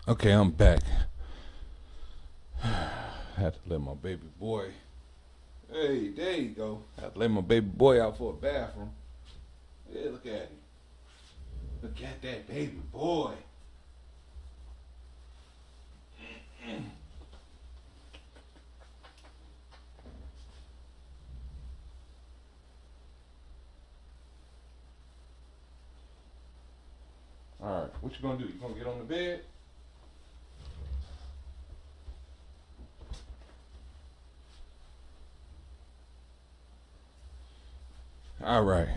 Okay, I'm back. Had to let my baby boy. Hey, there you go. Had to let my baby boy out for a bathroom. Yeah, look at him. Look at that baby boy. All right, what you gonna do? You gonna get on the bed? All right.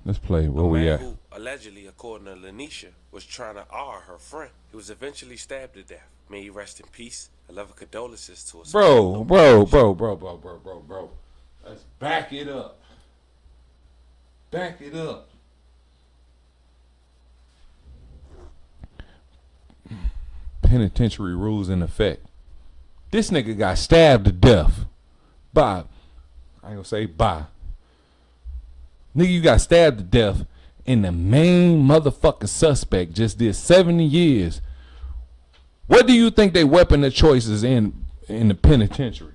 Let's play. Where we at? Who, allegedly, according to Lanisha, was trying to R her friend. He was eventually stabbed to death. May he rest in peace. I love condolences to us. Bro. Let's back it up. Back it up. Penitentiary rules in effect. This nigga got stabbed to death by, I ain't gonna say by. Nigga, you got stabbed to death and the main motherfucking suspect just did 70 years. What do you think they weapon of choice is in the penitentiary?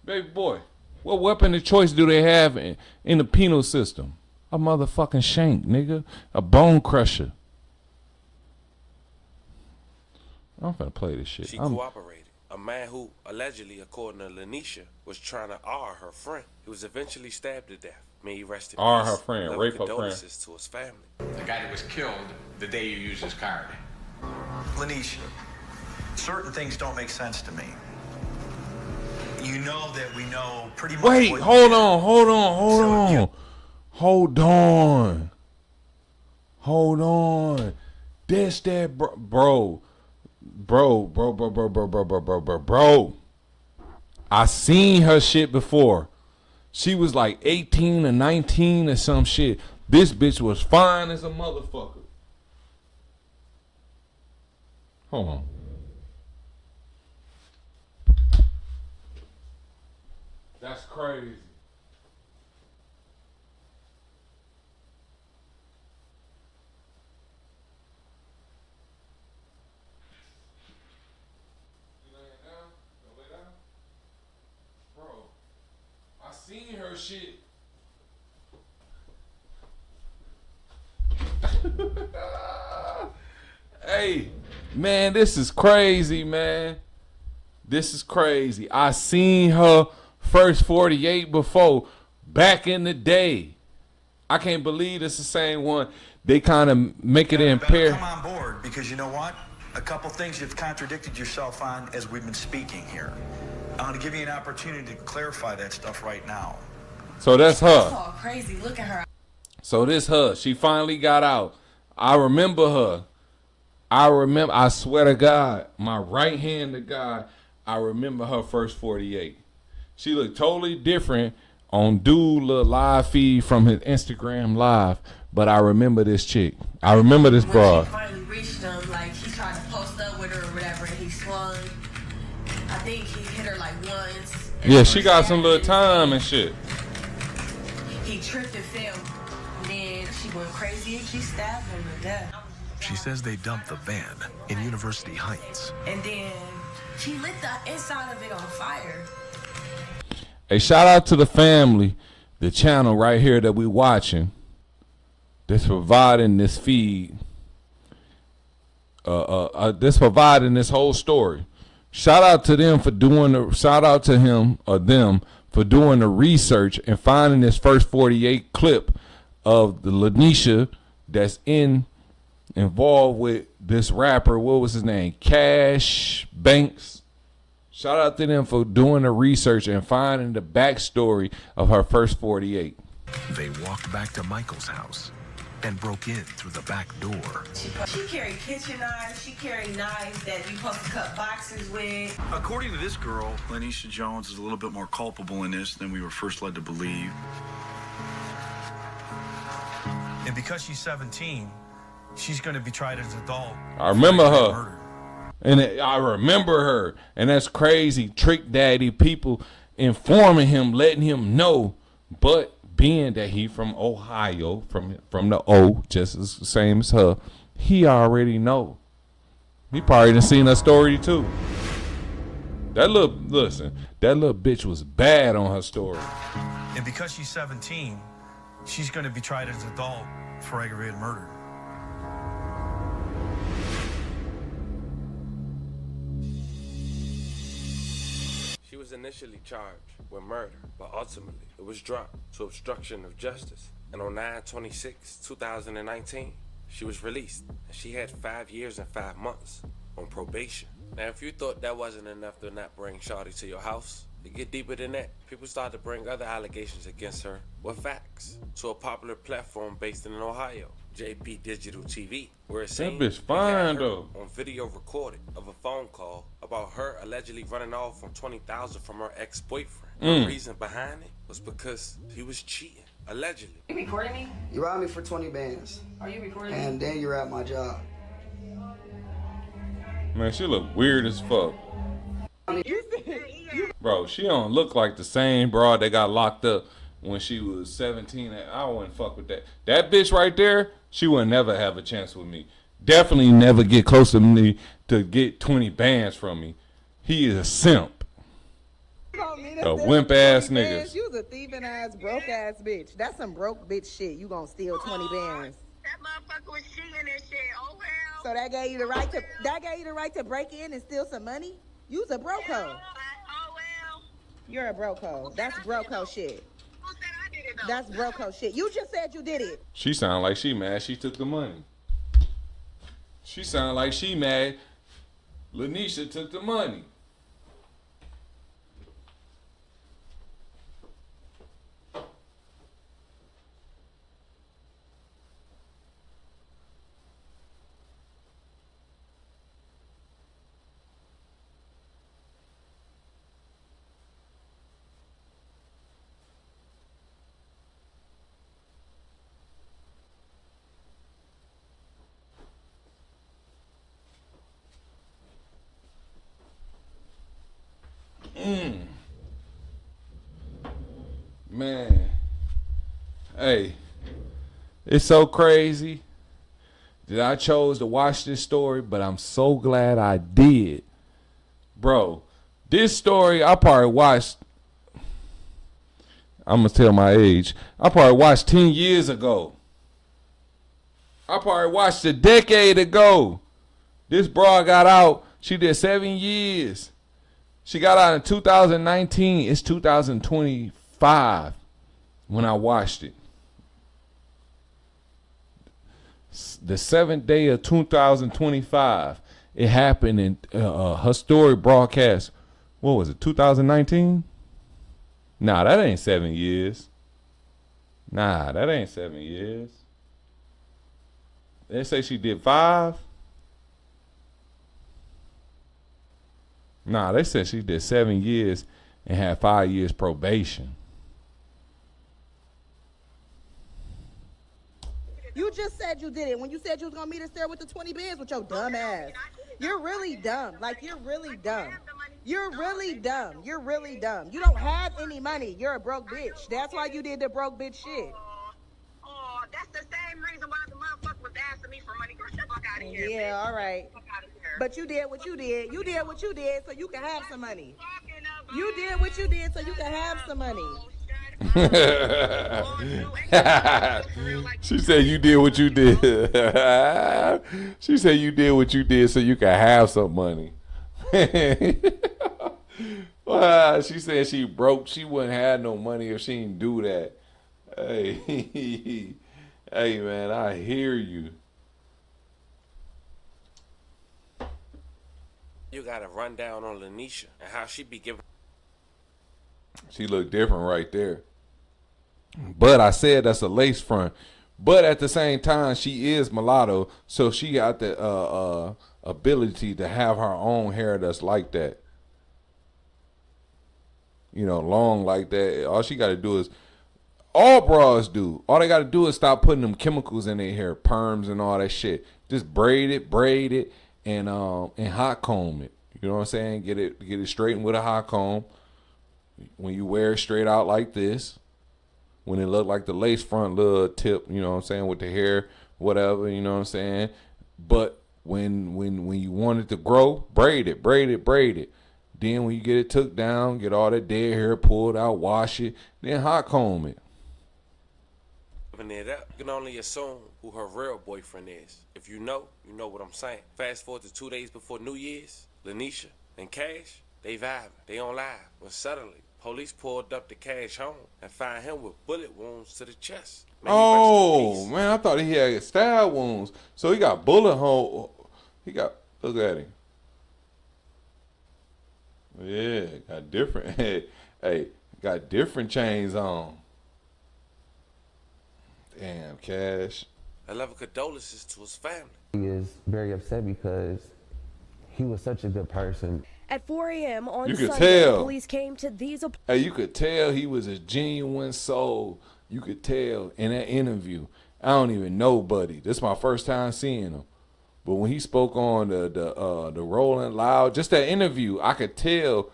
Baby boy, what weapon of choice do they have in the penal system? A motherfucking shank, nigga. A bone crusher. I'm finna play this shit. She cooperated. A man who, allegedly, according to Lanisha, was trying to R her friend. He was eventually stabbed to death. May he rest in Or peace. her friend, Love rape and her friend. condolences to his family. The guy that was killed the day you used his card. Lanisha, certain things don't make sense to me. You know that we know pretty much. Wait, what hold on. This that bro. I seen her shit before. She was like 18 or 19 or some shit. This bitch was fine as a motherfucker. Hold on. That's crazy. Bro, I seen her shit. Hey, man, this is crazy, man. This is crazy. I seen her first 48 before, back in the day. I can't believe it's the same one. They kind of make it impair. Come on board, because you know what? A couple things you've contradicted yourself on as we've been speaking here. I want to give you an opportunity to clarify that stuff right now. So that's her. That's all crazy. Look at her. So this her. She finally got out. I remember her. I swear to God, my right hand to God, I remember her first 48. She looked totally different on dude little live feed from his Instagram live, but I remember this chick. I remember this broad. When she finally reached him, like he tried to post up with her or whatever, and he swung. I think he hit her like once. Yeah, she got some little time and shit. He tripped and fell. Then she went crazy and she stabbed him to death. She says they dumped the van in University Heights. And then she lit the inside of it on fire. Hey, shout out to the family, the channel right here that we watching, that's providing this feed, that's providing this whole story. Shout out to them for doing the, shout out to him or them for doing the research and finding this first 48 clip of the Lanisha that's involved with this rapper. What was his name? Cash Banks. Shout out to them for doing the research and finding the backstory of her first 48. They walked back to Michael's house and broke in through the back door. She carried kitchen knives. She carried knives that you supposed to cut boxes with. According to this girl, Lanisha Jones is a little bit more culpable in this than we were first led to believe. And because she's 17, she's going to be tried as an adult. I remember her. And I remember her. And that's crazy. Trick Daddy people informing him, letting him know. But being that he from Ohio, from the O, just as the same as her, he already know. He probably done seen her story too. That little bitch was bad on her story. And because she's 17, she's going to be tried as an adult for aggravated murder. She was initially charged with murder, but ultimately it was dropped to obstruction of justice. And on 9/26/2019, she was released, and she had 5 years and 5 months on probation. Now, if you thought that wasn't enough to not bring Shawty to your house, to get deeper than that, people started to bring other allegations against her with facts to a popular platform based in Ohio, JP Digital TV, where it seemed That bitch fine though. on video recorded of a phone call about her allegedly running off from $20,000 from her ex-boyfriend. The reason behind it was because he was cheating, allegedly. You recording me? You robbed me for 20 bands. Are you recording me? And then you're at my job. Man, she look weird as fuck. Bro, she don't look like the same broad that got locked up when she was 17. I wouldn't fuck with that. That bitch right there, she would never have a chance with me. Definitely never get close to me to get 20 bands from me. He is a simp. A wimp ass nigga. You was a thieving ass, broke ass bitch. That's some broke bitch shit. You gonna steal 20 bands. That motherfucker was cheating and shit. Oh well. So that gave you the right to break in and steal some money? You's a broke hoe. Oh well. You're a broke hoe. That's broke hoe shit. Who said I did it, That's broco shit. You just said you did it. She sound like she mad she took the money. She sound like she mad Lanisha took the money. Man, hey, it's so crazy that I chose to watch this story, but I'm so glad I did. Bro, this story I probably watched, I'm going to tell my age, I probably watched 10 years ago. I probably watched a decade ago. This broad got out, she did 7 years. She got out in 2019. It's 2025 when I watched it. The 7th day of 2025. It happened in her story broadcast. What was it, 2019? Nah, that ain't 7 years. Nah, that ain't 7 years. They say she did 5. Nah, they said she did 7 years and had 5 years probation. You just said you did it when you said you was gonna meet us there with the 20 bands with your dumb ass. You're really dumb. Like, you're really dumb. You're really dumb. You're really dumb. You don't have any money. You're a broke bitch. That's why you did the broke bitch shit. Oh, that's the same reason why the motherfucker was asking me for money. Get the fuck out of here. Yeah, all right. But you did what you did. You did what you did so you can have some money. You did what you did so you can have some money. She said you did what you did. She said you did what you did so you can have some money. She said she broke. She wouldn't have no money if she didn't do that. Hey, hey man, I hear you. You got a rundown on Lanisha and how she be giving. She looked different right there. But I said that's a lace front. But at the same time, she is mulatto, so she got the ability to have her own hair that's like that. You know, long like that. All she got to do is, all bras do. All they got to do is stop putting them chemicals in their hair, perms and all that shit. Just braid it, and hot comb it. You know what I'm saying? Get it straightened with a hot comb. When you wear it straight out like this, when it look like the lace front little tip, you know what I'm saying, with the hair, whatever, you know what I'm saying. But when you want it to grow, braid it. Then when you get it took down, get all that dead hair pulled out, wash it, then hot comb it. It up. You can only assume who her real boyfriend is. If you know what I'm saying. Fast forward to 2 days before New Year's, Lanisha and Cash, they vibing, they on live. When suddenly, police pulled up to Cash home and found him with bullet wounds to the chest. Oh man, I thought he had stab wounds. So he got bullet hole. Look at him. Yeah, got different. Hey, got different chains on. Damn, Cash. I love condolences to his family. He is very upset because he was such a good person. At 4 a.m. on You could Sunday, tell. police came to these. Hey, you could tell he was a genuine soul. You could tell in that interview. I don't even know Buddy. This is my first time seeing him. But when he spoke on the Rolling Loud, just that interview, I could tell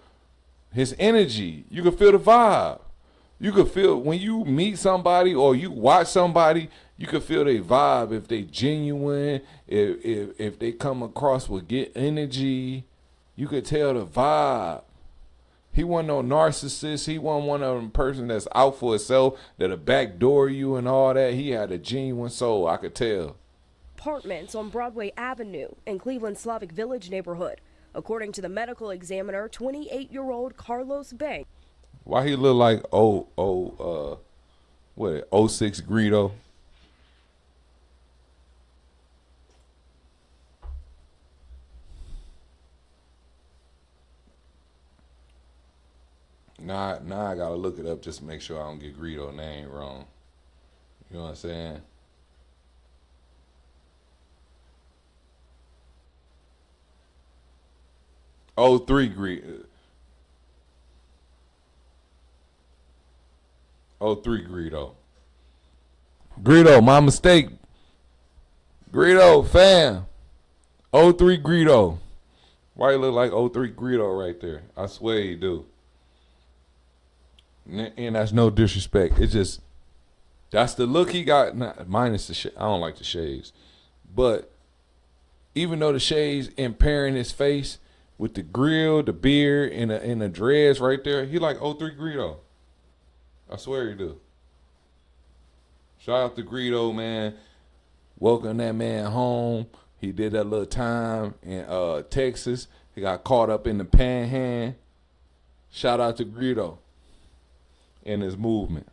his energy. You could feel the vibe. You could feel when you meet somebody or you watch somebody, you could feel their vibe, if they genuine, if they come across with good energy. You could tell the vibe. He wasn't no narcissist. He wasn't one of them person that's out for himself, that'll backdoor you and all that. He had a genuine soul, I could tell. Apartments on Broadway Avenue in Cleveland's Slavic Village neighborhood. According to the medical examiner, 28-year-old Carlos Banks. Why he look like what, 06 Greedo. Now I gotta look it up just to make sure I don't get Greedo name wrong. You know what I'm saying? Oh, 03 Greedo. 03 Greedo. Greedo, my mistake. Greedo, fam. 03 Greedo. Why you look like 03 Greedo right there? I swear you do. And that's no disrespect. It's just, that's the look he got. Minus the I don't like the shades. But even though the shades impairing his face with the grill, the beard, and the dreads right there, he like 03 Greedo. I swear you do. Shout out to Greedo, man. Welcome that man home. He did that little time in Texas. He got caught up in the panhandle. Shout out to Greedo and his movement.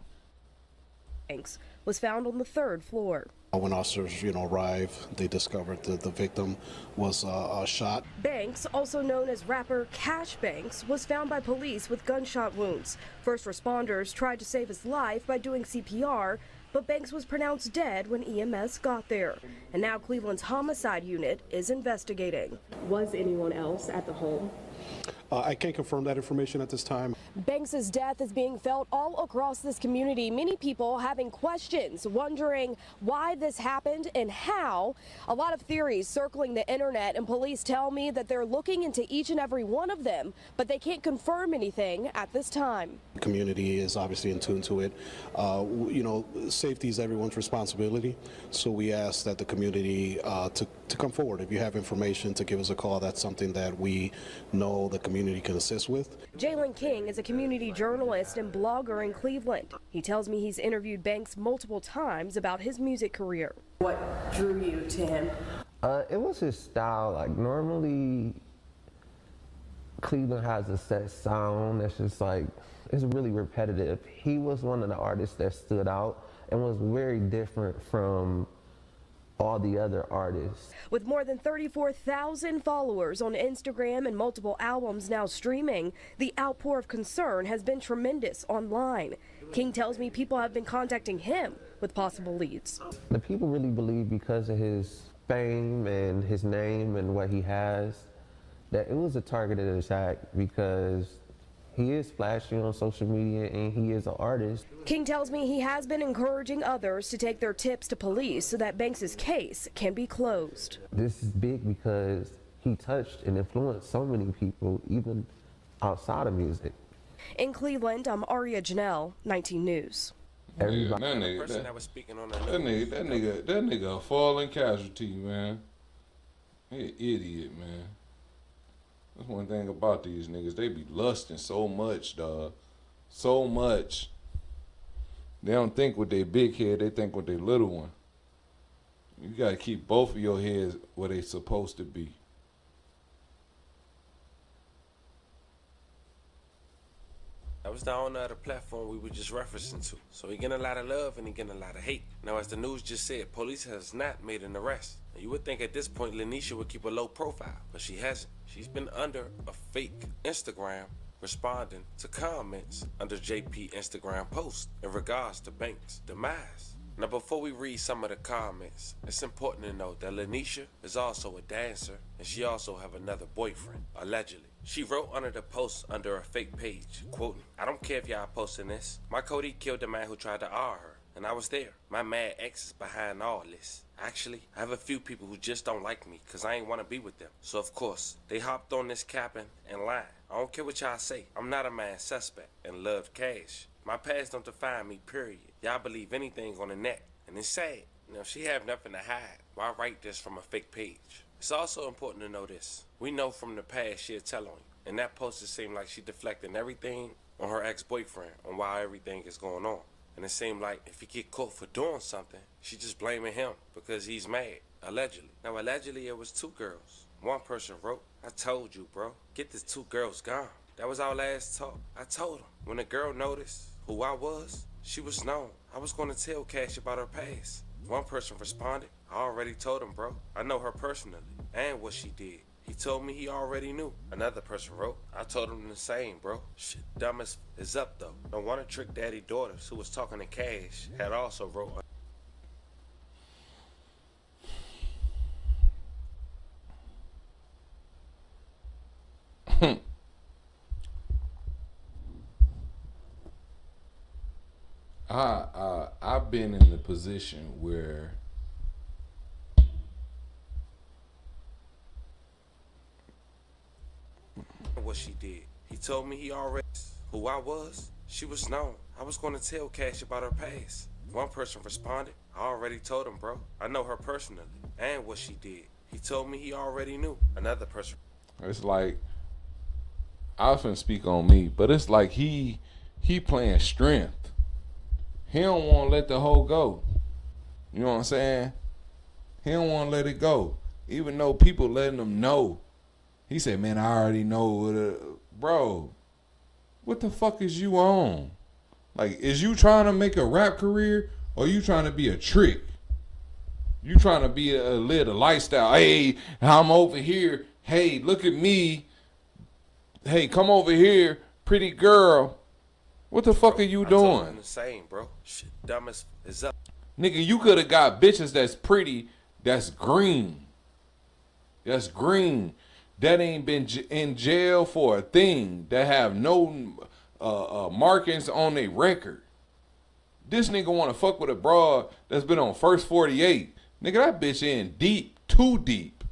Banks was found on the 3rd floor. When officers, arrived, they discovered that the victim was shot. Banks, also known as rapper Cash Banks, was found by police with gunshot wounds. First responders tried to save his life by doing CPR, but Banks was pronounced dead when EMS got there. And now Cleveland's homicide unit is investigating. Was anyone else at the home? I can't confirm that information at this time. Banks's death is being felt all across this community. Many people having questions, wondering why this happened and how. A lot of theories circling the internet, and police tell me that they're looking into each and every one of them, but they can't confirm anything at this time. The community is obviously in tune to it. Safety is everyone's responsibility, so we ask that the community to come forward. If you have information, to give us a call. That's something that we know the community can assist with. Jalen King is a community journalist and blogger in Cleveland. He tells me he's interviewed Banks multiple times about his music career. What drew you to him? It was his style. Like, normally Cleveland has a set sound that's just like, it's really repetitive. He was one of the artists that stood out and was very different from all the other artists. With more than 34,000 followers on Instagram and multiple albums now streaming, the outpour of concern has been tremendous online. King tells me people have been contacting him with possible leads. The people really believe, because of his fame and his name and what he has, that it was a targeted attack, because he is flashy on social media and he is an artist. King tells me he has been encouraging others to take their tips to police so that Banks's case can be closed. This is big because he touched and influenced so many people, even outside of music. In Cleveland, I'm Aria Janelle, 19 News. That nigga a fallen casualty, man. He an idiot, man. That's one thing about these niggas. They be lusting so much, dog. So much. They don't think with their big head, they think with their little one. You gotta keep both of your heads where they supposed to be. That was the owner of the platform we were just referencing to. So he getting a lot of love and he getting a lot of hate. Now, as the news just said, police has not made an arrest. Now, you would think at this point Lanisha would keep a low profile, but she hasn't. She's been under a fake Instagram responding to comments under JP Instagram posts in regards to Banks' demise. Now, before we read some of the comments, it's important to note that Lanisha is also a dancer, and she also have another boyfriend, allegedly. She wrote under the post under a fake page, quoting, "I don't care if y'all posting this. My Cody killed the man who tried to R her, and I was there. My mad ex is behind all this. Actually, I have a few people who just don't like me because I ain't want to be with them. So, of course, they hopped on this capping and lying. I don't care what y'all say. I'm not a man suspect and love cash. My past don't define me, period. Y'all believe anything on the net, and it's sad. She have nothing to hide. Why write this from a fake page? It's also important to know this. We know from the past she'll tell on you. And that post, it seemed like she deflecting everything on her ex-boyfriend on why everything is going on. And it seemed like if he get caught for doing something, she just blaming him because he's mad, allegedly. Now, allegedly, it was 2 girls. One person wrote, "I told you, bro, get the 2 girls gone." That was our last talk. I told him. When the girl noticed who I was, she was known. I was gonna tell Cash about her past. One person responded. I already told him, bro. I know her personally and what she did. He told me he already knew. Another person wrote. I told him the same, bro. Shit, dumb as is up though. No wonder Trick Daddy Daughters, who was talking to Cash, had also wrote. I've been in the position where What she did. He told me he already who I was. She was known. I was going to tell Cash about her past. One person responded. I already told him, bro. I know her personally and what she did. He told me he already knew. Another person. it's like, I often speak on me, but it's like he playing strength. He don't want to let the hoe go. You know what I'm saying? He don't want to let it go, even though people letting him know. He said, "Man, I already know." Bro, what the fuck is you on? Like, is you trying to make a rap career, or you trying to be a trick? You trying to be live a lifestyle? Hey, I'm over here. Hey, look at me. Hey, come over here, pretty girl. What the fuck are you I told doing? him the same, bro. Shit, dumb as is up. Nigga, you could have got bitches that's pretty, that's green. That's green. That ain't been in jail for a thing. That have no markings on their record. This nigga want to fuck with a broad that's been on First 48. Nigga, that bitch in deep, too deep.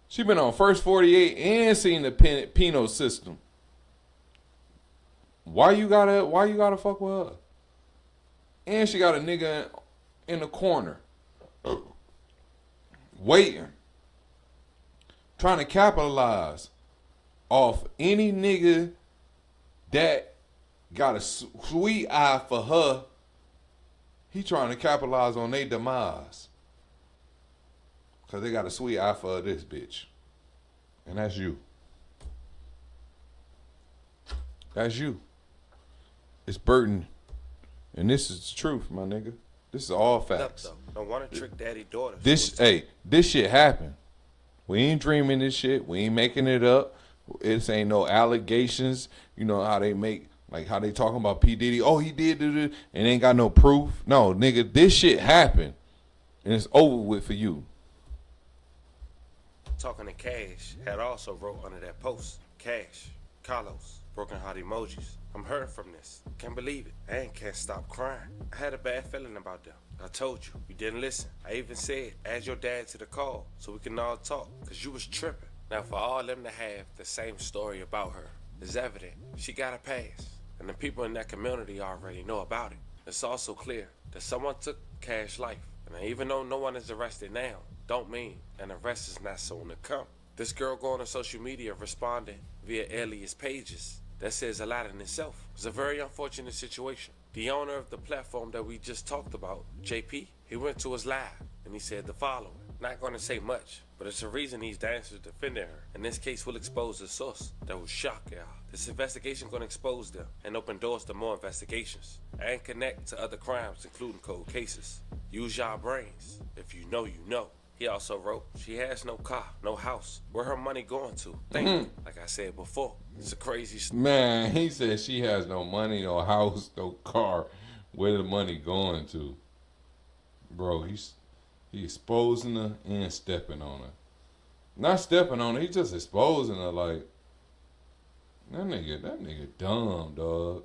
She been on First 48 and seen the penal system. Why you gotta fuck with her? And she got a nigga in the corner waiting, trying to capitalize off any nigga that got a sweet eye for her. He trying to capitalize on their demise, cause they got a sweet eye for this bitch, and that's you. That's you. It's Burton, and this is the truth, my nigga. This is all facts. No wonder Trick Daddy Daughters. This shit happened. We ain't dreaming this shit. We ain't making it up. It ain't no allegations. You know how they make, like how they talking about P. Diddy. Oh, he did it, and ain't got no proof. No, nigga, this shit happened, and it's over with for you. Talking to Cash had also wrote under that post. Cash, Carlos, broken heart emojis. I'm hurting from this. Can't believe it. And can't stop crying. I had a bad feeling about them. I told you. You didn't listen. I even said, add your dad to the call so we can all talk, because you was tripping. Now, for all them to have the same story about her, it's evident she got a past, and the people in that community already know about it. It's also clear that someone took Cash's life, and even though no one is arrested now, don't mean an arrest is not soon to come. This girl going on social media responding via alias pages, that says a lot in itself. It's a very unfortunate situation. The owner of the platform that we just talked about, JP, he went to his live and he said the following. Not going to say much, but it's a reason these dancers defended her. And this case will expose the source that will shock y'all. This investigation going to expose them and open doors to more investigations and connect to other crimes, including cold cases. Use y'all brains. If you know, you know. He also wrote, she has no car, no house. Where her money going to? Think, like I said before, it's a crazy story. Man, he said she has no money, no house, no car. Where the money going to? Bro, he's exposing her and stepping on her. Not stepping on her, he's just exposing her like, that nigga dumb, dog.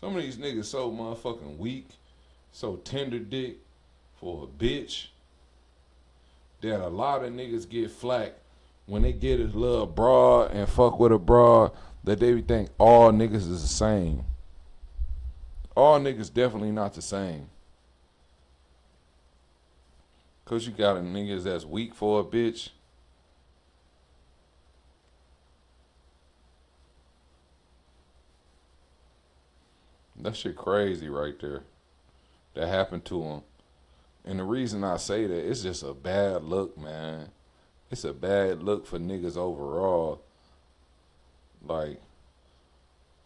Some of these niggas so motherfucking weak, so tender dick for a bitch, that a lot of niggas get flack when they get a little broad and fuck with a broad, that they think all niggas is the same. All niggas definitely not the same. Cause you got a niggas that's weak for a bitch. That shit crazy right there. That happened to him. And the reason I say that, it's just a bad look, man. It's a bad look for niggas overall. Like,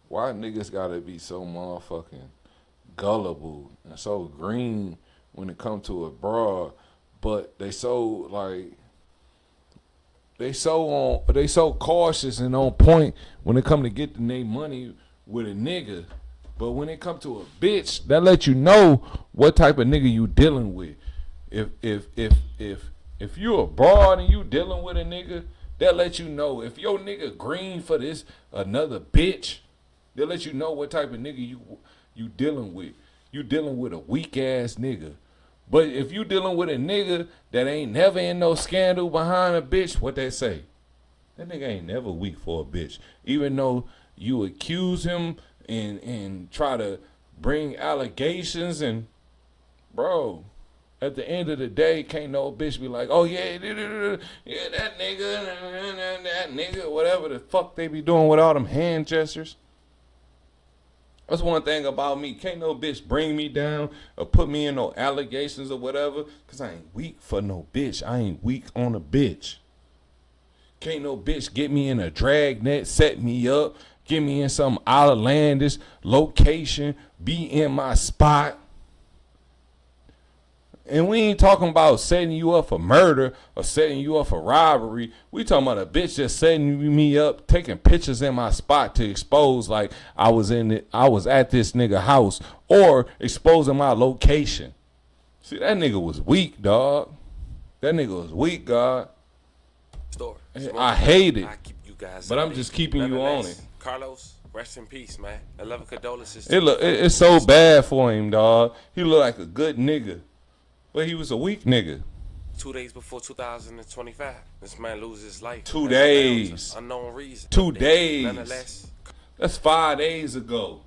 why niggas gotta be so motherfucking gullible and so green when it comes to a broad, but they so cautious and on point when it come to getting their money with a nigga. But when it come to a bitch, that let you know what type of nigga you dealing with. If you a broad and you dealing with a nigga, that let you know. If your nigga green for this another bitch, they'll let you know what type of nigga you dealing with. You dealing with a weak ass nigga. But if you dealing with a nigga that ain't never in no scandal behind a bitch, what they say? That nigga ain't never weak for a bitch. Even though you accuse him and try to bring allegations and, bro, at the end of the day, can't no bitch be like, oh yeah, that nigga, whatever the fuck they be doing with all them hand gestures. That's one thing about me. Can't no bitch bring me down or put me in no allegations or whatever, because I ain't weak for no bitch. I ain't weak on a bitch. Can't no bitch get me in a drag net, set me up, get me in some outlandish location, be in my spot. And we ain't talking about setting you up for murder or setting you up for robbery. We talking about a bitch just setting me up, taking pictures in my spot to expose like I was at this nigga house, or exposing my location. See, that nigga was weak, dog. That nigga was weak, God. I hate it. But I'm just keeping you on it. Carlos, rest in peace, man. 11 condolences. It's so bad for him, dog. He look like a good nigga, but he was a weak nigga. 2 days before 2025, this man loses his life. 2 days. Unknown reason. 2 days. Nonetheless, that's 5 days ago.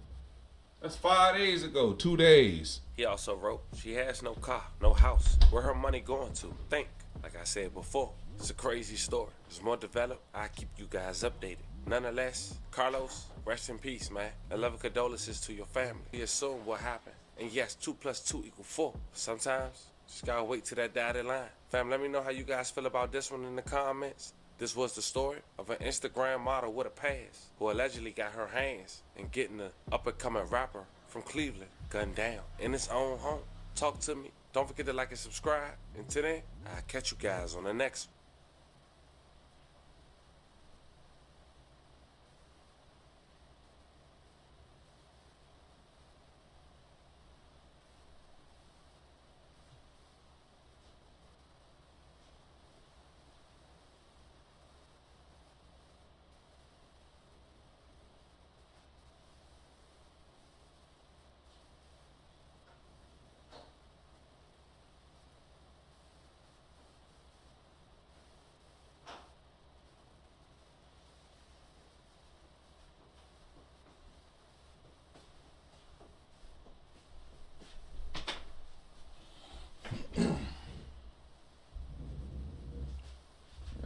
That's 5 days ago. 2 days. He also wrote, she has no car, no house. Where her money going to? Think. Like I said before, it's a crazy story. It's more developed. I keep you guys updated. Nonetheless, Carlos, rest in peace, man. 11 condolences to your family. We assume what happened. And yes, 2 + 2 = 4. Sometimes, just gotta wait till that dotted line. Fam, let me know how you guys feel about this one in the comments. This was the story of an Instagram model with a past who allegedly got her hands in getting the up-and-coming rapper from Cleveland gunned down in his own home. Talk to me. Don't forget to like and subscribe. Until then, I'll catch you guys on the next one.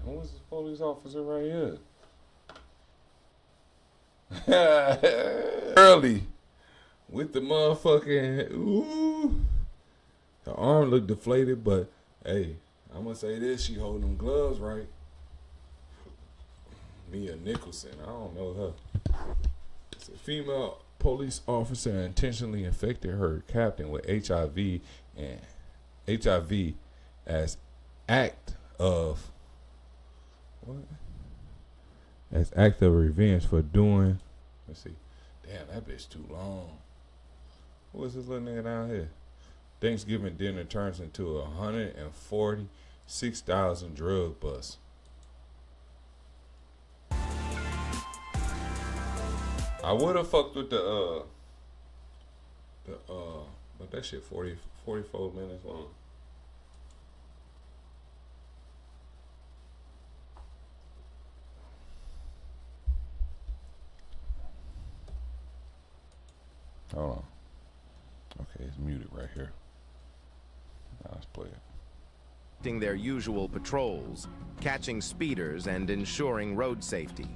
Who's this police officer right here? Early. With the motherfucking, ooh. The arm looked deflated, but hey, I'm gonna say this, she holding them gloves right. Mia Nicholson, I don't know her. It's a female police officer intentionally infected her captain with HIV as act of revenge for doing. Let's see. Damn, that bitch too long. Who is this little nigga down here? Thanksgiving dinner turns into 146,000 drug bust. I would have fucked with but that shit 44 minutes long. Hold on. Okay, it's muted right here. Now let's play it. Their usual patrols, catching speeders and ensuring road safety.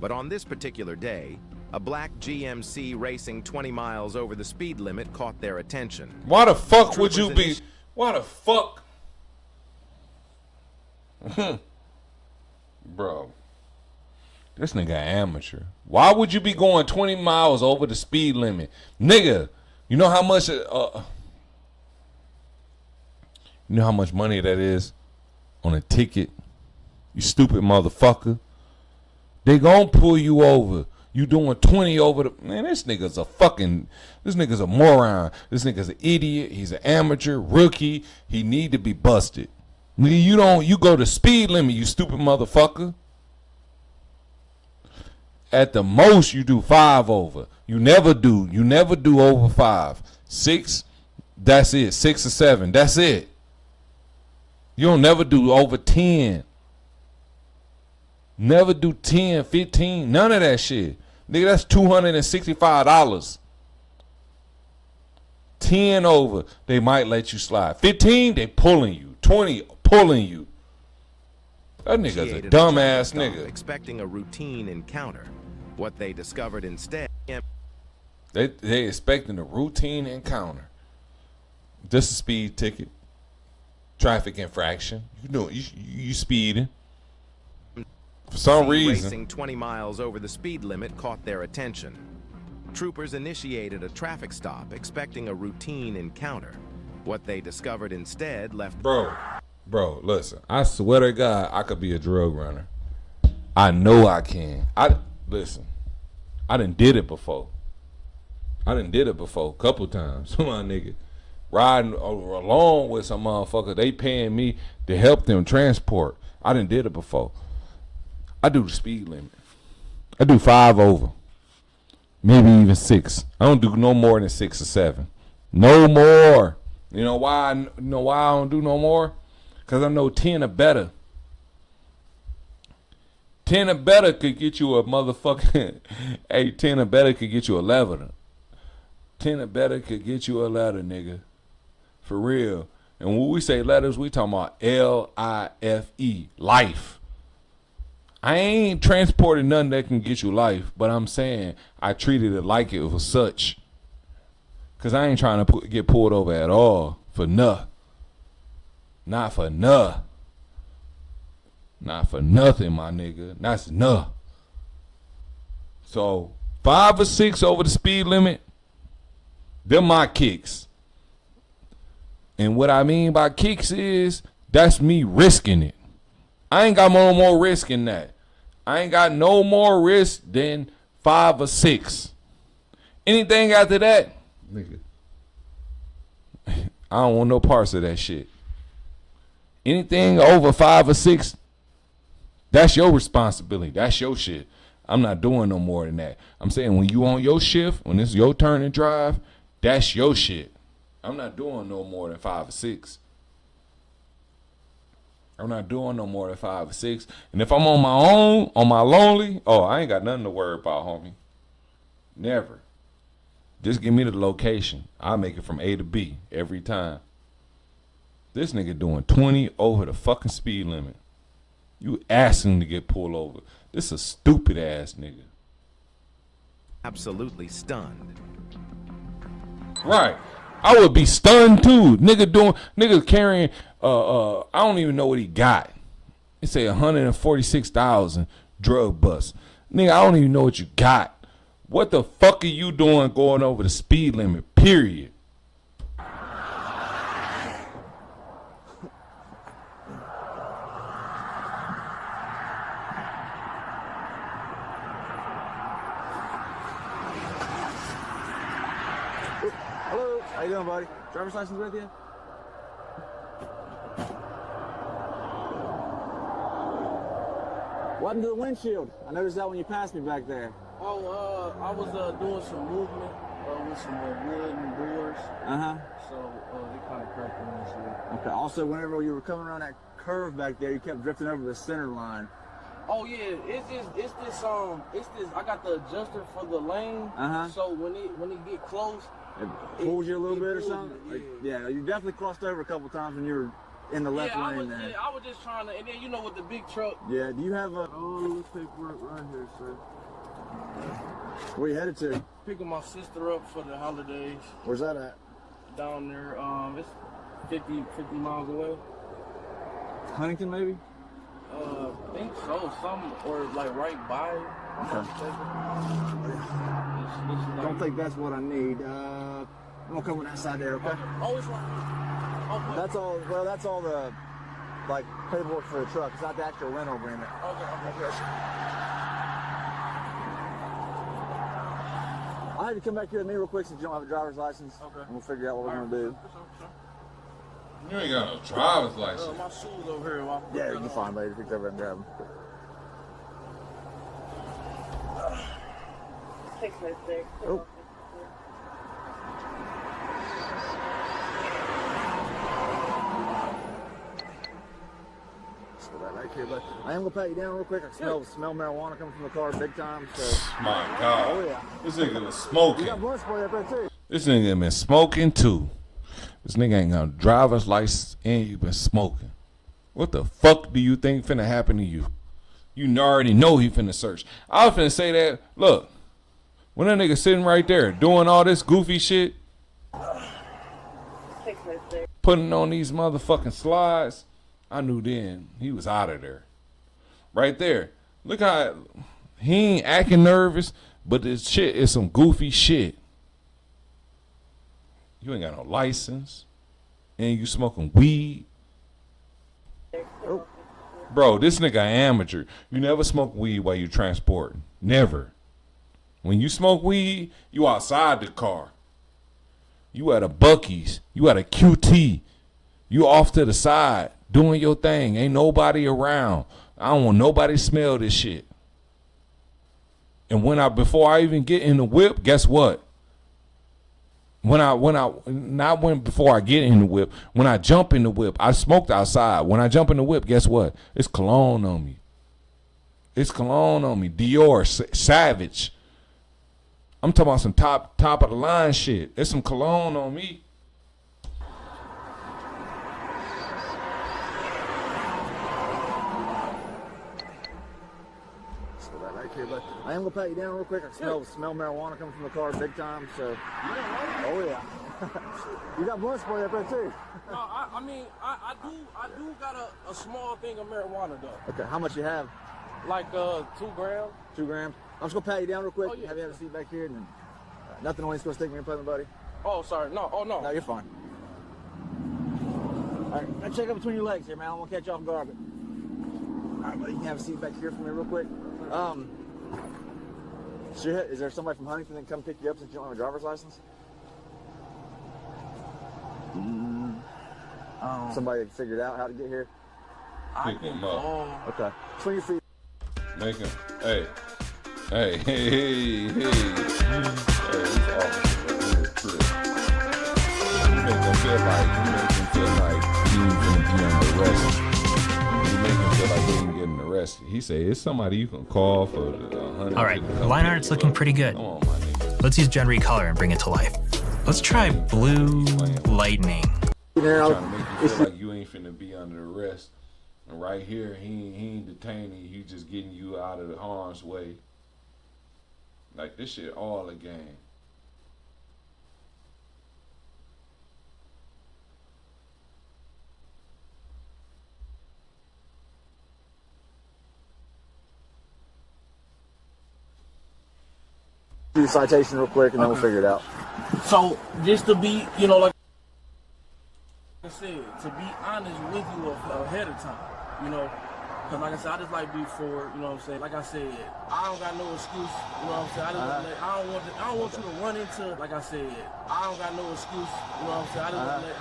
But on this particular day, a black GMC racing 20 miles over the speed limit caught their attention. Why the fuck would you be? Why the fuck? Bro. This nigga amateur. Why would you be going 20 miles over the speed limit? Nigga, You know how much? You know how much money that is on a ticket? You stupid motherfucker. They gonna pull you over. You doing 20 over the man? This nigga's a moron. This nigga's an idiot. He's an amateur rookie. He need to be busted. Nigga, you go to speed limit, you stupid motherfucker. At the most, you do 5 over. You never do over 5. 6, that's it. 6 or 7, that's it. You don't never do over 10. Never do 10, 15, none of that shit. Nigga, that's $265. 10 over, they might let you slide. 15, they pulling you. 20, pulling you. That nigga's a dumbass nigga. Expecting a routine encounter. What they discovered instead. They expecting a routine encounter. Just a speed ticket. Traffic infraction. You speeding. For some reason. Racing 20 miles over the speed limit caught their attention. Troopers initiated a traffic stop expecting a routine encounter. What they discovered instead left... Bro, listen. I swear to God, I could be a drug runner. I know I can. Listen. I done did it before. A couple times. My nigga. Riding along with some motherfucker. They paying me to help them transport. I done did it before. I do the speed limit. I do 5 over. Maybe even 6. I don't do no more than 6 or 7. No more. You know why I don't do no more? Because I know 10 or better. 10 or better could get you a motherfucking... Hey, 10 or better could get you a letter. 10 or better could get you a letter, nigga. For real. And when we say letters, we talking about L-I-F-E. Life. I ain't transporting nothing that can get you life, but I'm saying I treated it like it was such. Because I ain't trying to get pulled over at all. For nothing. Not for nothing. Not for nothing, my nigga. That's enough. So, 5 or 6 over the speed limit, them my kicks. And what I mean by kicks is, that's me risking it. I ain't got no more risk in that. I ain't got no more risk than 5 or 6. Anything after that, nigga, I don't want no parts of that shit. Anything over 5 or 6, that's your responsibility. That's your shit. I'm not doing no more than that. I'm saying when you on your shift, when it's your turn to drive, that's your shit. I'm not doing no more than 5 or 6. I'm not doing no more than 5 or 6. And if I'm on my own, on my lonely, I ain't got nothing to worry about, homie. Never. Just give me the location. I'll make it from A to B every time. This nigga doing 20 over the fucking speed limit. You asking to get pulled over. This a stupid ass nigga. Absolutely stunned. Right. I would be stunned too. Nigga carrying I don't even know what he got. It say 146,000 drug bust. Nigga, I don't even know what you got. What the fuck are you doing going over the speed limit? Period. Hello, how you doing, buddy? Driver's license with you? What happened to the windshield? I noticed that when you passed me back there. Oh, I was doing some movement with some wood and doors. So they kind of cracked the windshield. Okay. Also, whenever you were coming around that curve back there, you kept drifting over the center line. Oh yeah, it's this. I got the adjuster for the lane. So when it get close, it pulls you a little bit or something. Yeah, you definitely crossed over a couple times when you were in the left lane there. Yeah, I was just trying to, and then with the big truck. Yeah, do you have a... Oh, let's take work right here, sir. Where you headed to? Picking my sister up for the holidays. Where's that at? Down there, it's 50 miles away. Huntington, maybe? I think so, or like right by. Okay. Don't think that's what I need. I'm gonna cover that side there, okay? Always right. Okay. That's all. Well, that's all the like paperwork for the truck. It's not the actual rental agreement. Okay. I'll have you come back here with me real quick since you don't have a driver's license. Okay. And we'll figure out what we're gonna do. You ain't got no driver's license. My shoes over here. Yeah, you can find later. Pick over and grab them. 606. Oh. Right here, but I am gonna pat you down real quick. I smell marijuana coming from the car big time. So. My God. Oh yeah. This nigga was smoking. You got blood spray up there too. This nigga been smoking too. This nigga ain't got a driver's license and you been smoking. What the fuck do you think finna happen to you? You already know he finna search. I was finna say that. Look, when that nigga sitting right there doing all this goofy shit, putting on these motherfucking slides, I knew then he was out of there. Right there. Look how he ain't acting nervous, but this shit is some goofy shit. You ain't got no license, and you smoking weed. Oh. Bro, this nigga an amateur. You never smoke weed while you transporting. Never. When you smoke weed, you outside the car. You at a Buc-ee's. You at a QT. You off to the side doing your thing. Ain't nobody around. I don't want nobody to smell this shit. And before I even get in the whip, guess what? Before I get in the whip, when I jump in the whip, I smoked outside. When I jump in the whip, guess what? It's cologne on me. It's cologne on me. Dior, Savage. I'm talking about some top of the line shit. There's some cologne on me. But I am gonna pat you down real quick. I smell marijuana coming from the car big time. So, oh yeah, you got blood spray up there too. No, I do got a small thing of marijuana though. Okay, how much you have? Like 2 grams. 2 grams. I'm just gonna pat you down real quick. Oh, yeah. Have you a seat back here? And nothing on you's gonna stick me in front, buddy. Oh, sorry. No. Oh no. No, you're fine. All right, I check up between your legs here, man. I won't catch you off guard. All right, buddy, you can have a seat back here for me real quick. So is there somebody from Huntington that can come pick you up since you don't have a driver's license? Somebody that figured out how to get here? Pick him up. Okay. Swing your feet. Make him. Hey. Hey. Hey, this officer. You make him feel like he was going to be under arrest. You make him feel like he ain't getting arrested. He say it's somebody you can call for the 100. All right, the line art's looking pretty good. Come on, my nigga. Let's use Gen Recolor and bring it to life. Let's try Blue Lightning. Trying to make you feel like you ain't finna be under arrest. And right here, he ain't detaining you. He just getting you out of the harm's way. Like, this shit all a game. Do the citation real quick and then we'll figure it out. So just to be, like I said, to be honest with you ahead of time, because like I said, I just like before, you know what I'm saying. Like I said, I don't got no excuse, you know what I'm saying. I don't want you to run into, like I said, I don't got no excuse, you know what I'm saying. I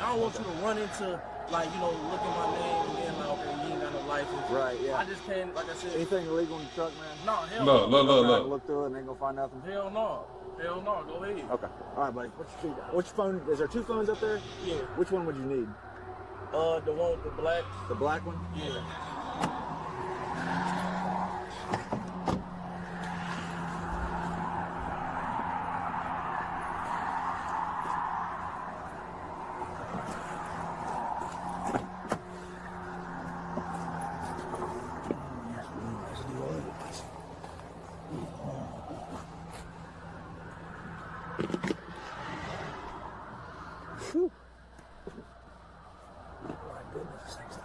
don't want you to run into, like, look at my name and then like, okay, you ain't got no license. Right, yeah. I just can't, like I said. Anything illegal in the truck, man? No, hell no. Look. Look through it and ain't gonna find nothing. Hell no. Go ahead. Okay. All right, buddy. Which phone? Is there 2 phones up there? Yeah. Which one would you need? The one with the black. The black one? Yeah. Whew. My goodness, things.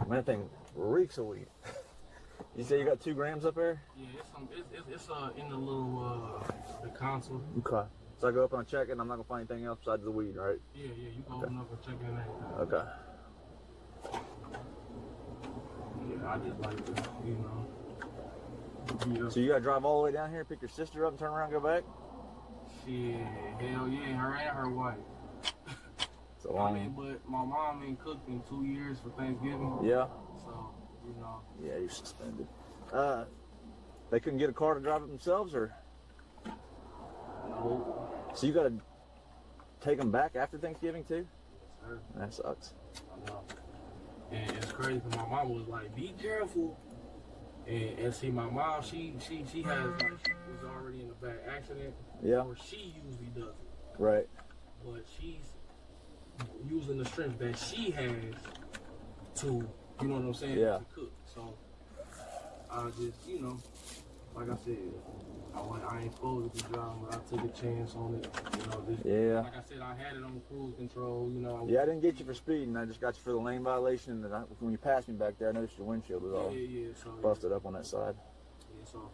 Man, that thing reeks of weed. You say you got 2 grams up there? Yeah, it's in the little the console. Okay. So I go up and I check it, and I'm not gonna find anything else besides the weed, right? Yeah, you can open up and check in there. Okay. Yeah, I just like to, So you gotta drive all the way down here, pick your sister up, and turn around and go back? Shit, hell yeah, her and her wife. So I mean, but my mom ain't cooked in 2 years for Thanksgiving. Yeah. So, Yeah, you're suspended. They couldn't get a car to drive it themselves, or? No. So you gotta take them back after Thanksgiving too? Yes, sir. That sucks. I know. And it's crazy because my mom was like, be careful. And see, my mom, she has, like, she was already in a bad accident. Yeah. Or she usually does it. Right. But she's using the strength that she has to, you know what I'm saying, Yeah. to cook. So I just, like I said, I ain't supposed to be driving, but I took a chance on it. Yeah. Like I said, I had it on cruise control. Yeah, I didn't get you for speeding. I just got you for the lane violation. And when you passed me back there, I noticed your windshield was all so, busted up on that side. Yeah, so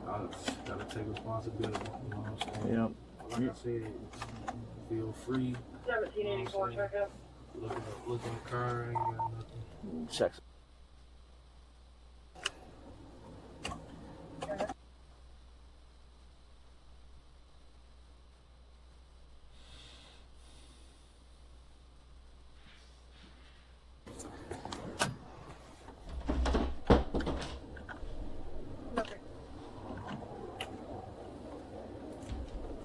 I gotta take responsibility. You know what I'm saying? Yeah. Like I said, feel free. 1784 checkup. Look at the car, ain't got nothing. Checks.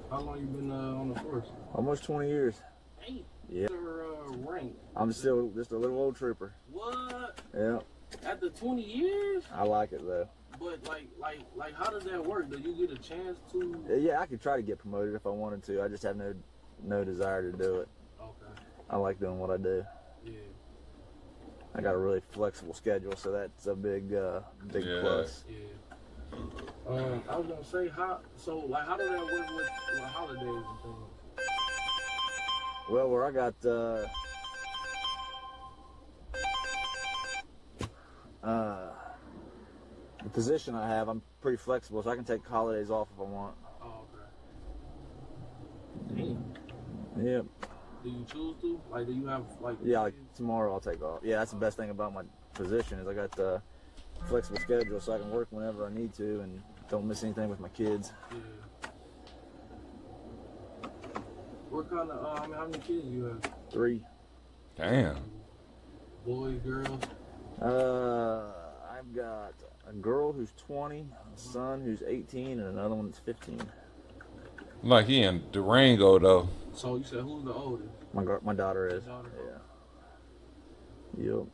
How long you been on the force? Almost 20 years. Ain't Yeah. rank. I'm still just a little old trooper. What? Yeah. After 20 years? I like it though. But like, how does that work? Do you get a chance to? Yeah, I could try to get promoted if I wanted to. I just have no desire to do it. Okay. I like doing what I do. Yeah. I got a really flexible schedule, so that's a big plus. Yeah. I was gonna say how does that work with holidays and things? Well, where I got the position I have, I'm pretty flexible, so I can take holidays off if I want. Oh, okay. Damn. Yep. Do you choose to? Like, do you have like? Yeah, like tomorrow I'll take off. Yeah, that's the best thing about my position is I got the flexible schedule, so I can work whenever I need to and don't miss anything with my kids. Yeah. What kind of? How many kids do you have? 3. Damn. Boys, girls. I've got a girl who's 20, a son who's 18, and another one that's 15. Like he in Durango though. So you said who's the oldest? My daughter is. Yeah. Yep.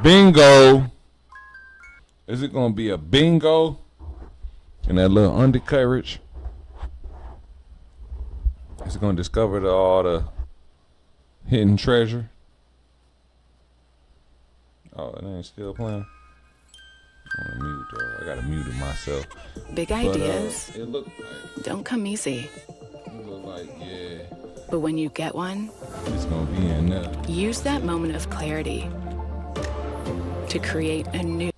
Bingo. Is it gonna be a bingo in that little undercarriage? Is it gonna discover all the hidden treasure? Oh, it ain't still playing. I'm gonna mute though. I gotta mute it myself. Big ideas It look like. don't come easy. It look like But when you get one, it's gonna be in there. use that moment of clarity to create a new.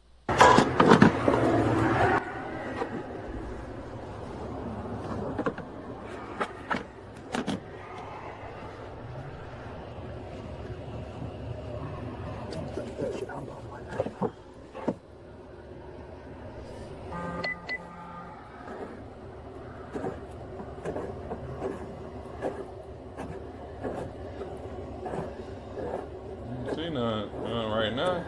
See none right now.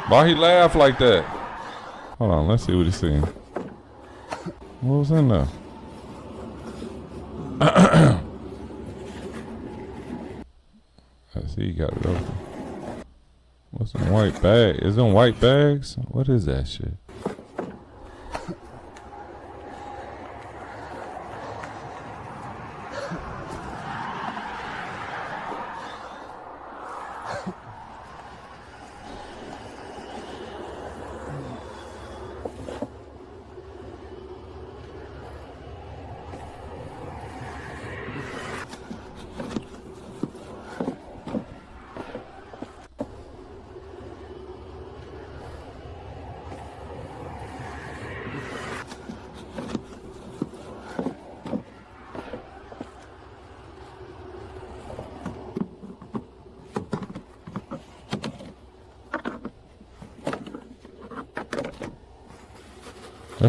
Why he laugh like that? Hold on, let's see what he's saying. What was in there? I see he got it open. What's in white bag? Is them white bags? What is that shit?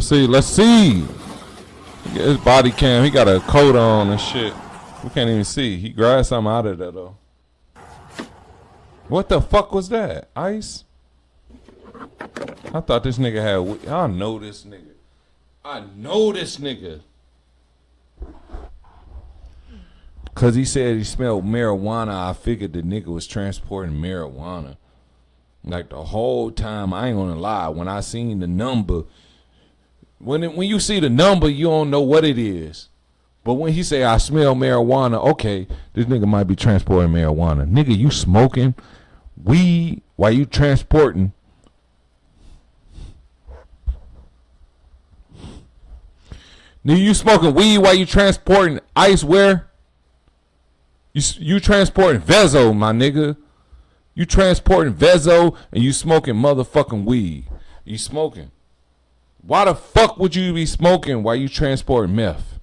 Let's see. His body cam, he got a coat on and shit. We can't even see. He grabbed something out of there though. What the fuck was that? Ice? I thought this nigga had. I know this nigga. I know this nigga. Cause he said he smelled marijuana. I figured the nigga was transporting marijuana. Like the whole time, I ain't gonna lie. When I seen the number. When you see the number, you don't know what it is. But when he say, I smell marijuana, okay, this nigga might be transporting marijuana. Nigga, you smoking weed while you transporting. Nigga, you smoking weed while you transporting ice where? You transporting Vezo, my nigga. You transporting Vezo and you smoking motherfucking weed. You smoking. Why the fuck would you be smoking while you transporting meth?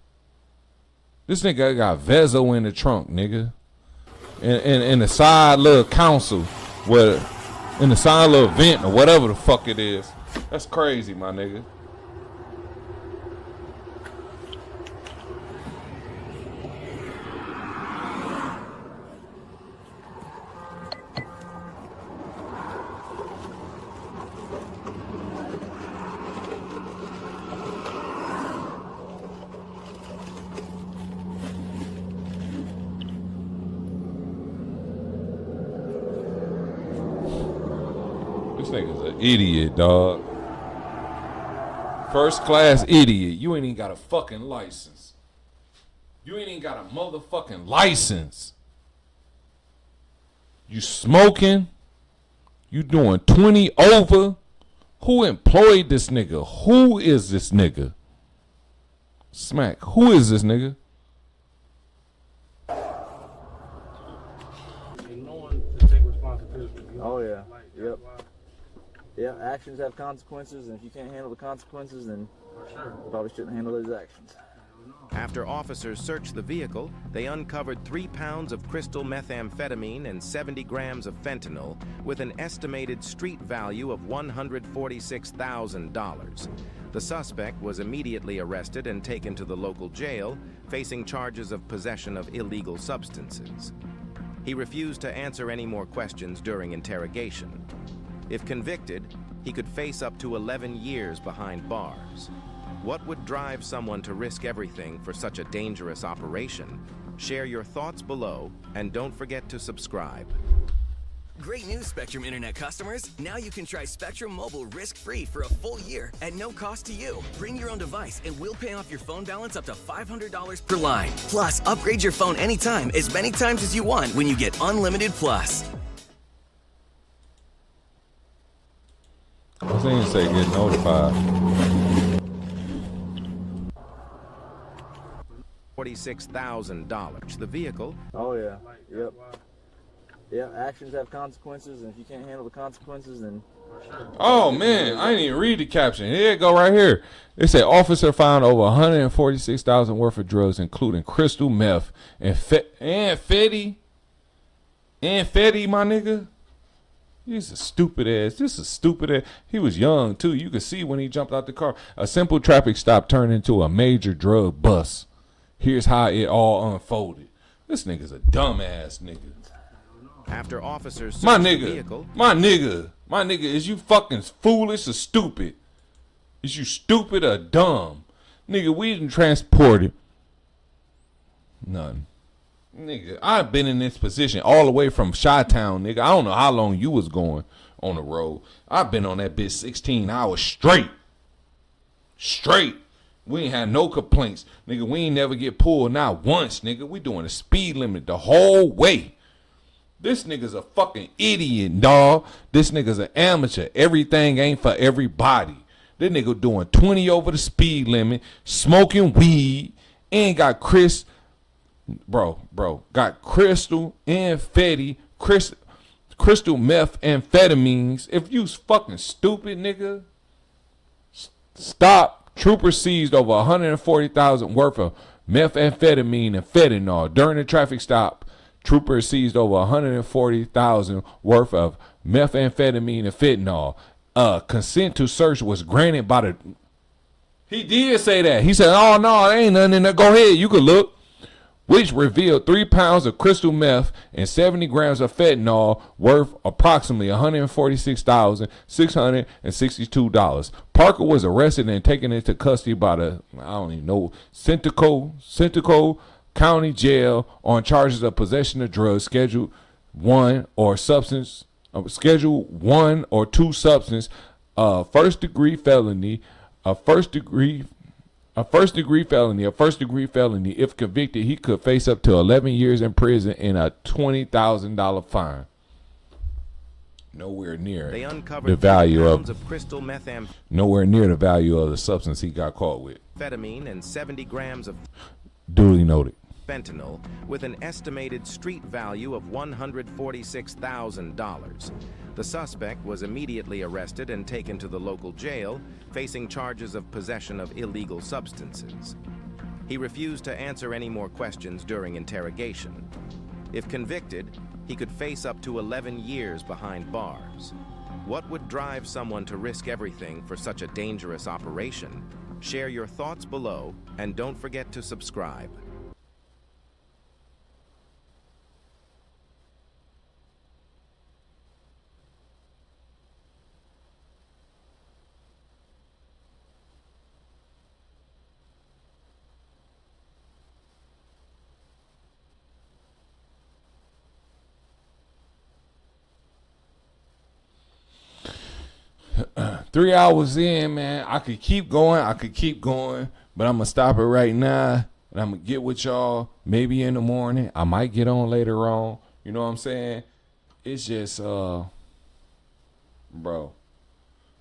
This nigga got Vezo in the trunk, nigga. In the side little council, in the side little vent or whatever the fuck it is. That's crazy, my nigga. This nigga's an idiot, dog. First class idiot. You ain't even got a fucking license. You ain't even got a motherfucking license. You smoking. You doing 20 over. Who employed this nigga? Who is this nigga? Smack. Who is this nigga? Oh yeah. Yep. Yeah, actions have consequences, and if you can't handle the consequences, then you probably shouldn't handle those actions. After officers searched the vehicle, they uncovered 3 pounds of crystal methamphetamine and 70 grams of fentanyl with an estimated street value of $146,000. The suspect was immediately arrested and taken to the local jail, facing charges of possession of illegal substances. He refused to answer any more questions during interrogation. If convicted, he could face up to 11 years behind bars. What would drive someone to risk everything for such a dangerous operation? Share your thoughts below, and don't forget to subscribe. Great news, Spectrum Internet customers. Now you can try Spectrum Mobile risk-free for a full year at no cost to you. Bring your own device and we'll pay off your phone balance up to $500 per line. Plus, upgrade your phone anytime, as many times as you want when you get Unlimited Plus. I seen you say get notified. $46,000. The vehicle. Oh yeah. Yep. Yeah, actions have consequences, and if you can't handle the consequences, then. Oh man, I didn't even read the caption. Here it go right here. It said officer found over 146,000 worth of drugs, including crystal meth and fetty, my nigga. He's a stupid ass. This is stupid ass. He was young too. You could see when he jumped out the car. A simple traffic stop turned into a major drug bust. Here's how it all unfolded. This nigga's a dumbass nigga. After officers my searched the nigga, vehicle, my nigga. My nigga, is you fucking foolish or stupid? Is you stupid or dumb? Nigga, we didn't transport it. None. Nigga, I've been in this position all the way from Chi-Town, nigga. I don't know how long you was going on the road. I've been on that bitch 16 hours straight. Straight. We ain't had no complaints. Nigga, we ain't never get pulled not once, nigga. We doing a speed limit the whole way. This nigga's a fucking idiot, dawg. This nigga's an amateur. Everything ain't for everybody. This nigga doing 20 over the speed limit, smoking weed, and got got crystal amphetamines, crystal methamphetamines. If you's fucking stupid, nigga, stop. Trooper seized over 140,000 worth of methamphetamine and fentanyl during the traffic stop. Trooper seized over 140,000 worth of methamphetamine and fentanyl. Consent to search was granted by the. He did say that. He said, "Oh no, there ain't nothing in there. Go ahead, you can look." Which revealed 3 pounds of crystal meth and 70 grams of fentanyl worth approximately $146,662. Parker was arrested and taken into custody by the, I don't even know, Central County Jail on charges of possession of drugs, Schedule 1 or substance, Schedule 1 or 2 substance, first degree felony, a first degree felony. If convicted, he could face up to 11 years in prison and a $20,000 fine. Nowhere near the value of nowhere near the value of the substance he got caught with. Amphetamine and 70 grams of Duly noted. fentanyl with an estimated street value of $146,000. The suspect was immediately arrested and taken to the local jail, facing charges of possession of illegal substances. He refused to answer any more questions during interrogation. If convicted, he could face up to 11 years behind bars. What would drive someone to risk everything for such a dangerous operation? Share your thoughts below, and don't forget to subscribe. Three hours in, man, I could keep going, but I'm gonna stop it right now, and I'm gonna get with y'all maybe in the morning. I might get on later on. You know what I'm saying? It's just, bro,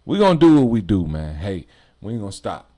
we gonna do what we do, man. Hey, we ain't gonna stop.